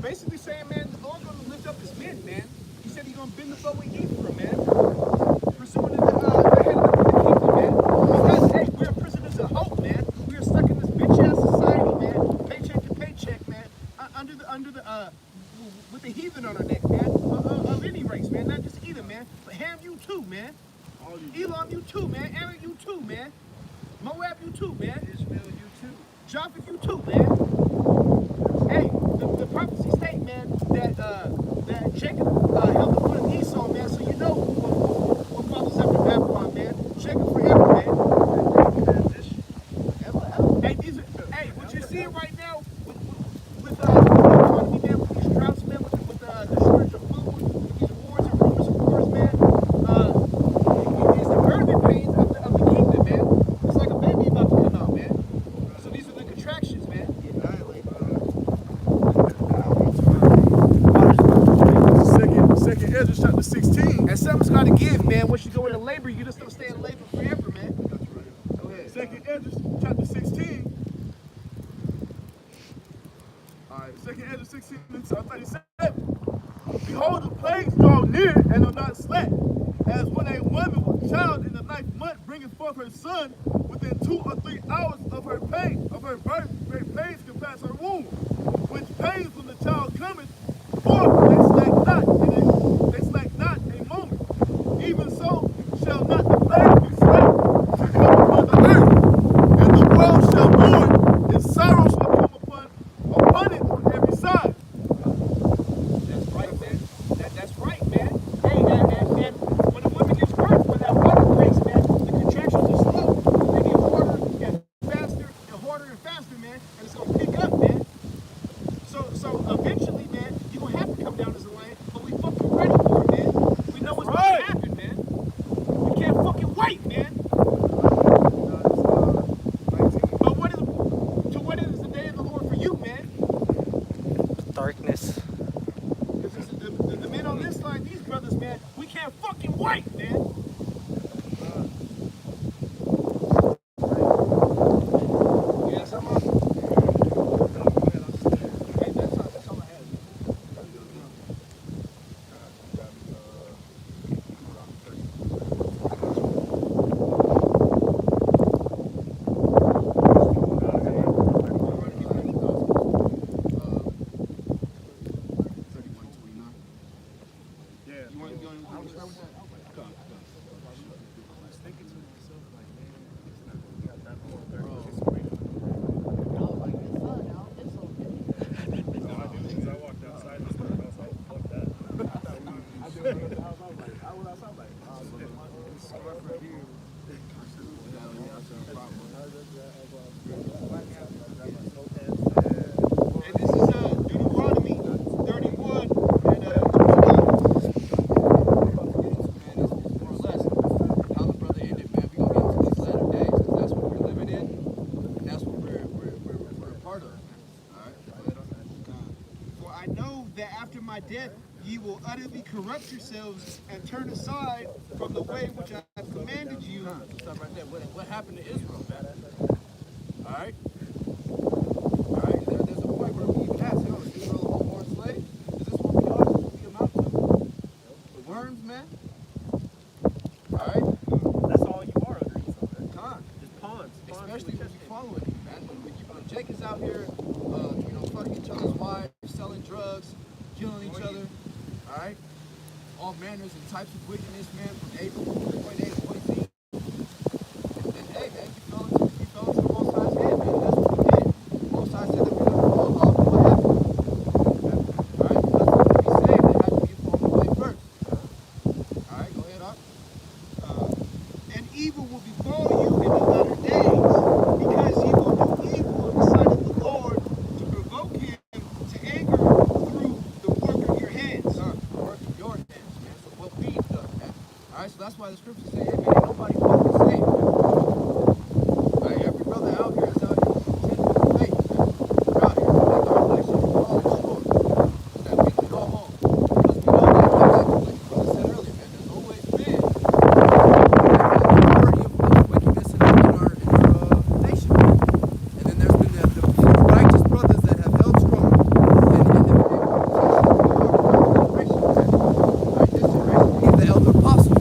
basically saying, man, the Lord's going to lift up his men, man. He said he's going to bend the bow with Ephraim, man. Pursuing the head of the kingdom, man. Because, hey, we're prisoners of hope, man. We are stuck in this bitch-ass society, man. Paycheck to paycheck, man. With the heathen on our neck, man. Of any race, man. Not just either, man. But Ham, you too, man. Elam, you too, man. Aaron, you too, man. Moab, you too, man. Ishmael, you too. Japheth, you too, man. Hey, the prophecy state, man, that Jacob held the foot of Esau, man. So you know what follows after Babylon, man. Jacob forever, man. Hey, what you're seeing right now with the economy, man, with these droughts, man, with the shortage of food, with these wars and rumors of wars, man, it's the birthing pains of the kingdom, man. It's like a baby about to come out, man. So these are the contractions, man. Second Ezra chapter 16. And something's got to give, man. Once you go into labor, you just don't stay in labor forever, man. Go ahead. Second Ezra chapter 16. Alright, second Ezra 16 and 37. Behold, the plagues draw near and are not slack, as when a woman with child in the ninth month bringeth forth her son within 2 or 3 hours of her pain, of her birth, great pains can pass her womb, which pains when the child cometh forth, they slack not a moment. Even so shall not the plague be slack to come upon the earth, and the world shall mourn, and sorrow shall come upon it on every side. That's right, man. That's right, man. Hey, and when a woman gives birth, when that water breaks, man, the contractions are slow. They get harder and faster, man, and it's gonna pick up, man. So eventually, man, you're gonna have to come down as a lion, but we fucking ready for it, man. We know what's gonna happen, man. We can't fucking wait, man. But what is the day of the Lord for you, man? Darkness. Because the men on this line, these brothers, man, we can't fucking wait, man. Yeah, someone. Hey, that's all I had. And this is Deuteronomy 31 and More or less how the brother ended, man. We gonna get into these latter days because that's what we're living in, and that's what we're a part of. All right. For I know that after my death ye will utterly corrupt yourselves and turn aside from the way which I have commanded you. Stop right there. What happened to Israel, man? All right? All right? There's a point where we even ask, yo, is Israel a born slave? Is this what we are? Is this what we amount to? The worms, man? All right? That's all you are under Esau, man. Con. Just pawns. Especially when you following him, man. When Jake is out here, fucking each other's wives, selling drugs, killing each other, all right? All manners and types of wickedness, man, from A to point A to point Z. And hey, man, you fell into the Most High's hand, man. That's what we did. The Most High said that we're going to fall off, and what happened? All right? Because to be saved, they have to be upon the way first. All right, go ahead, Doc. And evil will befall you in the latter days, because ye will do evil in the sight of the Lord to provoke him to anger through the work of your hands. The work of your hands, man. So what we've done, man. All right, so that's why the scriptures say, hey, man, ain't nobody fucking saved, man. All right, every brother out here is out here contending with faith, man. We're out here to make our election falling short, so that we can go home. Because we know that, like the brother said earlier, man, there's always been a majority of wickedness in our nation, man. And then there's been the righteous brothers that have held strong and have been able to he's the elder apostle.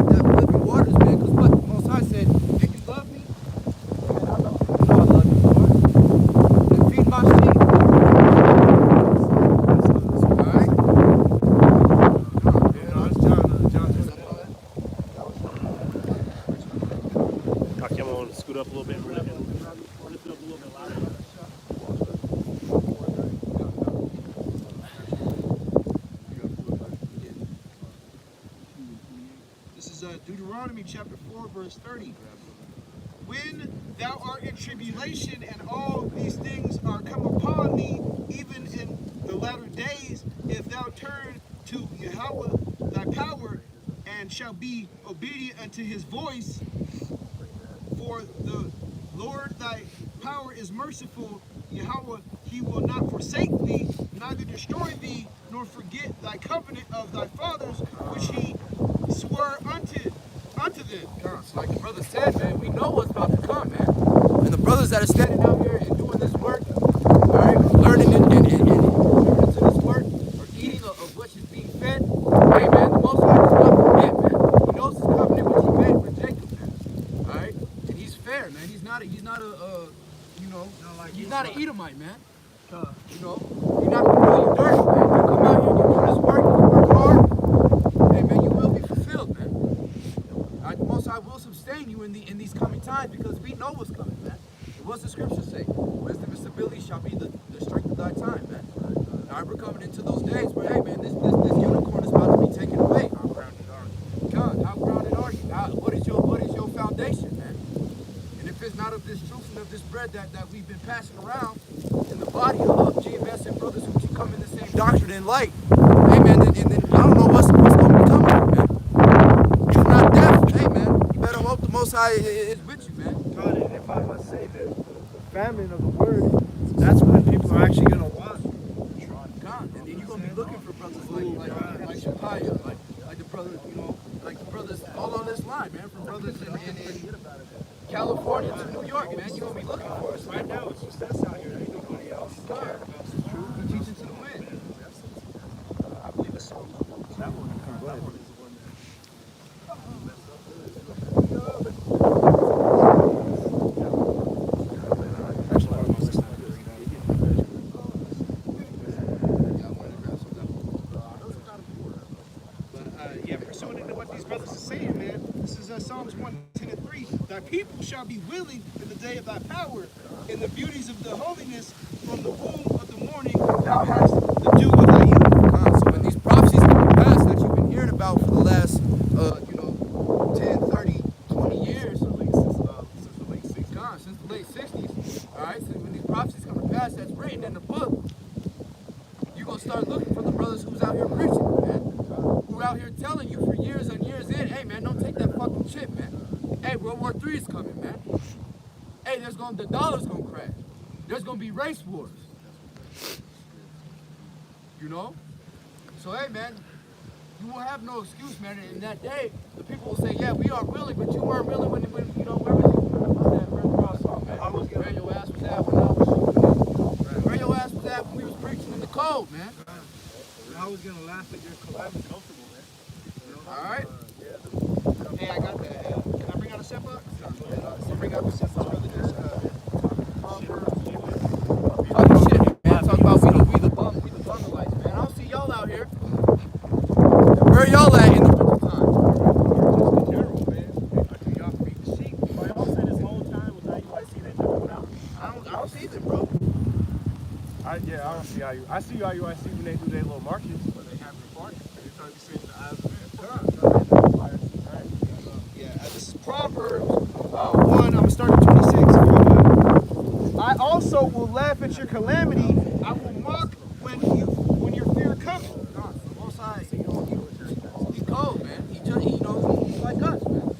That living waters, man, because what the Most High said, if you love me, and I love you, I love you, Lord, then feed my sheep. All right? Okay, I'm going to scoot up a little bit and lift it up a little bit louder. This is Deuteronomy chapter 4, verse 30. When thou art in tribulation and all these things are come upon thee, even in the latter days, if thou turn to Yahweh thy power, and shall be obedient unto his voice, for the Lord thy power is merciful, Yahweh, he will not forsake thee, neither destroy thee, nor forget thy covenant of thy fathers, which he swore unto them. So like the brother said, man, we know what's about to come, man. And the brothers that are standing out here and doing this work, all right, learning and into this work, or eating of what is being fed, hey, man, the Most High does not forget, man. He knows his covenant which he made with Jacob, man. All right? And he's fair, man. He's not an Edomite, man. You know, he's not going to do you dirty, man. You come out here, you do this work, you work hard, hey, man, you will be fulfilled, man. All right, the Most High will sustain you in these coming times because we know what's coming, man. What's the scripture say? Wisdom and stability shall be the strength of thy time, man. All right, we're coming into those days where, hey, man, this unicorn is about to be taken away. How grounded are you? God, how grounded are you? What is your foundation, man? And if it's not of this truth and of this bread that we've been passing around in the body of GMS and brothers who come in the same doctrine and light, hey, man, then I don't know what's going to be coming, man. If not death, hey, man, you better hope the Most High is with you, man. God, and if I must say that the famine of the word, that's when people are actually going to want. God, and you're going to be looking for brothers like Shapaya, like the brothers, like the brothers all on this line, man, from brothers in California to New York, man. You're going to be looking for us. Right now, it's just us out here. There ain't nobody else. God, it's true. He teaches to the wind. I believe it's so. That one is the one that... Pursuant to what these brothers are saying, man, this is Psalms 110:3. Thy people shall be willing in the day of thy power, in the beauties of the holiness, from the womb of the morning, thou hast the dew of thy youth. So when these prophecies come to pass that you've been hearing about for the last, 10, 30, 20 years, since the late 60s, all right, so when these prophecies come to pass that's written in the book, you're going to start looking for the brothers who's out here preaching, man. Who out here telling you for years and years in, hey, man, don't take that fucking chip, man. Hey, World War III is coming, man. Hey, the dollar's going to crash. there's gonna be race wars. You know? So hey man, you will have no excuse, man. And in that day, the people will say, yeah, we are willing, but you weren't willing when you know, where was that Red Cross song, man? Where your ass was at when I was shooting. Where your ass was at when we was preaching in the cold, man. I was gonna laugh at your calamity. Alright? Hey, I got that. Can I bring out a step up? Bring out the step up. Fucking shit, man. Talk about we the bundleites, man. I don't see y'all out here. Where y'all at in the winter time? I don't see them, bro. I don't see IU. I see IUIC when they do their little marches. But they have the party. They're trying to be seen in the eyes of men. Yeah, this is Proverbs 1. I'm going to start at 26. I also will laugh at your calamity. I will mock when your fear comes. Most high, you know, he's cold, man. He just, you know, he's like us, man.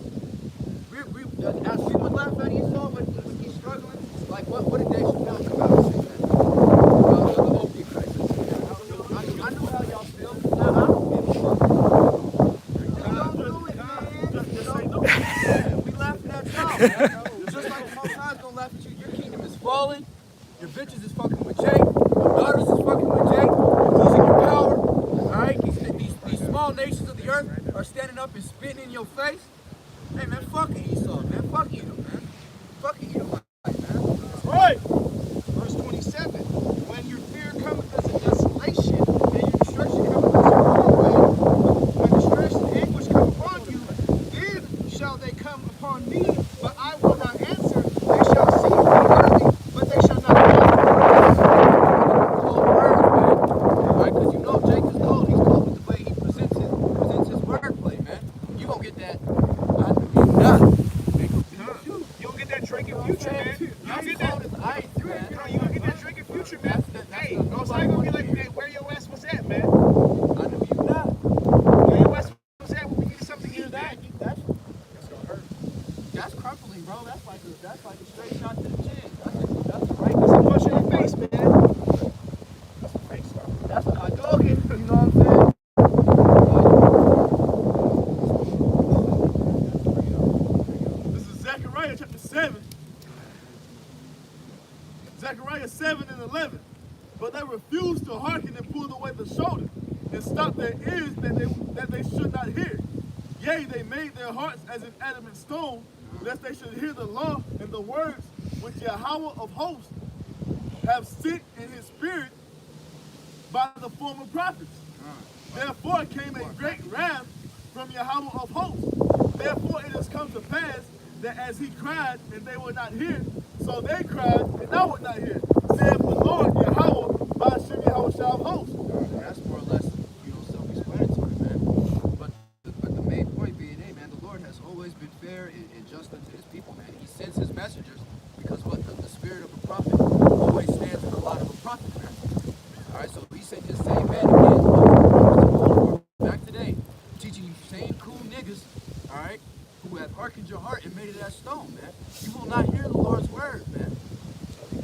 As we would laugh at Esau when he's struggling, like what did Dave Chappelle come out and say, man? The whole people. I know how y'all feel. Now I don't give a fuck. Don't do it, man. We laughing at y'all, man. Just like the Most High's gonna laugh at you. Your kingdom is falling. Your bitches is fucking with Jake. Your daughters is fucking with Jake. You're losing your power. Alright? These small nations of the earth are standing up and spitting in your face. Hey man, fuck Esau, man. Fuck Edom, man. Fuck Edom, man. That's right. Verse 27. When your fear cometh as a desolation, and your destruction cometh as a whirlwind, when distress and anguish come upon you, then shall they come upon me, but I will not answer. They shall see me early, but they shall not know. Cold words, man. Alright, because you know Jake is cold. He's cold with the way he presents his wordplay, man. You gonna get that. I do not. You'll get that Drake and Future, man. You'll get that. I ain't man. You gonna get that Drake and Future, man. Hey, Most High gonna be like, hey, where your ass was at, man? I know you not. Where your ass was at when we needed something to eat, man? That's gonna hurt. That's crumpling, bro. That's like a straight shot to the chin. That's right. That's a punch in the face, man. That's a hot dog. You know what I'm saying? This is Zechariah chapter 7. Zechariah 7 and 11. But they refused to hearken and pulled away the shoulder and stopped their ears that they should not hear. Yea, they made their hearts as an adamant stone, lest they should hear the law and the words which Yahweh of hosts have sent in his spirit by the former prophets. Therefore came a great wrath from Yahweh of hosts. Therefore it has come to pass that as he cried and they would not hear, so they cried and I would not hear, saith the Lord Yahweh by Hashem Yahweh of hosts. That's more or less, you know, self-explanatory, man. But the main point being, hey, man, the Lord has always been fair and just unto his people, man. He sends his messengers because what the spirit of a prophet always stands in the light of a prophet, man. All right, so he sent his same man again, back today, teaching you same cool niggas, all right, who have hearkened your heart and made it as stone, man. You will not hear the Lord's word, man.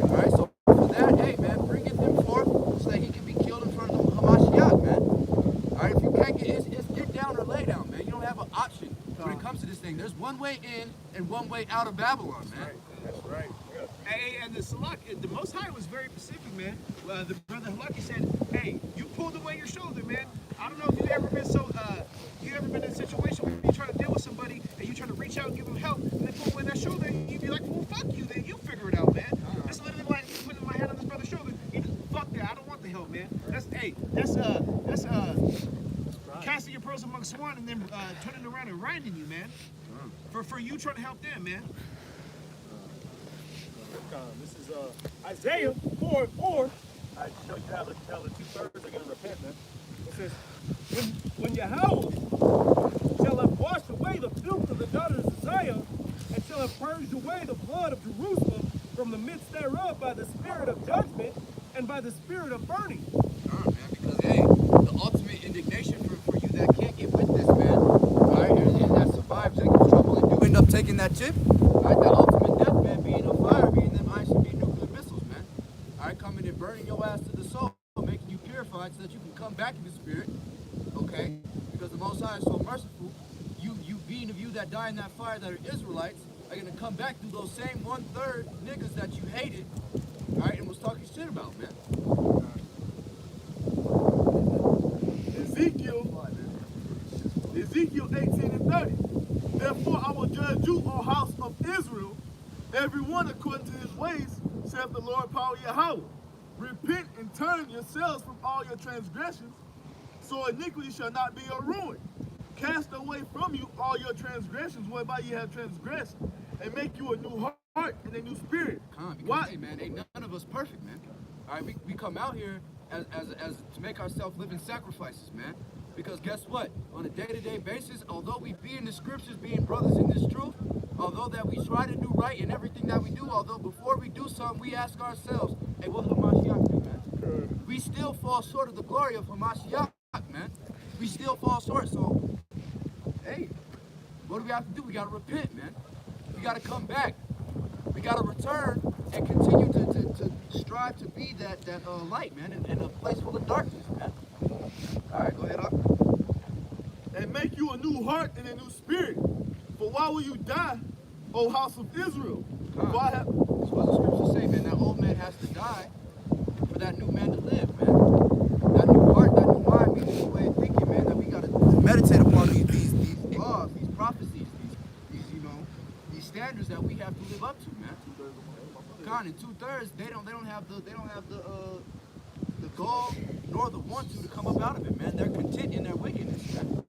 All right, so for that, hey, man, bringeth him forth so that he can be killed in front of the Hamashiach, man. All right, if you can't it's get down or lay down, man. You don't have an option when it comes to this thing. There's one way in and one way out of Babylon, man. That's right. Hey, and the Most High was very specific, man. The brother Halaki said, "Hey, you pulled away your shoulder, man. I don't know if you've ever been in a situation where you're trying to deal with somebody and you're trying to reach out and give them help, and they pull away that shoulder, and you'd be like, well, fuck you, then you figure it out, man. That's literally like putting my hand on this brother's shoulder. Fuck that, I don't want the help, man. That's casting your pearls among swine and then turning around and grinding you, man. For you trying to help them, man. This is Isaiah 4:4. I show you how the 2/3 are going to repent, man. It says, when Yahweh shall have washed away the filth of the daughters of Zion, and shall have purged away the blood of Jerusalem from the midst thereof by the spirit of judgment and by the spirit of burning. Man, because hey, the ultimate indignation for you that can't get with this, man, right, and that survives Jacob's trouble and do end up taking that chip, right, the ultimate death, man, being a fire, being them ICB nuclear missiles, man. Israelites so that you can come back in the spirit, okay? Because the Most High is so merciful. You being of you that die in that fire that are Israelites are going to come back through those same 1/3 niggas that you hated, all right, and was talking shit about, man. Ezekiel 18:30. Therefore I will judge you, O house of Israel, every one according to his ways, saith the Lord power Yahweh. Repent and turn yourselves from all your transgressions, so iniquity shall not be your ruin. Cast away from you all your transgressions whereby you have transgressed, and make you a new heart and a new spirit. Because, hey, man, ain't none of us perfect, man. All right, we come out here as to make ourselves living sacrifices, man. Because guess what? On a day-to-day basis, although we be in the scriptures, being brothers in this truth, although that we try to do right in everything that we do, although before we do something, we ask ourselves, hey, what Hamashiach do, man? We still fall short of the glory of Hamashiach, man. We still fall short, so, hey, what do we have to do? We got to repent, man. We got to come back. We got to return and continue to strive to be that light, man, in a place full of darkness, man. All right, go ahead, Up. And make you a new heart and a new spirit. For why will you die, O house of Israel? That's what the scriptures say, man. That old man has to die for that new man to live, man. That new heart, that new mind, means new way of thinking, man. That we got to meditate upon these laws, these prophecies, these standards that we have to live up to, man. God, in 2/3, they don't have the gall nor the want to come up out of it, man. They're content in their wickedness, man.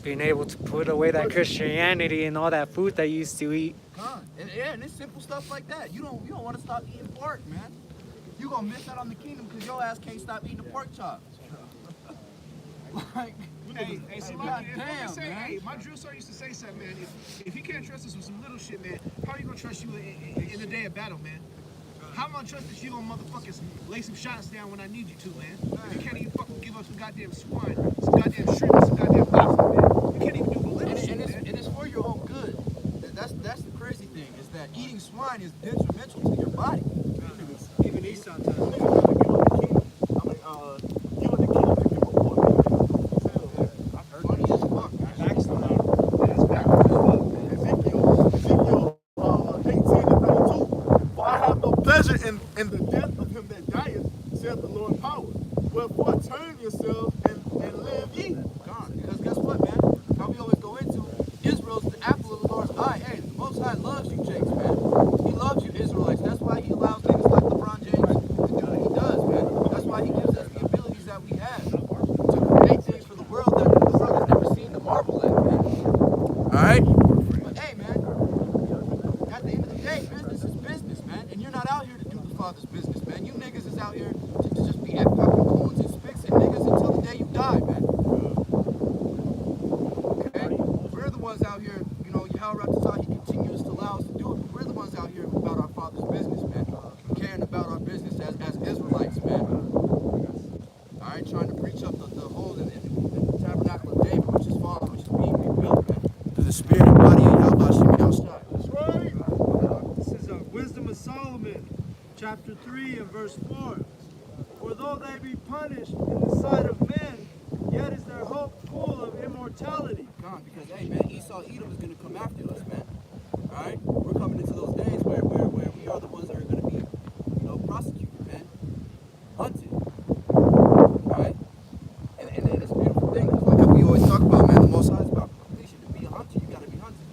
Being able to put away that Christianity and all that food they used to eat. God, and it's simple stuff like that. You don't want to stop eating pork, man. You gonna miss out on the kingdom because your ass can't stop eating the pork chops. Like, Hey, so God like, damn, say, man. hey, my drill sergeant used to say something, man. If he can't trust us with some little shit, man, how are you gonna trust you in the day of battle, man? How am I gonna trust that you gonna motherfuckers lay some shots down when I need you to, man? If you can't even fucking give up some goddamn swine, some goddamn shrimp, some goddamn lobster, man. You can't even do the little shit, man. And it's for your own good. That's the crazy thing, is that eating swine is detrimental to your body. Even Esau tells us. Funny as fuck, man. Pleasure in the death of him that dieth, saith the Lord power. Wherefore turn yourselves and live ye. God, because guess what, man? How we always go into Israel's the apple of the Lord's eye. Hey, the Most High loves you, Jakes, man. He loves you, Israelites. That's why he allows niggas like LeBron James to do what he does, man. That's why he gives us the abilities that we have to create things for the world that the world has never seen to marvel at, man. All right? But hey, man, at the end of the day, business is business, man. And you're not out here to do the Father's business, man. You niggas is out here to just be fucking coons and spicks and niggas until the day you die, man. Okay? We're the ones out here, Yahweh Ratazah, he continues to allow us to do it, but we're the ones out here about our Father's business, man. Caring about our business as Israelites, man. Alright, trying to breach up the hole in the tabernacle of David, which is fallen, which is being rebuilt, man. Through the spirit and body of Yahweh Shemel Shai. This is Wisdom of Solomon, chapter 3 and verse 4. For though they be punished in the sight of men, yet is their hope full of immortality. God, because, hey, man, Esau Edom is going to come after us, man. Alright? We're coming into those days where we are the ones that are going to be, prosecuted, man. Hunted. Alright? And it's a beautiful thing, because like we always talk about, man, the Most High is about completion. To be a hunter, you got to be hunted.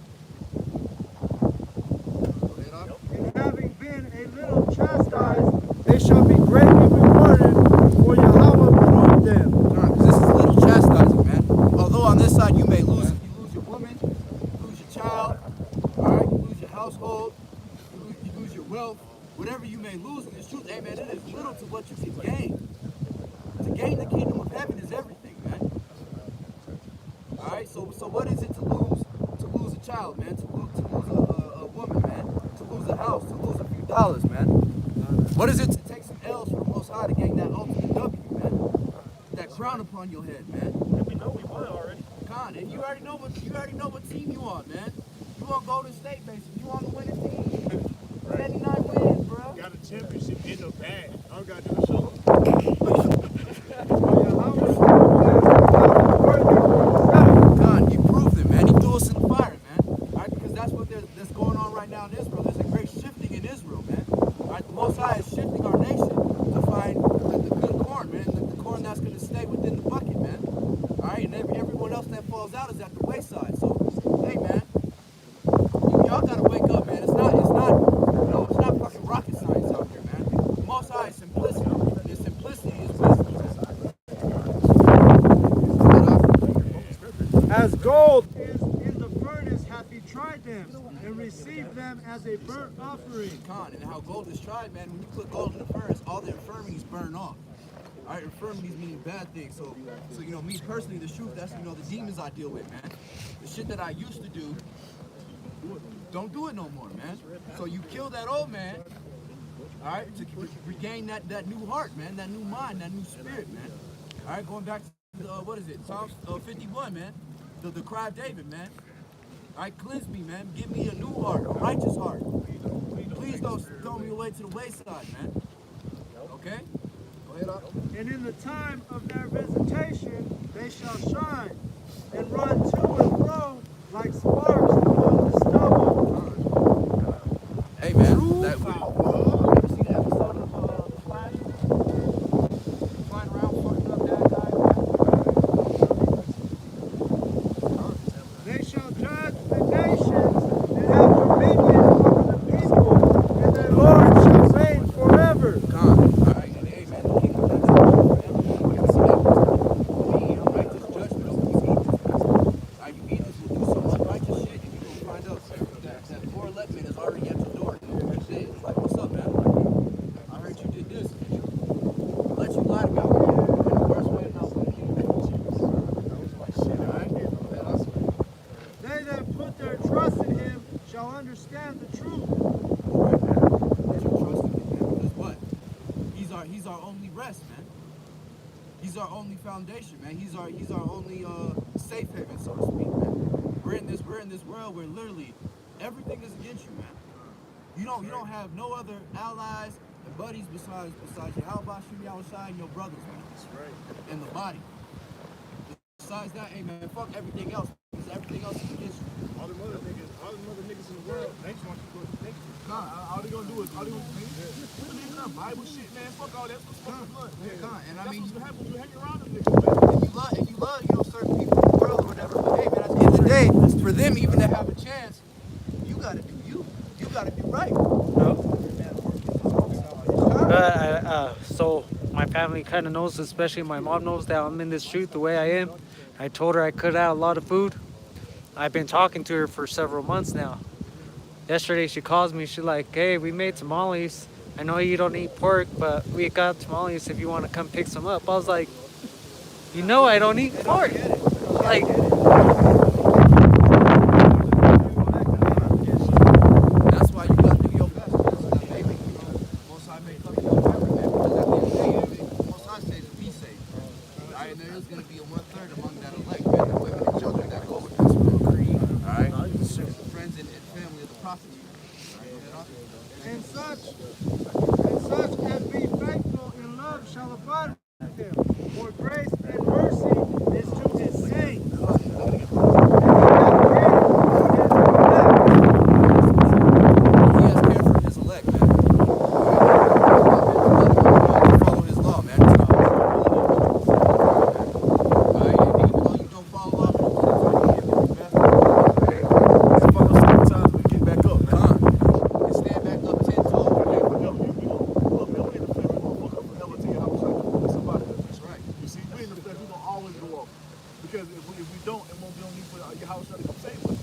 And having been a little chastised, they shall be greatly rewarded, for Yahweh proved them. Because this is a little chastising, man. Although on this side you may lose, you lose your woman, you lose your child, alright, you lose your household, you lose your wealth, whatever you may lose in this truth, hey man, it is little to what you can gain. To gain the kingdom of heaven is everything, man. Alright, so what is it to lose a child, man, to lose a woman, man, to lose a house, to lose a few dollars, man? What is it to take some L's from the Most High to gain that ultimate W, man? That crown upon your head, man. We know we won already. Con, and you already know what team you on, man. You on Golden State, basically. You on the winning team. 79 wins, bro. Got a championship in the bag. All I gotta do is show up. falls out is at the wayside. So, hey man, y'all gotta wake up, man. It's not fucking rocket science out here, man. The Most High is simplicity. And simplicity is wisdom. As gold is in the furnace hath he tried them, and received them as a burnt offering. And how gold is tried, man. When you put gold in the furnace, all the infirmities burn off. All right, infirmities meaning bad things. So you know, me personally, the truth, that's, you know, the demons I deal with, man. The shit that I used to do, don't do it no more, man. So you kill that old man, all right, to regain that new heart, man, that new mind, that new spirit, man. All right, going back to what is it, Psalm 51, man. The cry of David, man. All right, cleanse me, man. Give me a new heart, a righteous heart. Please don't throw me away to the wayside, man. Okay? Go ahead, Otto. And in the time of their visitation they shall shine, and run to and fro like sparks among the stubble. Hey, man. That Ever seen the episode of The Flash? Flying around, fucking up that guy. They shall judge the nations and have dominion over the people, and their Lord shall reign forever. All right, and hey, man, the kingdom of heaven forever. You ever see that? Righteous judgment over these heathens. All right, you heathens will do so much righteous shit, and you're going to find out that poor Letman is already at your door. It's like, what's up, man? I heard you did this. Let you lie to me. In the worst way possible. They that put their trust in him shall understand the truth. Right, man. Put your trust in him, man. Because what? He's our only rest, man. He's our only foundation, man. He's our only safe haven, so to speak, man. We're in this world where literally everything is against you, man. You don't have no other allies and buddies besides you. How about you outside and your brothers, man? That's right. And the body. Besides that, hey man, fuck everything else. Because everything else is against you. All them other niggas in the world, they just want you to go to the next one. All they gonna do is, believe in that Bible shit, man. Fuck all that. Fuck the blood. And I mean, That's what's happen when you hang around them niggas, man. and you love, you know, certain people in the world or whatever. But hey, man, at the end of the day, for them even to have a chance, you gotta do you. You gotta do right. So my family kind of knows, especially my mom knows that I'm in this truth the way I am. I told her I cut out a lot of food. I've been talking to her for several months now. Yesterday she calls me, she's like, hey, we made tamales. I know you don't eat pork, but we got tamales if you want to come pick some up. I was like, you know I don't eat pork. Like, That's why you gotta do your best. Maybe Most High may fuck you up forever, man. Because at the end of the day, Most High says be safe. Alright, and there is gonna be a 1/3 among that elect, man, the women and children that go with this creed. Alright? Friends and family of the prostitute. And such as be faithful in love shall abide with him. For grace and mercy is to his saints. He has care for his elect, man. Follow his law, man. Alright, and even though you don't follow law, Follow certain times we get back up, man. and stand back up 10 toes. Look, man, we in the flesh, we gonna fuck up forever till you have a second. Somebody. That's right. You see, we in the flesh, we gonna always go off. Because if we don't, it won't be no need for your house to come save us.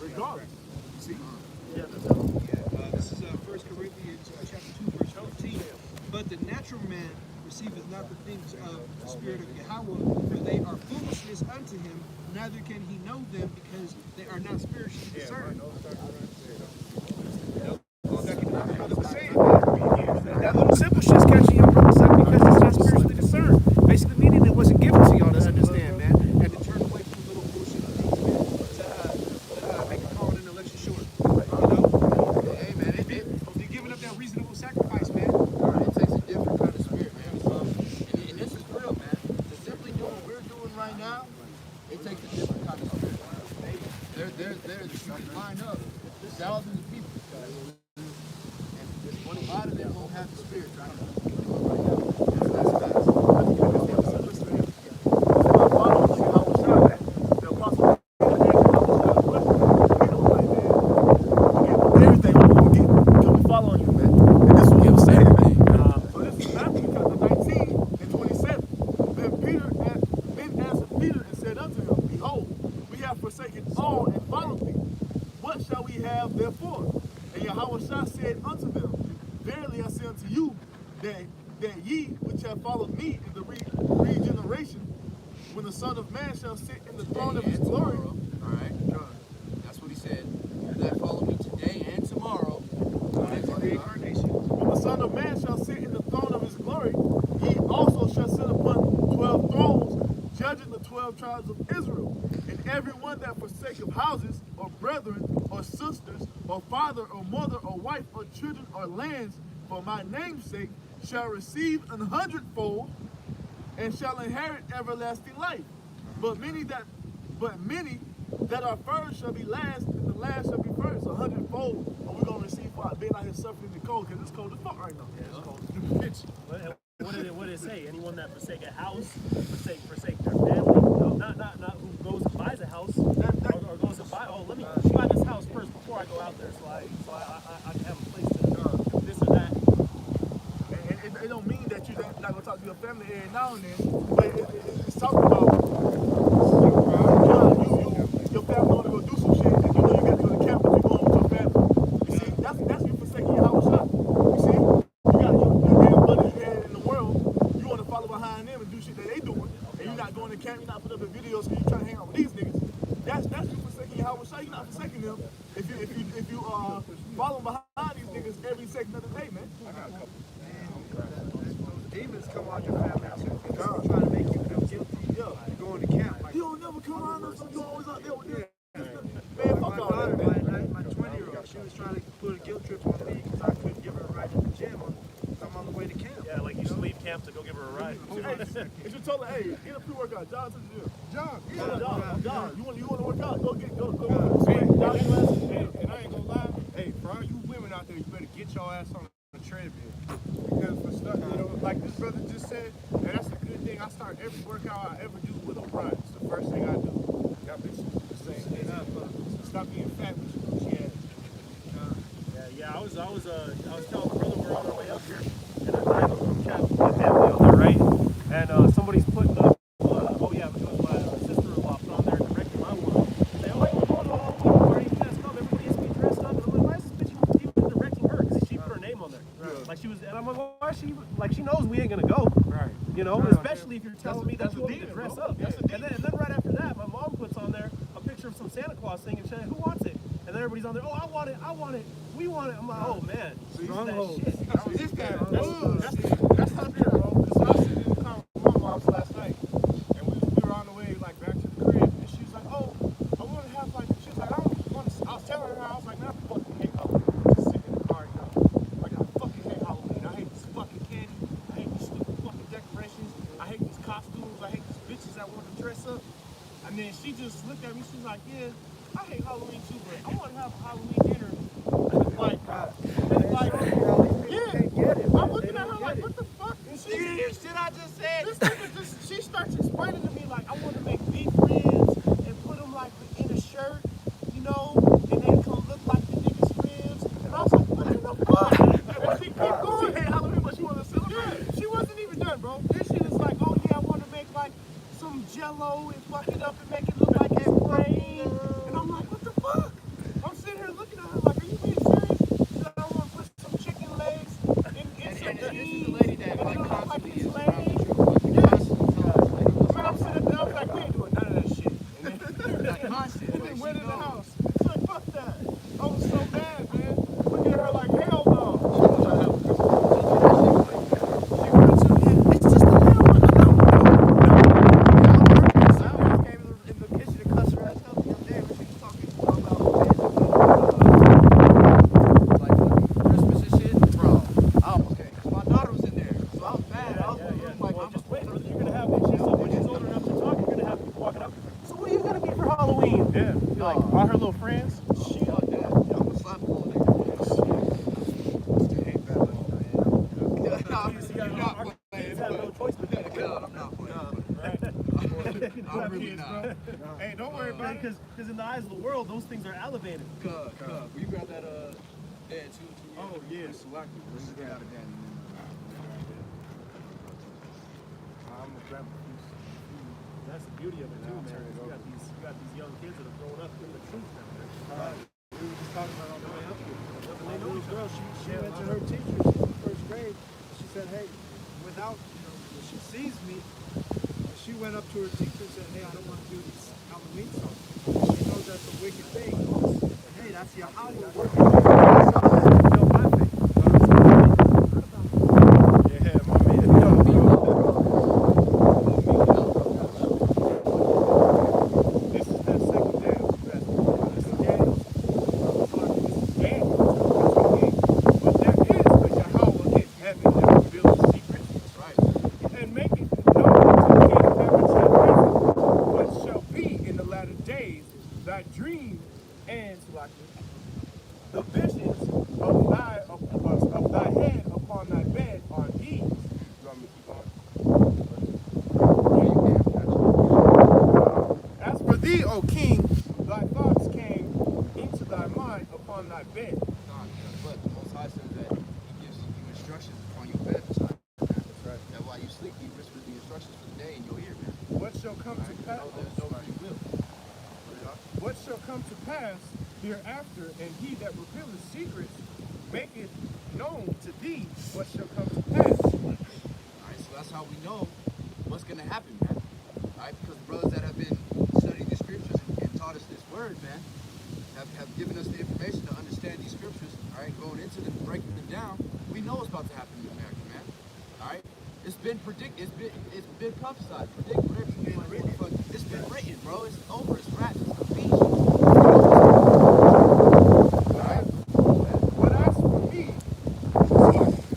Regardless. You see? This is 1 Corinthians chapter 2, verse 15. But the natural man receiveth not the things of the Spirit of Yahweh, for they are foolishness unto him, neither can he know them because they are not spiritually discerned. That little simple shit's catching your brother's up because it's not spiritually discerned. Basically meaning it wasn't given to y'all to understand, man. And to turn away from little bullshit things, man, to make a call and an election short. You know? Hey, man, You're giving up that reasonable sacrifice, man. it takes a different kind of spirit, man. And this is real, man. To simply do what we're doing right now, it takes a different kind of spirit. There's says you can line up thousands of people. And a lot of them won't have the spirit. Therefore, and Yahushua said unto them, verily I say unto you, that ye which have followed me in the regeneration, when the Son of Man shall sit in the throne of his glory. All right, John. That's what he said. You that follow me today and tomorrow. When the Son of Man shall sit in the throne of his glory, ye also shall sit upon 12 thrones, judging the 12 tribes of Israel. And every one that forsaketh houses, or brethren, or sisters, or father, or mother, or wife, or children, or lands, for my name's sake, shall receive 100-fold, and shall inherit everlasting life. But many that are first shall be last, and the last shall be first. 100-fold, and we're gonna receive for being out here suffering in the cold, because it's cold as fuck right now. Yeah, it's cold. What did it say? Anyone that forsake a house, forsake their family. No, not who goes and buys a house, or goes to buy. Oh, let me buy this house first before I go out there, so I can have a place to this or that. And it don't mean that you're not gonna talk to your family every now and then, but it's talking about your family want to go do some shit, and you know you got to go to camp, but you're going with your family. You see, that's you forsaking your house shop. You see, you got your damn buddies you had in the world. You want to follow behind them and do shit that they doing, and you're not going to camp. You're not putting up in videos because you're trying to hang out with these niggas. That's you forsaking your house shop. You're not forsaking them if you follow behind these niggas every second of the day, man. I got a couple. Demons come out your family trying to make you feel guilty. Yeah, you going to camp. Like, you don't never come around us, you always out there with them. Man, fuck all that, man. My 20-year-old, she was trying to put a guilt trip on me because I couldn't give her a ride to the gym. I'm on the way to camp. Yeah, like you should leave camp to go give her a ride. Hey, if you told her, hey, get a pre-workout, John to the gym. John, you want to work out? Go. And I ain't gonna lie, hey, for all you women out there, you better get your ass on the treadmill. Because for stuff, you know, like this brother just said, and that's a good thing. I start every workout I ever do with a run. It's the first thing I do. Y'all bitches do the same thing. Stop being fat with your Gucci ass. Yeah. I was telling my brother we're on our way up here, and I have a group chat with my family up there, right? And somebody's putting up, because my sister-in-law put on there directing my one. Say, oh, what's going on? Why are you guys come? Everybody has to be dressed up. And I'm like, why is this bitch even directing her? Because she put her name on there. Right. Like she was, and I'm like, well, why is she? Like she knows we ain't gonna go. Right. You know, especially if you're telling me that you want me to dress up. And then right after that, my mom puts on there a picture of some Santa Claus thing and saying, who wants it? And then everybody's on there, oh, I want it, we want it. I'm like, oh man, stronghold. This guy, that's how it is, bro. Because I was sitting in the car with my mom's last night, and we were on the way like back to the crib, and she was like, oh, I want to have like, she was like, I was telling her, I was like, man, I fucking hate Halloween. Just sitting in the car, you know. Like, I fucking hate Halloween. I hate this fucking candy. I hate these stupid fucking decorations. I hate these costumes. I hate these bitches that want to dress up. And then she just looked at me, she was like, yeah, I hate Halloween too, but I want to have a Halloween dinner. Like, yeah. I'm looking at her like, what the fuck? And she, shit I just said. This nigga she starts explaining to me like, I want to make beef ribs and put them like in a shirt, you know, and they come look like the niggas' ribs. And I was like, what in the fuck? And she keep going. She hate Halloween, but she want to celebrate. Yeah, she wasn't even done, bro. Then she was like, oh yeah, I want to make like some Jello and fuck it up and make it look like it's rain. And I'm like, what the fuck? I'm sitting here looking at her like, are you being serious? She said, I want to put some chicken legs in some cheese. The lady that and like it look like constantly it's is laying. Yes. Man, I'm sitting there, I was like, we ain't doing none of that shit. And then went in the house. She's like, fuck that. I was so mad, man. Look at her like, hell no. She went to, it's just a little one. in the eyes of the world, those things are elevated. Will you grab that bed too? Oh, yeah. Select it. Let's get out of that. I'm gonna grab a piece. That's the beauty of it too, man. You got these young kids that have grown up in the truth now, man. We were just talking about on the way up here. My little girl, she went to her teacher, she's in first grade. She said, hey, without, when she sees me, she went up to her teacher and said, hey, I don't want to do these Halloween songs. She knows that's a wicked thing. Hey, that's Yahweh working. Feel my faith. Yeah, my man. This is that second Daniel. This is Daniel. But there is a Yahweh in heaven that reveals the secrets. That's right. And make it known to the king of heaven shall present what shall be in the latter days, thy dream and the visions of thy head upon thy bed are these. You want me to keep on? As for thee, O king, thy thoughts came into thy mind upon thy bed. But the Most High says that He gives you instructions upon your bed. That's right. That while you sleep, He whispers the instructions for the day in your ear, man. What shall come to pass? There's no free will. What shall come to pass hereafter, and he that revealeth secrets maketh known to thee what shall come to pass. Alright, so that's how we know what's going to happen, man. Alright, because brothers that have been studying the scriptures and taught us this word, man, have given us the information to understand these scriptures, alright, going into them, breaking them down, we know what's about to happen in America, man. Alright? It's been predicted, it's been prophesied, predicted, whatever you want to written. It's been written, bro. It's over, it's wrapped, it's complete. Alright? But as for me,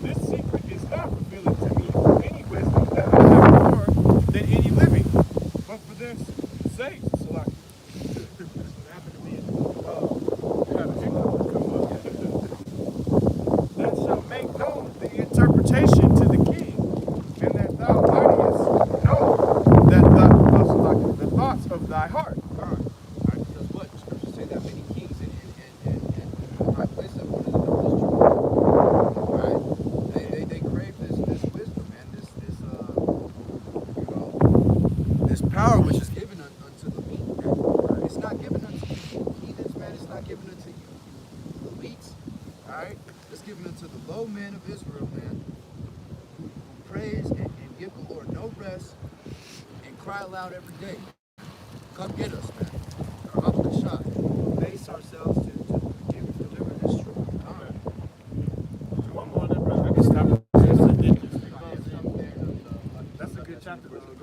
this secret is not revealed to me for any wisdom that I have more than any living, but for their sakes, Salaki. That shall make known the interpretation to the king, and that thou mightest know that the thoughts of thy heart. Alright, because what? The scriptures say that many kings and high places have wanted to know this truth. Alright? They crave this wisdom, man, this power which is given unto the weak, man. It's not given unto the heathens, man. It's not given unto you elites. Alright? It's given unto the low men of Israel, man, who praise and give the Lord no rest and cry aloud every day. Come get us, man. Up the shot. Base ourselves to deliver this truth. One more, then, brother. That's a good chapter, brother. It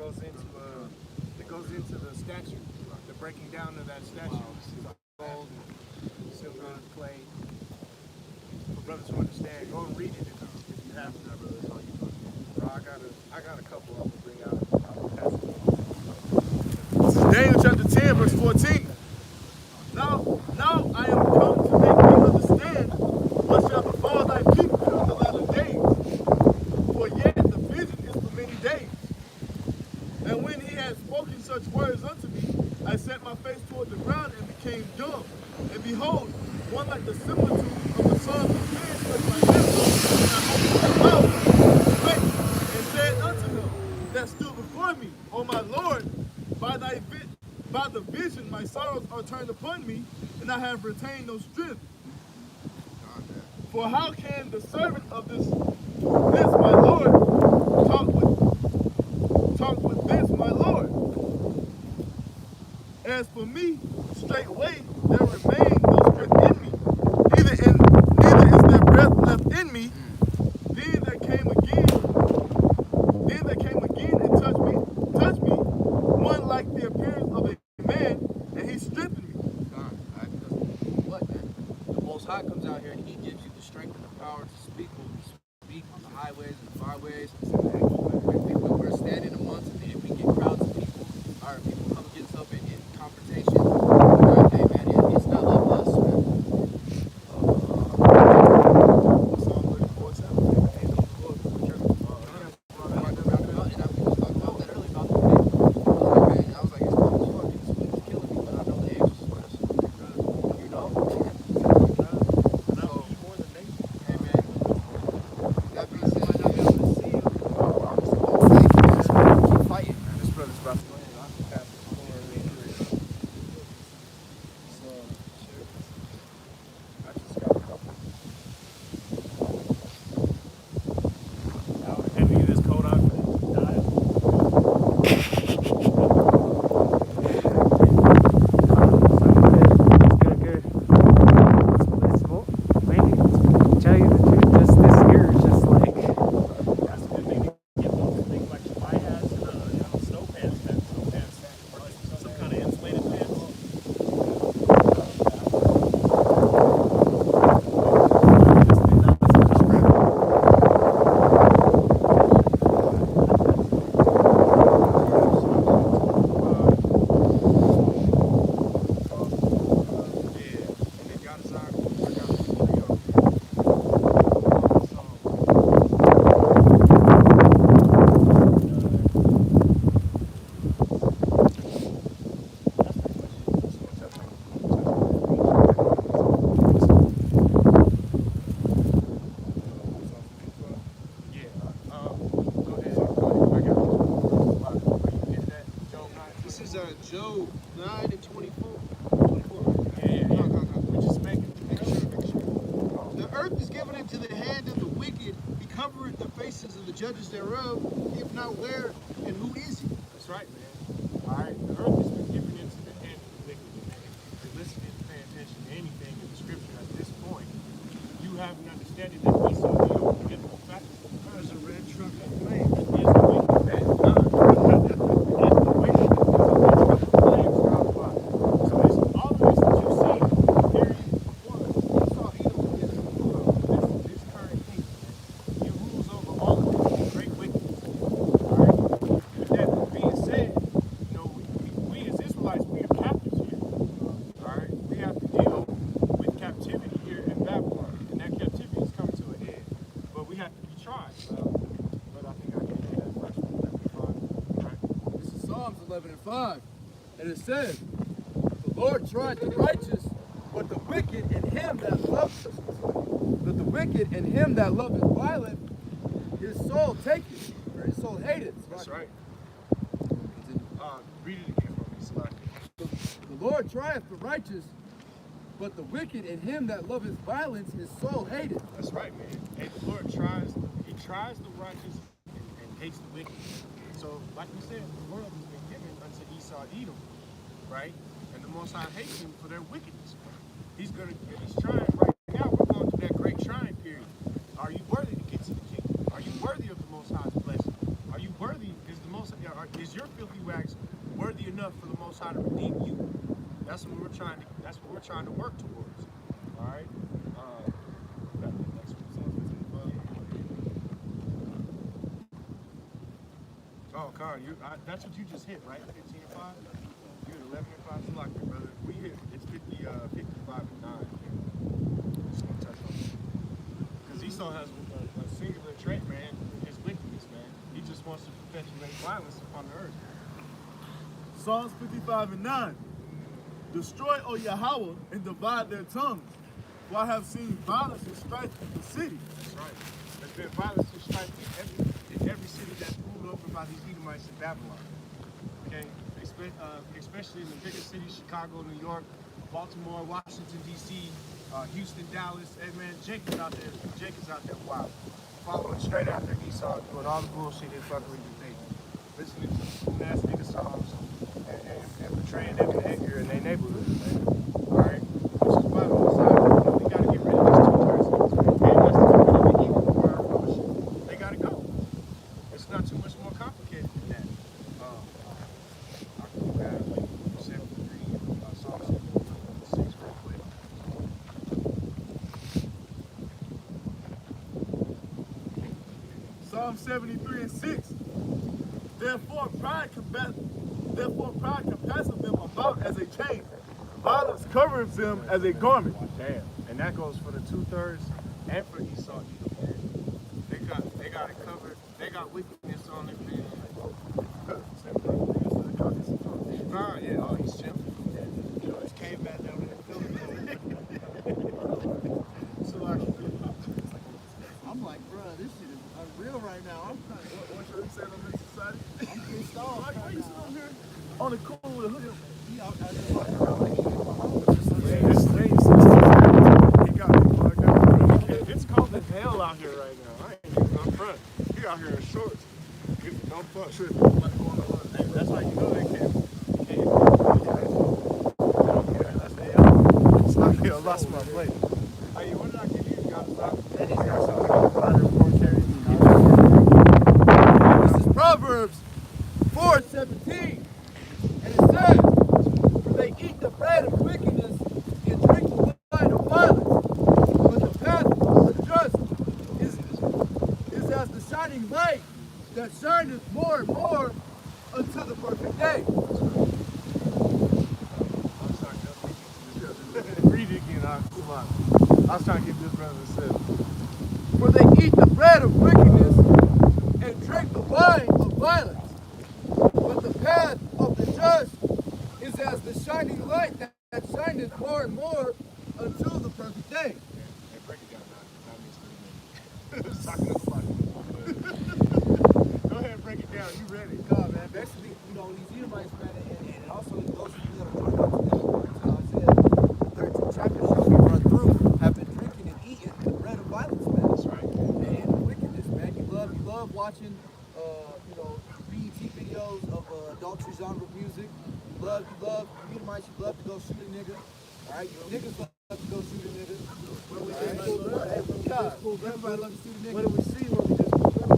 goes into the statue, the breaking down of that statue. Gold, silver, clay. For brothers to understand, go and read it if you have to, brother. That's all you do. Bro, I got a couple of them to bring out. This is Daniel chapter 10, verse 14. Now I am come to make thee understand what shall befall thy people in the latter days. For yet the vision is for many days. And when he had spoken such words unto me, I set my face toward the ground and became dumb. And behold, one like the similitude of the son of man touched my lips, and I opened my mouth, spake, and said unto him that stood before me, O my Lord, by the vision my sorrows are turned upon me, and I have retained no strength. For how can the servant of this my Lord talk with this my Lord? As for me, straightway there remained no strength in me, neither is there breath left in me. Then there came again and touched me, one like the appearance of a man, and he strengthened me. Because what, man? The Most High comes out here and He gives you the strength and the power to speak on the highways and the byways. When we're standing amongst it, if we get crowds of people, or people come against us in confrontation, hey, man, it's not like us, man. Psalm 34:7. I was like, it's cold as fuck, it's killing me, but I know the angels for us. judges thereof, if not where and who is he? That's right, man. All right, the earth has been given into the hand of the wicked. If you listen and pay attention to anything in the scripture at this point, you have an understanding that Esau did forget the fact that There's a red truck in flame. is the wicked man. Is the wicked. There's a red truck of flames round about. So it's all of this that you see, period, one, Esau Edom is the ruler of this current kingdom. He rules over all of this great wickedness. All right? With that being said, you know, we as Israelites, we are captives here. All right? We have to deal with captivity here in Babylon. And that captivity is coming to a head. But we have to be tried. But I think I can do that verse 11:5. Right? This is Psalms 11:5. And it says, the Lord tried the righteous, but the wicked and him that loves but the wicked and him that loveth violence, his soul taketh, or his soul hateth. That's right. Read it again for me, Select. The Lord trieth the righteous, but the wicked and him that loveth violence, his soul hateth. That's right, man. Hey, the Lord tries the righteous and hates the wicked. So, like we said, the world has been given unto Esau Edom, right? And the Most High hates them for their wickedness. He's trying right now. We're going through that great trying period. Are you worthy to get to the kingdom? Are you worthy of the Most High's blessing? Are you worthy? Is your filthy rags worthy enough for the Most High to redeem you? That's what we're trying to work towards. All right. Got the next one, Psalm 15:5. Oh, Con, that's what you just hit, right? 15:5. You hit 11:5. It's like it, brother. We hit. It's 55:9. Just gonna touch on it. Because Esau has a singular trait, man. His wickedness, man. He just wants to perpetuate violence upon the earth. Psalms 55:9. Destroy, O Yahweh, and divide their tongues. For I have seen violence and strife in the city. That's right. There's been violence and strife in every city that's ruled over by these Edomites in Babylon. Okay? Especially in the biggest cities, Chicago, New York, Baltimore, Washington, D.C., Houston, Dallas. Hey, man, Jake is out there wild. Following straight after Esau, doing all the bullshit his fuckery do things. Listening to ass nigga songs and portraying them in anger in their neighborhoods, man. All right? Which is why we got to get rid of these two-thirds. And that's the community evil for our fellowship. They got to go. It's not too much more complicated than that. I'll go back like 73, Psalm 6 real quick. Psalm 73:6. Therefore pride compasseth them about as a chain. Violence covereth them as a garment. Damn. And that goes for the 2/3 and for Esau. They got it covered. They got wickedness on their feet. Oh, yeah. Oh, he's chilling. You know, it's caveman down there. So like, I'm like, bro, this shit is unreal right now. I'm kind of, What should we say on this society? I'm pissed off. Why you sitting on here on the cool with a hoodie? He out there walking around like he's in my home. It's cold as hell out here right now. I ain't even up front. You out here in shorts. Don't fuck shit. That's how you know they can't. I lost my plate. Hey, what did I give you? You got to stop. This is Proverbs 4:17. And it says, for they eat the bread of wickedness and drink the wine of violence. But the path of the just is as the shining light that shineth more and more until the perfect day. Read it again, come on. I was trying to get this brother to say. For they eat the bread of wickedness and drink the wine of violence. But the path of the just is as the shining light that shineth more and more until the perfect day. Hey, break it down now. Not me talking about it. Go ahead and break it down. You ready? God, man, basically, you know, these Edomites, man, and also those of you that are joined up to Isaiah 13 chapter shall be run through, have been drinking and eating the bread of violence, man. That's right. And the wickedness, man. You love watching Israelites, you love to go shoot a nigga. All right, you niggas love to go shoot a nigga. Everybody loves to shoot a nigga. What do we see when we just pulled up?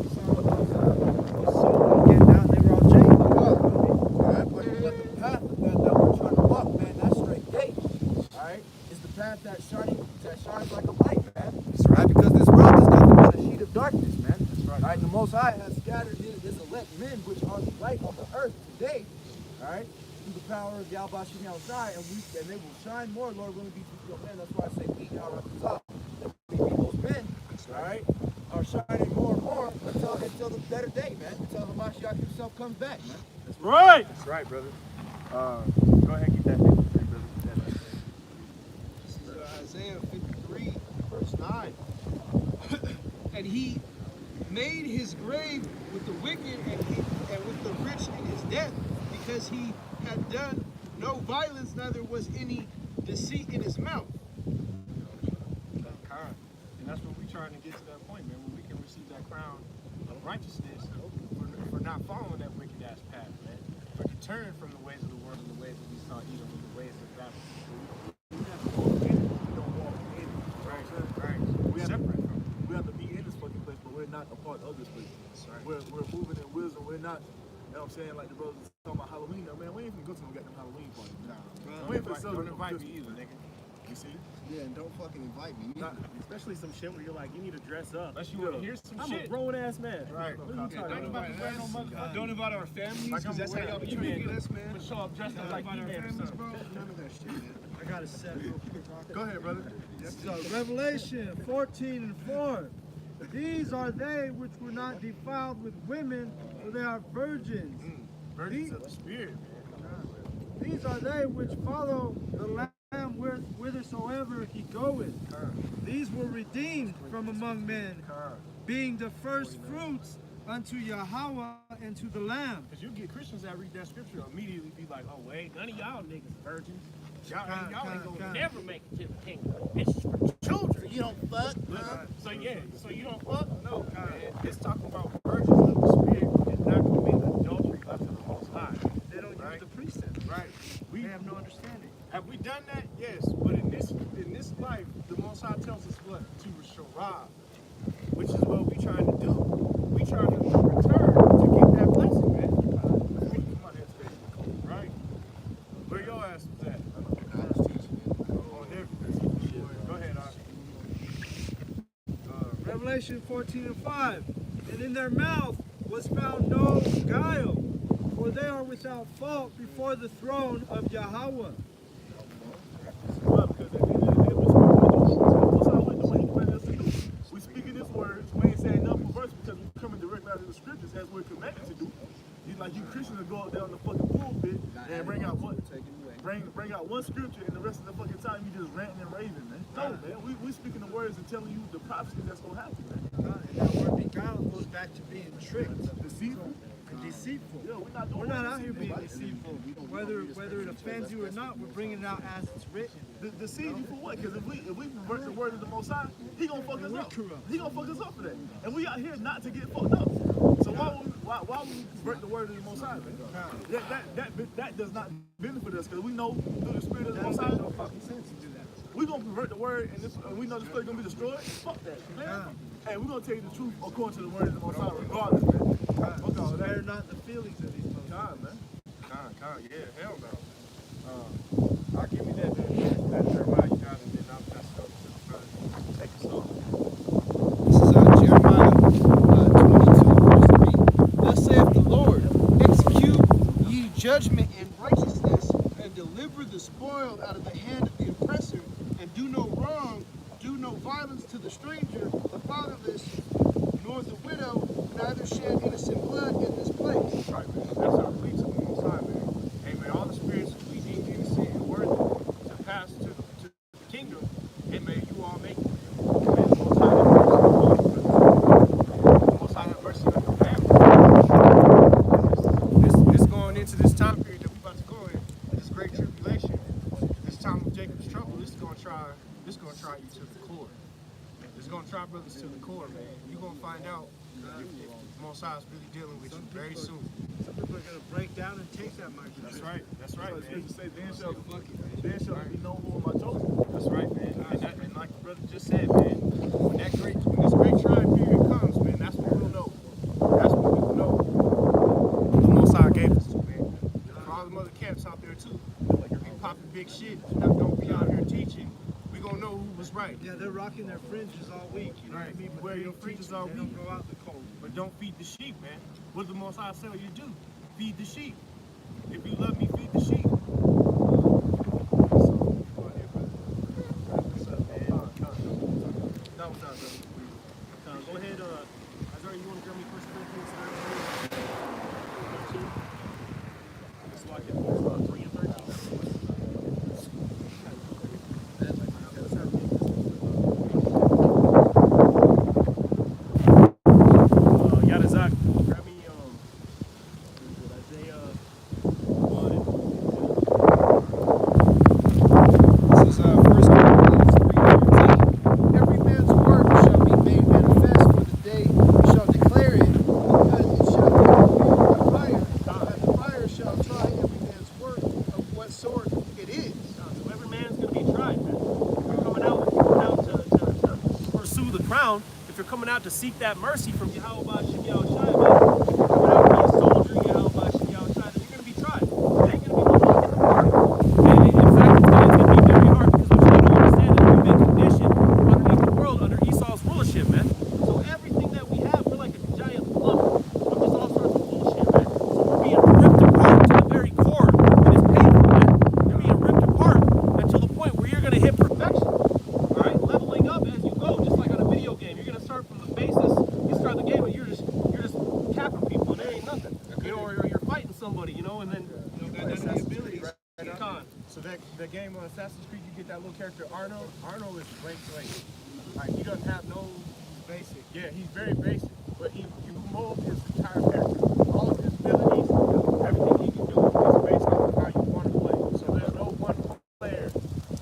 We saw getting out and they were all chained. Alright, but the path that we're trying to walk, man, that straight gate, alright, is the path that shines like a light, man. That's right, because this world is nothing but a sheet of darkness, man. That's right. Alright, the Most High has scattered his elect men, which are the light on the earth today, alright, through the power of Yahweh Shai, and they will shine more, Lord, when we be fulfilled, man. That's why I say we are at the top. Those men, alright, are shining more and more until the better day, man. Until the Mashiach himself comes back, man. That's right. That's right, brother. Go ahead and get that 53, brother. Get that 53. This is Isaiah 53, verse 9. And he made his grave with the wicked and with the rich in his death, because he had done no violence, neither was any deceit in his mouth. And that's what we're trying to get to that point, man, where we can receive that crown of righteousness for not following that wicked ass path, man. For turning from the ways of the world and the ways that we saw Edom and the ways of Babylon. We have to walk in it. We don't walk in it. Right. We have separate from it. We have to be in this fucking place, but we're not a part of this place. Right. We're moving in wisdom. We're not, you know what I'm saying, like the brothers talking about Halloween. No, man, we ain't even go to no goddamn Halloween party. We ain't finna Don't celebrate invite no me either, nigga. You see? Yeah, and don't fucking invite me. Especially some shit where you're like, you need to dress up. Unless you want to hear some I'm shit. a grown ass man. Right. What are you talking about? Don't invite our families, Like I'm because that's how aware. y'all be You treating man, us, man. but show up dressed up like Invite our E-Man or families, something. bro. None of that shit, man. I got to set real quick. Go ahead, brother. So Revelation 14:4. These are they which were not defiled with women, for they are virgins. Virgins of the Spirit, man. These are they which follow the Lamb whithersoever he goeth. These were redeemed from among men, being the first fruits unto Yahweh and to the Lamb. Because you get Christians that read that scripture immediately be like, oh, wait, none of y'all niggas virgins. Y'all ain't gonna never make it to the kingdom. It's for children. You don't fuck. So you don't fuck? No, man. It's talking about virgins of the Spirit and not committing adultery unto the Most High. They don't use the precepts. Right. They have no understanding. Have we done that? Yes. But in this life, the Most High tells us what? To sharab, which is what we trying to do. We trying to return to get that blessing, man. Come on here today. Right? Where your ass was at? On everything. Go ahead, Revelation 14:5. And in their mouth was found no guile, for they are without fault before the throne of Yahweh. Well, because at the end of the day, we speaking this word. We ain't saying nothing for verse because we're coming directly out of the scriptures as we're commanded to do. Like you Christians go up there on the fucking pulpit and bring out one scripture, and the rest of the fucking time you just ranting and raving, man. No, man, we speaking the words and telling you the prophecy that's gonna happen, man. And that word beguiled goes back to being tricked Deceitful. and deceitful. Yeah, we're not doing We're not out here deceitful. being deceitful. Whether it offends you or not, we're bringing it out as it's written. Deceive you for what? Because if we pervert the word of the Most High, he gonna fuck us up. He gonna fuck us up for that. And we out here not to get fucked up. So why would we pervert the word of the Most High, man? That does not benefit us because we know through the Spirit of the Most High, No fucking sense to do that. we gonna pervert the word and we know this place gonna be destroyed. Fuck that, man. Hey, we gonna tell you the truth according to the word of the Most High, regardless, man. Fuck all They're that. not the feelings of these folks. God, man. yeah, hell no. I'll give me that Jeremiah, you guys, and then I'll pass it over to the brother. Take us off. This is Jeremiah 22, verse 3. Thus saith the Lord, execute ye judgment and righteousness, and deliver the spoil out of the hand of the oppressor, and do no wrong, do no violence to the stranger, the fatherless, nor the widow, neither shed innocent blood in this place. Right, man. That's our plea to the Most High, man. Hey, may all the spirits we deem innocent and worthy to pass to the kingdom, and may you all make it. May the Most High have mercy on your family. This going into this time period that we about to go in, this great tribulation, this time of Jacob's trouble. This is gonna try you to the core. It's gonna try brothers to the core, man. You're gonna find out if the Most High is really dealing with you very soon. Some people are going to break down and take that microchip. That's right. That's right, So it's man. good to say, Then shall Right. be known who am I chosen. That's right, man. And like the brother just said, man, when this great tribe period comes, man, that's when we'll know. That's when we'll know the Most High gave us to, man. For all the other camps out there too, like if you popping big shit, don't be out here teaching. We gonna know who was right. Yeah, they're rocking their fringes all week. You know what I mean? But Wear they your don't fringes teach all them. They week. don't go out in the cold. But don't feed the sheep, man. What does the Most High tell you to do? Feed the sheep. If you love me, feed the sheep. Go ahead, Isaiah, you want to grab me 1 Corinthians 13? It's like it's 3 and 13. Yadazak, grab me Isaiah 1. This is 1 Corinthians 3:13. Every man's work shall be made manifest, for the day shall declare it, because it shall be revealed by fire, and the fire shall try every man's work of what sort it is. So every man's going to be tried, man. If you're coming out to pursue the crown, if you're coming out to seek that mercy from Yahweh Shem Yahushai, man, if you're coming out to be a soldier in Yahweh Shem Yahushai, then you're going to be tried. It ain't going to be no walk in the park. And in fact, it's going to be very hard because what you got to understand is we've been conditioned underneath the world under Esau's rulership, man. So everything that we have, we're like a giant lump of just all sorts of bullshit, man. So we're being ripped apart to the very core. And it's painful, man. You're being ripped apart until the point where you're going to hit perfection. All right, leveling up as you go, just like on a video game. You're going to start from the basis. You start the game, and you're just capping people, and there ain't nothing. You know, or you're fighting somebody, you know, and then That's the ability. con. So that game on Assassin's Creed, you get that little character Arnold. Arnold is rank 3. Like he doesn't have no Basic. Yeah, he's very basic, but you mold his entire character. All of his abilities, everything he can do is based on how you want to play. So there's no one player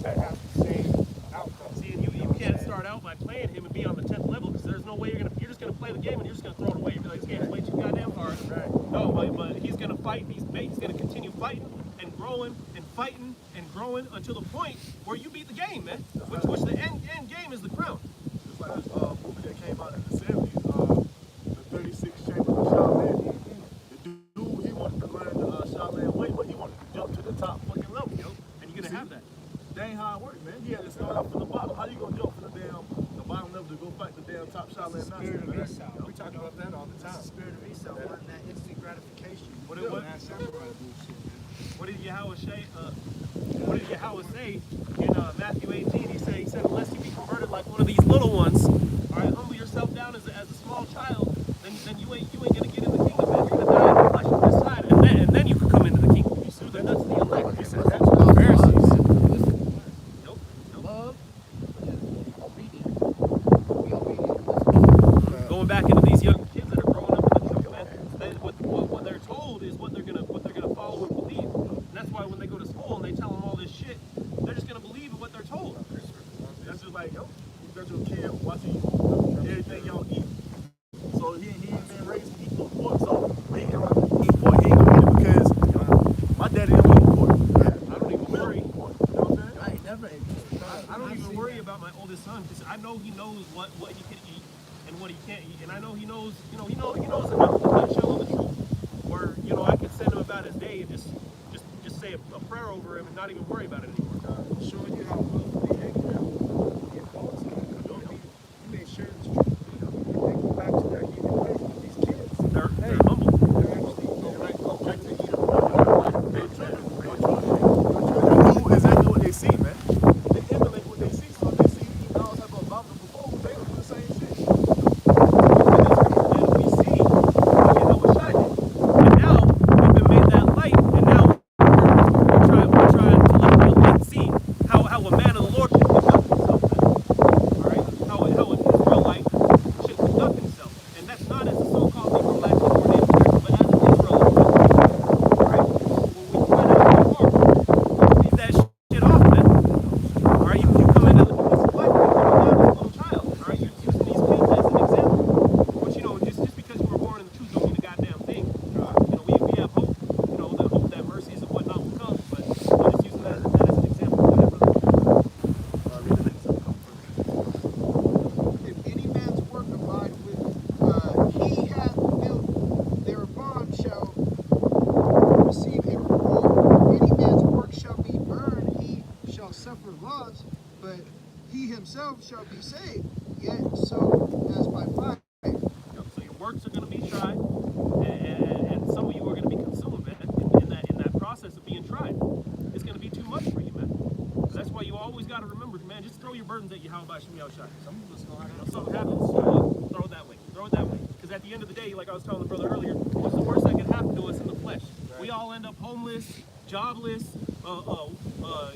that has the same outcome. See, and you can't start out by playing him and be on the 10th level because there's no way you're just gonna play the game and you're just gonna throw it away. You're like, this game's way too goddamn hard. Right. No, but he's gonna fight. He's gonna continue fighting and growing and fighting and growing until the point where you beat the game, man. Which the end game is the crown. It's like this movie that came out in the 70s, the 36 Chambers of Shaolin. The dude, he wanted to learn the Shaolin way, but he wanted to jump to the top fucking level, yo. And you're gonna have that. That ain't how it works, man. He had to start off from the bottom. How you gonna jump from the bottom level to go fight the damn top Shaolin Spirit master, of man? Esau. We talk about that all the time. That's the spirit of Esau, wanting that instant gratification. What Man, samurai bullshit, man. What did Yahweh say in Matthew 18? He said, unless you be converted like one of these little ones, all right, humble yourself down as a small child, then you ain't gonna get in the kingdom, man. You're gonna die in the flesh on this side, and then you can come into the kingdom. You see, that's the elect. He said, that's the Pharisees. Nope. Love, obedience. Be obedient. Going back into these young kids that are growing up in the truth, man. What they're told is what they're gonna follow and believe. And that's why when they go to school and they tell them all this shit, they're just gonna believe in what they're told. That's just like, yo, you got your kid watching everything y'all eat. So he ain't been raised to eat no pork, so he ain't gonna eat pork. He ain't gonna eat it because my daddy don't eat pork. I don't even worry. You know what I'm saying? I ain't never ate pork. I don't even worry about my oldest son because I know he knows what he can eat and what he can't eat, and I know he knows, he knows enough of the nutshell of the truth. Where I can send him about his day and just say a prayer over him and not even worry about it anymore. Showing you how willfully ignorant the adults are. You made sure it's true. They go back to their human ways with these kids. They're humble. They're actually They do exactly what they see, man. They emulate what they see. So if they see you eat all type of abominable food, they don't do the same shit. And we see what Yahweh Shai did. And now we've been made that light, and now we're trying to let see how a man of the some shall be saved, yet so as by fire. So your works are going to be tried, and some of you are going to be consumed, man, in that process of being tried. It's going to be too much for you, man. So that's why you always got to remember, man, just throw your burdens at Yahweh Shem Yahushai. Some of us know, something happens, throw it that way. Throw it that way. Because at the end of the day, like I was telling the brother earlier, what's the worst that can happen to us in the flesh? We all end up homeless, jobless,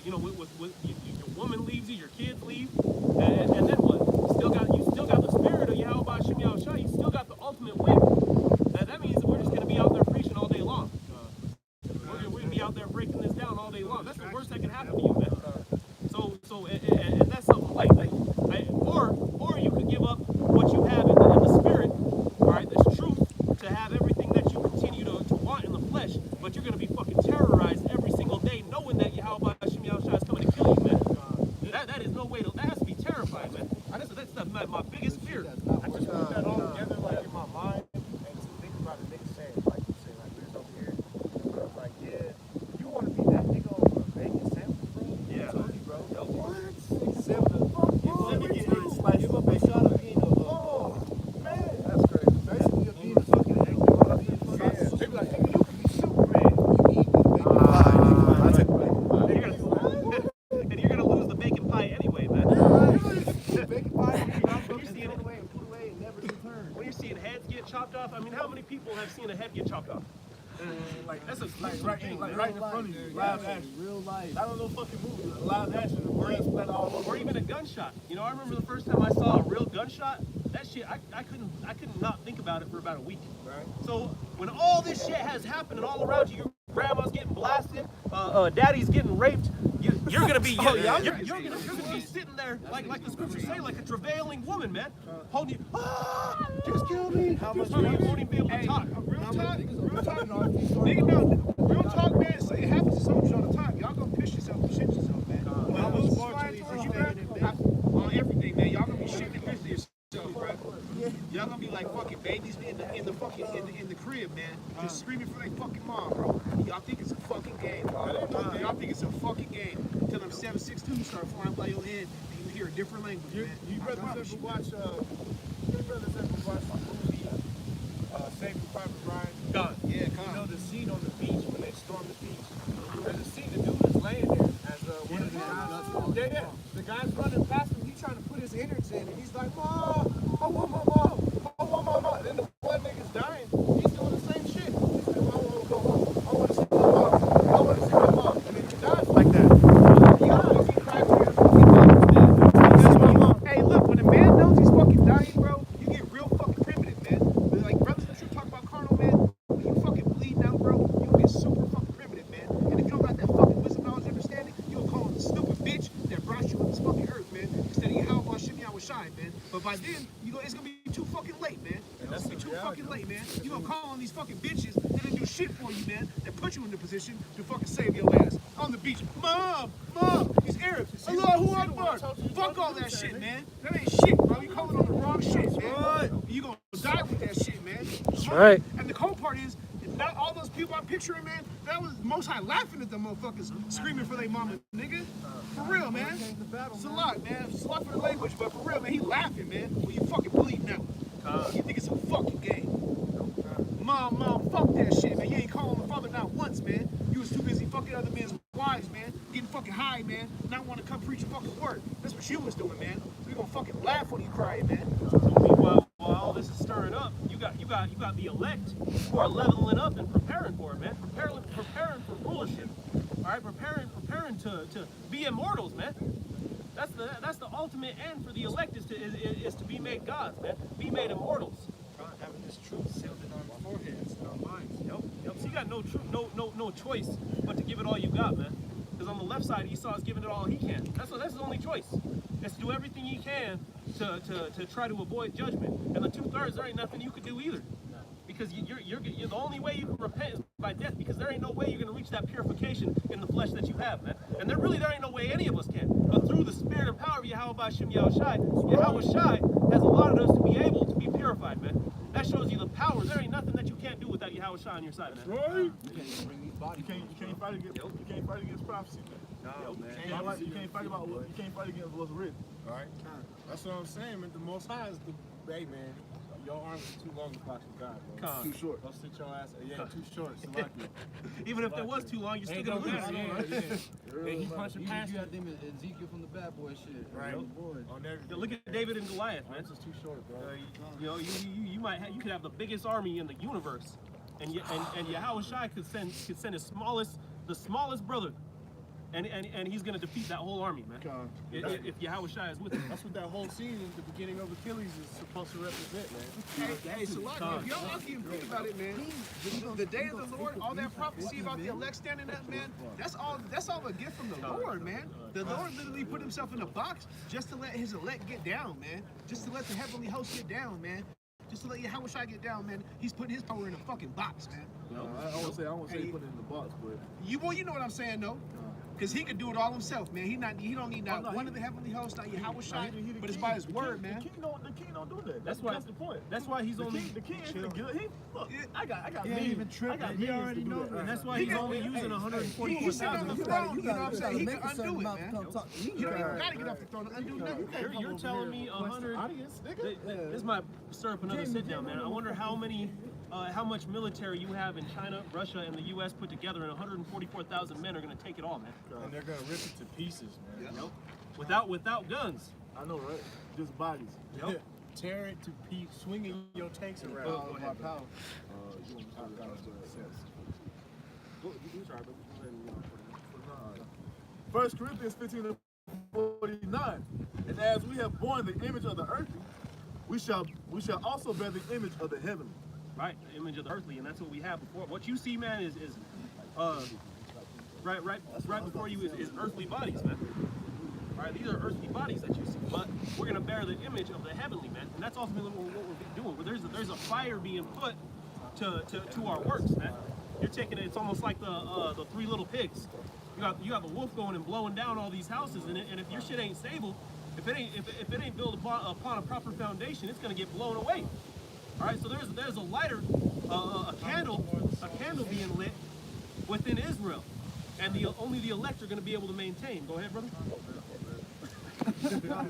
you know, with your woman leaves you, your kids leave, and then what? You still got the spirit of Yahweh Shem Yahushai. You still got the ultimate win. That means that we're just going to be out there preaching all day long. We're going to be out there breaking this down all day long. That's the worst that can happen to you, man. And that's something like or you could give up what you have in the spirit, all right, that's truth, to have everything that you continue to want in the flesh, but you're going to be fucking terrorized every single day knowing that Yahweh Hashem Yahushua is coming to kill you, man. That is no way to, that has to be terrifying, man. That's my biggest fear. I just put that all together like in my mind and to think about a nigga saying, like you say, like there's over here. Like, yeah, you want to be that nigga over a bacon sandwich, bro? Yeah. I told you, bro. What? Let me get a slice of bacon. Oh, man. That's crazy. Basically, you're being a fucking egg. They be like, nigga, you can be Superman. You eat this bacon And you're gonna lose the bacon pie anyway, man. bacon pie, you're seeing it away and put away and never return. When you're seeing heads get chopped off, I mean, how many people have seen a head get chopped off? Like that's a Right in front of you, live action. Real life. I don't know fucking movie, live action, the blood splat all over. Or even a gunshot. You know, I remember the first time I saw a real gunshot. That shit, I couldn't not think about it for about a week. Right. So when all this shit has happened and all around you, your grandma's getting blasted, daddy's getting raped, you're gonna be you're gonna be sitting there like the scriptures say, like a travailing woman, man, holding you. Just kill me. How much you won't even be able to talk. Real talk, nigga, no, real talk, man. It happens to some of you all the time. Y'all gonna piss yourself and shit yourself, man. On everything, man. Y'all gonna be shitting and pissing yourself, bro. Y'all gonna be like fucking babies in the fucking in the crib, man, just screaming for their fucking mom, bro. Y'all think it's a fucking game, bro. Y'all think it's a fucking game until them 762 start flying by your head and you hear a different language, man. You brothers ever watch the movie Saving Private Ryan? God. Yeah, You know the scene on the beach when they storm the beach? There's a scene, the dude is laying there as one of the guys. Yeah. The guy's running past him, he's trying to put his innards in, and he's like, Mom, I want my mom, I want my mom. Then the one nigga's dying, he's doing the same shit. He's like, I want to go home, I want to see my mom, I want to see my mom. And then he dies like that. He cries for his fucking mom, man. That's my mom. Hey, look, when a man knows he's fucking dying, bro, you get real fucking primitive, man. Like, brothers that you talk about carnal, man, when you fucking bleeding out, bro, you get super fucking primitive, man. And if you don't got that fucking wisdom, knowledge, understanding, you'll call him the stupid bitch that brought you on this fucking earth, man, instead of Yahweh Shem Yahushai, man. But by then, it's gonna be too fucking late, man. It's gonna be too fucking late, man. You gonna call on these fucking bitches that didn't do shit for you, man, that put you in the position to fucking save your ass on the beach. Mom, these Arabs, Allahu Akbar. Fuck all that shit, man. That ain't shit, bro. You calling on the wrong shit, man. You gonna die with that shit, man. That's right. And the cold part is, not all those people I'm picturing, man, that was Most High laughing at them motherfuckers screaming for their mama, nigga. For real, man. It's a lot, man. It's a lot for the language, but for real, man, he laughing, man. When you fucking bleeding out. You think it's a fucking game. Mom, fuck that shit, man. You ain't calling my father not once, man. You was too busy fucking other men's wives, man. Getting fucking high, man. Not want to come preach a fucking word. That's what you was doing, man. So we gonna fucking laugh when you crying, man. So meanwhile, while all this is stirring up, you got the elect who are leveling up and preparing for it, man. Preparing for rulership. All right, preparing to be immortals, man. That's the ultimate end for the elect is to be made gods, man. Be made immortals. Having this truth sealed in our foreheads and our minds. Yep. So you got no choice but to give it all you got, man. Because on the left side, Esau is giving it all he can. That's his only choice. Is to do everything he can to try to avoid judgment. And the 2/3, there ain't nothing you could do either. Because you're the only way you can repent is by death. Because there ain't no way you're gonna reach that purification in the flesh that you have, man. And there ain't no way any of us can. But through the spirit and power of Yahweh Shem Yahushai, Yahweh Shai has allotted us to be able to be purified, man. That shows you the power. There ain't nothing that you can't do without Yahweh Shai on your side, man. Right. You can't even bring these bodies. You can't fight against prophecy. No, man. You can't fight against what's written. All right? That's what I'm saying, man. The Most High is the, hey, man, your arms are too long to box with God, bro. Too short. Don't sit your ass, too short. Salakia. Even if it was too long, you're still Ain't gonna no lose. matter, And he punching past You you. got them Ezekiel from the Bad Boy shit. Right. Boy. On everything. Yeah, look at David and Goliath, man. This is too short, bro. You know, you could have the biggest army in the universe, and Yahweh Shai could send the smallest brother, and he's gonna defeat that whole army, man. If Yahweh Shai is with him. That's what that whole scene in the beginning of Achilles is supposed to represent, man. Hey, Salaki, if y'all lucky and think about it, man, the day of the Lord, all that prophecy about the elect standing up, man, that's all a gift from the Lord, man. The Lord literally put himself in a box just to let his elect get down, man. Just to let the heavenly host get down, man. Just to let Yahweh Shai get down, man. He's putting his power in a fucking box, man. I won't say put it in the box, but You know what I'm saying, though. Because he could do it all himself, man. He don't need one of the heavenly hosts, not Yahweh Shai, but it's by his word, man. The king don't do that. That's the point. That's why he's only. The king is good. Look, I got He ain't even tripping. He already knows And that. that's why he's only using He's 144,000. on the throne, you know what I'm saying? He can undo it, man. You don't even gotta get off the throne to undo nothing. You're telling me 100. This might stir up another sit down, man. I wonder how much military you have in China, Russia, and the U.S. put together, and 144,000 men are gonna take it all, man. And they're gonna rip it to pieces, man. Without guns. I know, right? Just bodies. Yep. Tear it to pieces, swinging your tanks around. All of our power. First Corinthians 15:49. And as we have borne the image of the earthly, we shall also bear the image of the heavenly. Right, the image of the earthly, and that's what we have before. What you see, man, is right before you is earthly bodies, man. All right, these are earthly bodies that you see, but we're gonna bear the image of the heavenly, man, and that's ultimately what we're doing. There's a fire being put to our works, man. You're taking it. It's almost like the three little pigs. You got the wolf going and blowing down all these houses, and if your shit ain't stable, if it ain't built upon a proper foundation, it's gonna get blown away. All right, so there's a lighter, a candle being lit within Israel, and only the elect are going to be able to maintain. Go ahead, brother.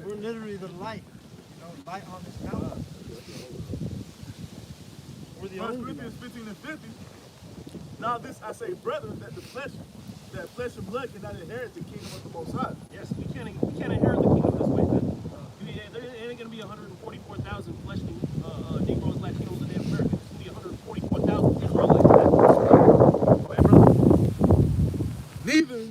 We're literally the light. Light on this mountain. We're the 1 only Corinthians 15:50. Now this I say, brethren, that flesh and blood cannot inherit the kingdom of the Most High. Yes, we can't inherit the kingdom this way, man. There ain't going to be 144,000 fleshly Negroes, Latinos, and Native Americans. It's going to be 144,000 Israelites, man. Go ahead, brother. Neither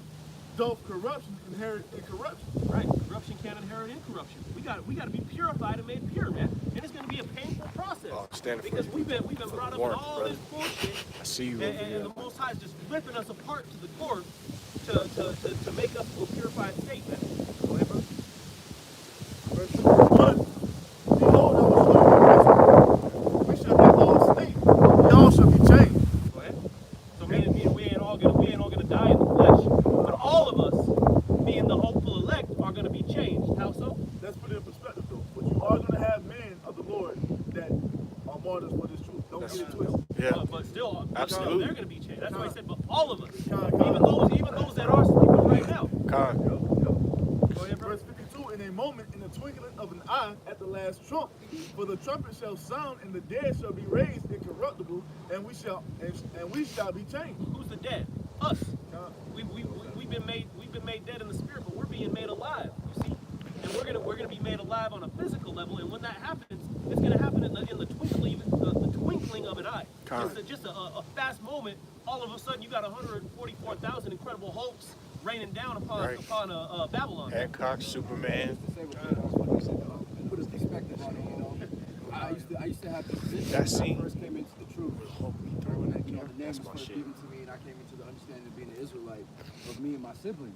doth corruption inherit incorruption. Right, corruption can't inherit incorruption. We got to be purified and made pure, man. And it's going to be a painful process because we've been brought up in all this bullshit. I see you. And the Most High is just ripping us apart to the core to make us a purified state, man. Go ahead, brother. Verse 51. Behold, I will show you we shall have all state. We all shall be changed. Go ahead. So meaning we ain't all gonna die in the flesh, but all of us, being the hopeful elect, are gonna be changed. How so? Let's put it in perspective, though. But you are going to have men of the Lord that are martyrs for this truth. Don't get it twisted. Yeah. But still, Absolutely. they're gonna be changed. That's why I said, but all of us, even those that are sleeping right now. Go ahead, brother. Verse 52, in a moment, in the twinkling of an eye, at the last trump, for the trumpet shall sound, and the dead shall be raised incorruptible, and we shall be changed. Who's the dead? Us. We've been made dead in the spirit, but we're being made alive. You see, and we're gonna be made alive on a physical level. And when that happens, it's gonna happen in the twinkling of an eye. It's just a fast moment. All of a sudden, you got 144,000 incredible Hulks raining down upon Babylon. Hancock, Superman. Put a perspective on it, you know. I used to have this vision That when scene. I first came into the truth. When the name was first given to me, and I came into the understanding of being an Israelite, of me and my siblings,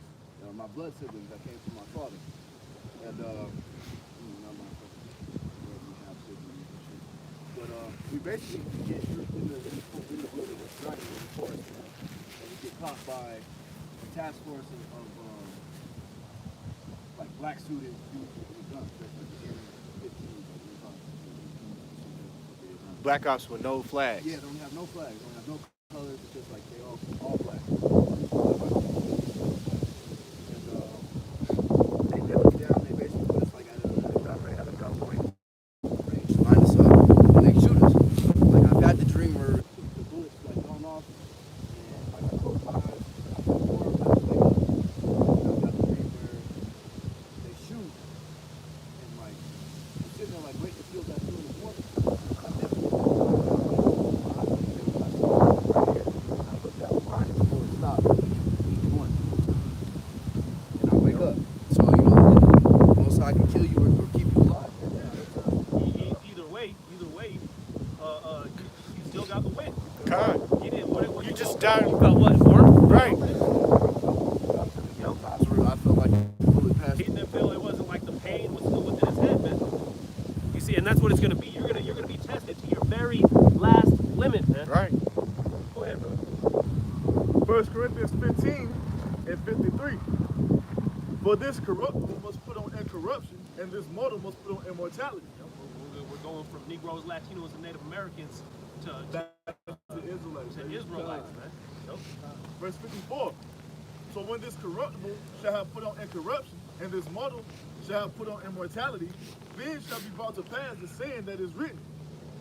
my blood siblings that came from my father. And we basically get in the wilderness, right, in the forest, and we get caught by a task force of like black suited dudes with guns. That's like the area 15, Black Ops with no flags. Yeah, they don't have no flags. They don't have no colors. It's just like they all black. And they held us down. They basically put us like at a gunpoint range, line us up, and they shoot us. Like I've had the dream where the bullets like going off, and like I close my eyes, I feel warm, I wake up. I've got the dream where they shoot, and like I'm sitting there like waiting to feel that feeling of warmth. You still got the win. God. You did what You just died. You felt what? Warm? Right. I felt like a bullet passed. He didn't feel it wasn't like the pain was still within his head, man. You see, and that's what it's gonna be. You're gonna be tested to your very last limit, man. Right. Go ahead, bro. 1 Corinthians 15 and 53. For this corruptible must put on incorruption, and this mortal must put on immortality. We're going from Negroes, Latinos, and Native Americans to The Israelites. Israelites, man. Yep. Verse 54. So when this corruptible shall have put on incorruption, and this mortal shall have put on immortality, then shall be brought to pass the saying that is written,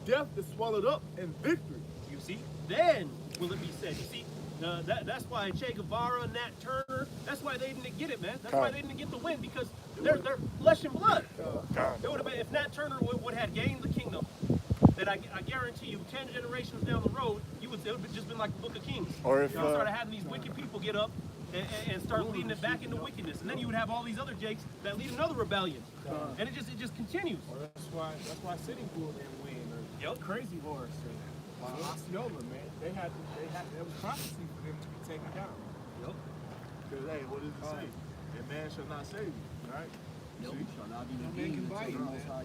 death is swallowed up in victory. You see, then will it be said. You see, that's why Che Guevara, Nat Turner, that's why they didn't get it, man. That's why they didn't get the win, because they're flesh and blood. It would have been, if Nat Turner would have gained the kingdom, then I guarantee you 10 generations down the road, it would have just been like the Book of Kings. Or if started having these wicked people get up and start leading it back into wickedness, and then you would have all these other Jakes that lead another rebellion, and it just continues. That's why Sitting Bull didn't win. Or Crazy Horse. And Osceola, man. There was prophecy for them to be taken down. Yep. Because, hey, what does it say? And man shall not save you, right? Nope. Shall not be redeemed until the Most High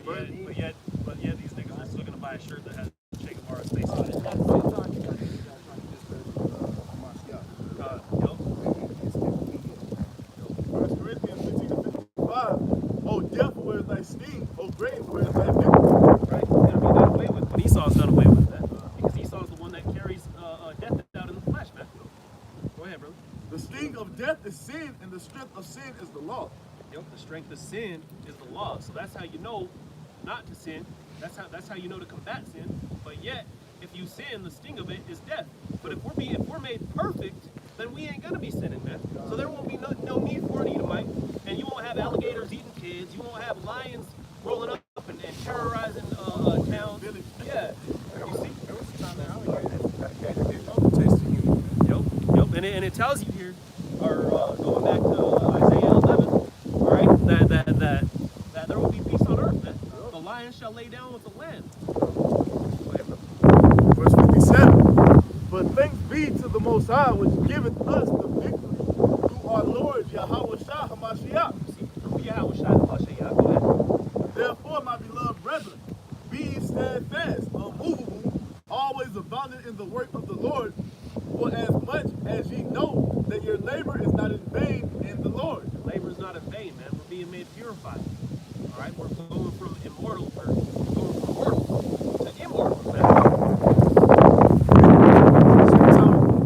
But yet these niggas are still gonna buy a shirt that has Che Guevara's face on it. First Corinthians 15 to 55. Oh, death, where is thy sting? Oh, grave, where is thy victory? Right? It's gonna be done away with. But Esau's done away with that. Because Esau's the one that carries death out in the flesh, man. Go ahead, brother. The sting of death is sin, and the strength of sin is the law. Yep, the strength of sin is the law. So that's how you know not to sin. That's how you know to combat sin. But yet, if you sin, the sting of it is death. But if we're made perfect, then we ain't gonna be sinning, man. So there won't be no need for an Edomite, and you won't have alligators eating kids. You won't have lions rolling up and terrorizing towns. Yeah, you see. there was a time that alligators didn't know the taste of human. Yep. And it tells you here, or going back to Isaiah 11, all right, that there will be peace on earth, man. The lion shall lay down with the lamb. Verse 57. But thanks be to the Most High, which giveth us the victory through our Lord Yahweh Shah HaMashiach. Go ahead. Therefore, my beloved brethren, be ye steadfast, unmovable, always abounding in the work of the Lord, for as much as ye know that your labor is not in vain in the Lord. Labor is not in vain, man. We're being made purified. All right, we're going from immortal, or going from mortal to immortal, man.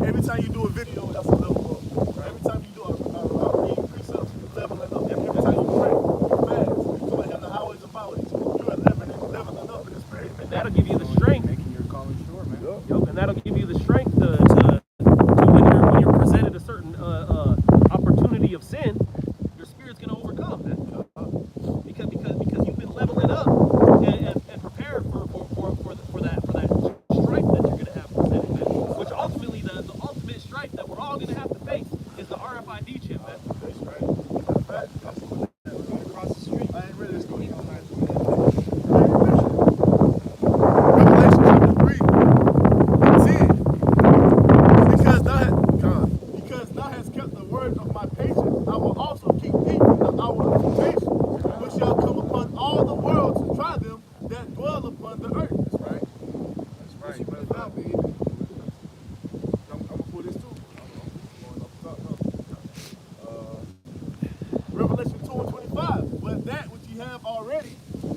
Every time you do a video, that's a level up. Every time you do a read precepts, you're leveling up. Every time you pray, you fast, you like have the highways and byways, you're leveling up in this prayer. And that'll give you the strength. Making your calling sure, man. Yep, and that'll give you the strength to when you're presented a certain opportunity of sin, your spirit's gonna overcome, man. Because you've been leveling up and prepared for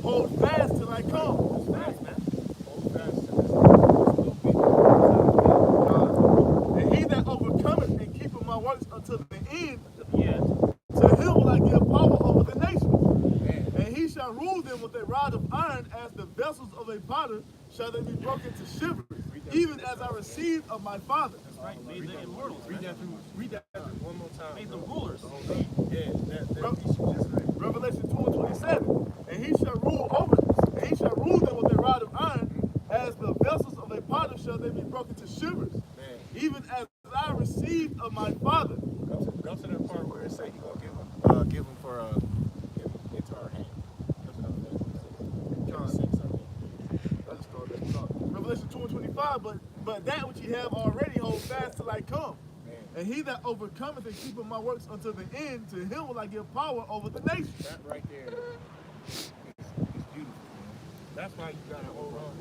Hold fast till I come. Hold fast till And he that overcometh and keepeth my works until the end, Yeah. to him will I give power over the nations. And he shall rule them with a rod of iron, as the vessels of a potter shall they be broken to shivers, even as I received of my Father. Right. Made the immortals. Read that through one more time. Made the rulers. Yeah, that Revelation 2:27. And he shall rule over them, and he shall rule them with a rod of iron, as the vessels of a potter shall they be broken to shivers, even as I received of my Father. Go to that part where it say he gonna give him for into our hand. Go to that Revelation 2:25. But that which ye have already hold fast till I come. And he that overcometh and keepeth my works until the end, to him will I give power over the nations. That right there is beautiful, man. That's why you gotta hold on.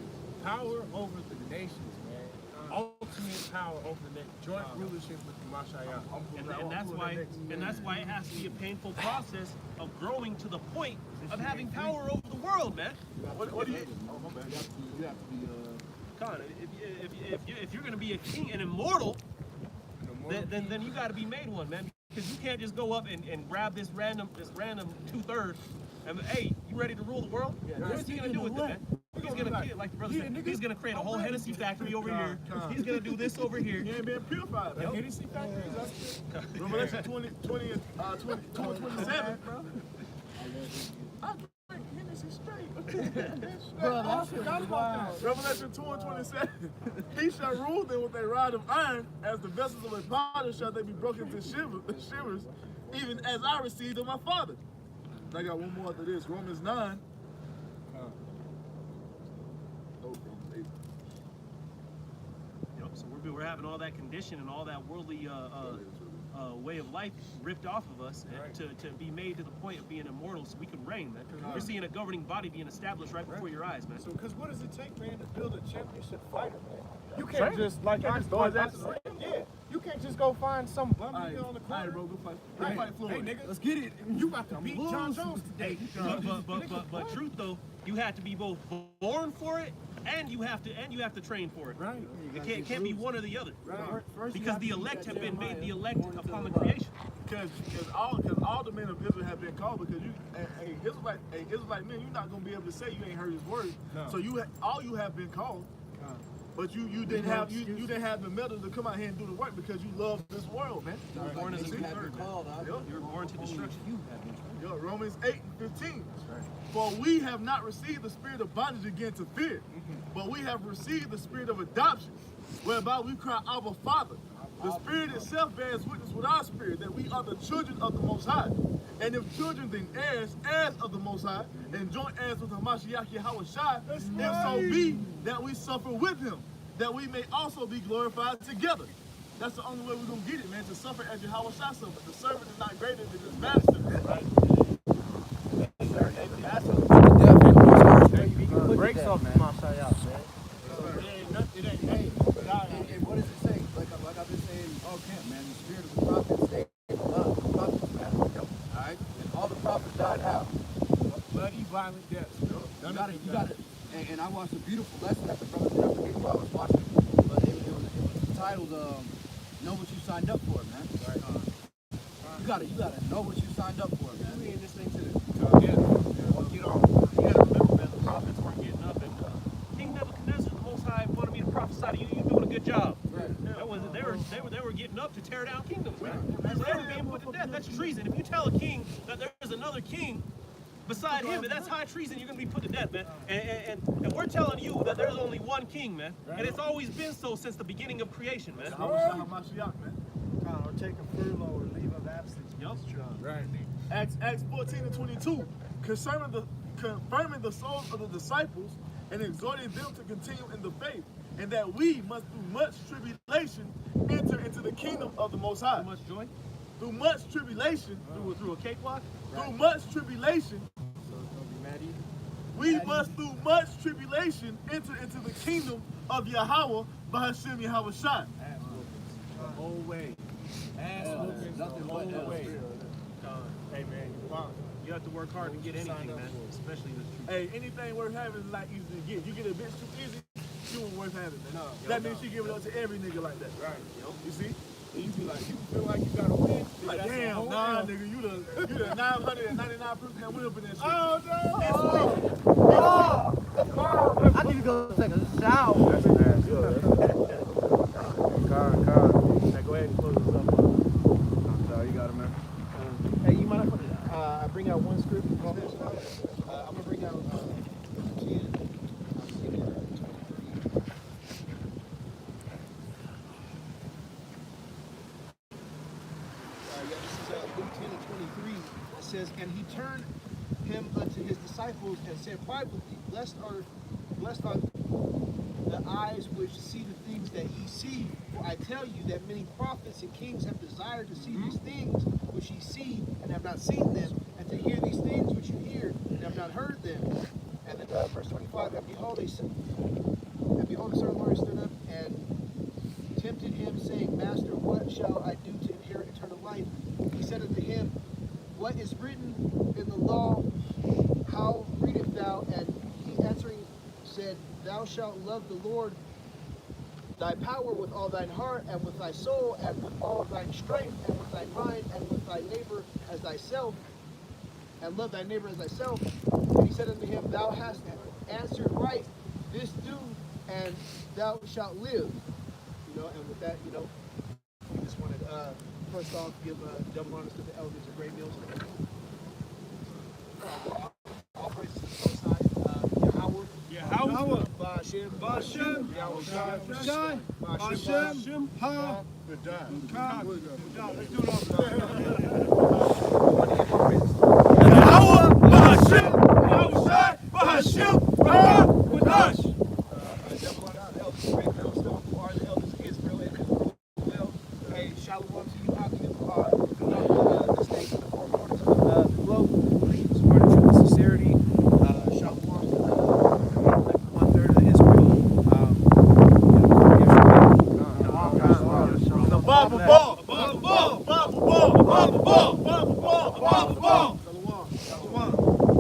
Power over the nations, man. Ultimate power over the joint rulership with the Mashiach. And that's why it has to be a painful process of growing to the point of having power over the world, man. What do you? You have to be Con, if you're gonna be a king and immortal, then you got to be made one, man. Because you can't just go up and grab this random 2/3 and hey, you ready to rule the world? What's he gonna do with it, man? He's gonna, like the brother said, he's gonna create a whole Hennessy factory over here. He's gonna do this over here. You ain't being purified. Yep. Hennessy factories. Revelation 2:27. I drink Hennessy straight. Revelation 2:27. He shall rule them with a rod of iron, as the vessels of a potter shall they be broken to shivers, even as I received of my Father. And I got one more after this. Romans 9. So we're having all that condition and all that worldly way of life ripped off of us to be made to the point of being immortal so we can reign, man. We're seeing a governing body being established right before your eyes, man. So, because what does it take, man, to build a championship fighter, man? You can't just, like I thought that's yeah. You can't just go find some bum nigga on the corner. Alright, bro, go fight. Hey, Go fight Floyd. nigga, let's get it. You about to beat John Jones today. But truth though, you have to be both born for it and you have to train for it. Right. It can't be one or the other. Right. Because the elect have been made the elect upon the creation. Because all the men of Israel have been called, because you Israelite men, you're not gonna be able to say you ain't heard his word. No. So all you have been called, but you didn't have the metal to come out here and do the work because you love this world, man. You were born as a two-third, man. You were born to destruction. Romans 8:15. For we have not received the spirit of bondage again to fear, but we have received the spirit of adoption, whereby we cry, Abba, Father. The Spirit itself bears witness with our spirit that we are the children of the Most High. And if children, then heirs of the Most High, and joint heirs with Hamashiach Yahushua, if so be that we suffer with him, that we may also be glorified together. That's the only way we're going to get it, man, to suffer as Yahushua suffered. The servant is not greater than his master, man. Breaks off the Mashiach, man. And what does it say? Like I've been saying all camp, man, the spirit of the prophets stayed alive. The prophets, man. Alright? And all the prophets died how? Bloody, violent deaths. You got it. And I watched a beautiful lesson that the brother did after me while I was watching. But it was titled, Know What You Signed Up For, man. Right. You gotta know what you signed up for, man. Reading this thing too. Yeah. Get on. You gotta remember, man, the prophets weren't getting up, and King Nebuchadnezzar, the Most High, wanted me to prophesy to you. You're doing a good job. Right. They were getting up to tear down kingdoms, man. So they were being put to death. That's treason. If you tell a king that there's another king beside him, and that's high treason, you're gonna be put to death, man. And we're telling you that there's only one king, man. And it's always been so since the beginning of creation, man. Hamashiach, man. Or take a furlough or leave of absence. Yup. Right. Acts 14:22, confirming the souls of the disciples and exhorting them to continue in the faith, and that we must through much tribulation enter into the kingdom of the Most High. Too much joy? Through much tribulation, Through a cakewalk? through much tribulation, we must through much tribulation enter into the kingdom of Yahweh by Hashem Yahushua. The whole way. Ass whoopings the whole way. Hey, man, you You have to work hard to get anything, man. Especially this truth. Hey, anything worth having is not easy to get. You get a bitch too easy, you ain't worth having, man. That means she give it up to every nigga like that. Right. You see? And you be like, you feel like you gotta win. Like, That's the damn, whole nah, thing. nigga, you the 999 person that went up in that shit. Oh, I need to go take a shower. That's nasty. Car. Now go ahead and close this up. So you got it, man. Hey, you mind if I bring out one script? I'm gonna bring out 10. This is Luke 10 and 23. It says, and he turned him unto his disciples and said privately, blessed are the eyes which see the things that ye see. For I tell you that many prophets and kings have desired to see these things which ye see and have not seen them, and to hear these things which you hear and have not heard them. And then verse 25, and behold, a certain lawyer stood up and tempted him, saying, Master, what shall I do to inherit eternal life? He said unto him, what is written in the law? How readest thou? And he answering said, thou shalt love the Lord thy power with all thine heart, and with thy soul, and with all thine strength, and with thy mind, and with thy neighbor as thyself, and love thy neighbor as thyself. And he said unto him, thou hast answered right, this do, and thou shalt live. And with that, we just wanted first off give double honors to the elders of Great Mills. All praises to the Most High, Yahweh, Ba'ashem, Shine. Ba'ashem, Ha. Good job. Ka. Good job. Let's do it all. I want to give all praises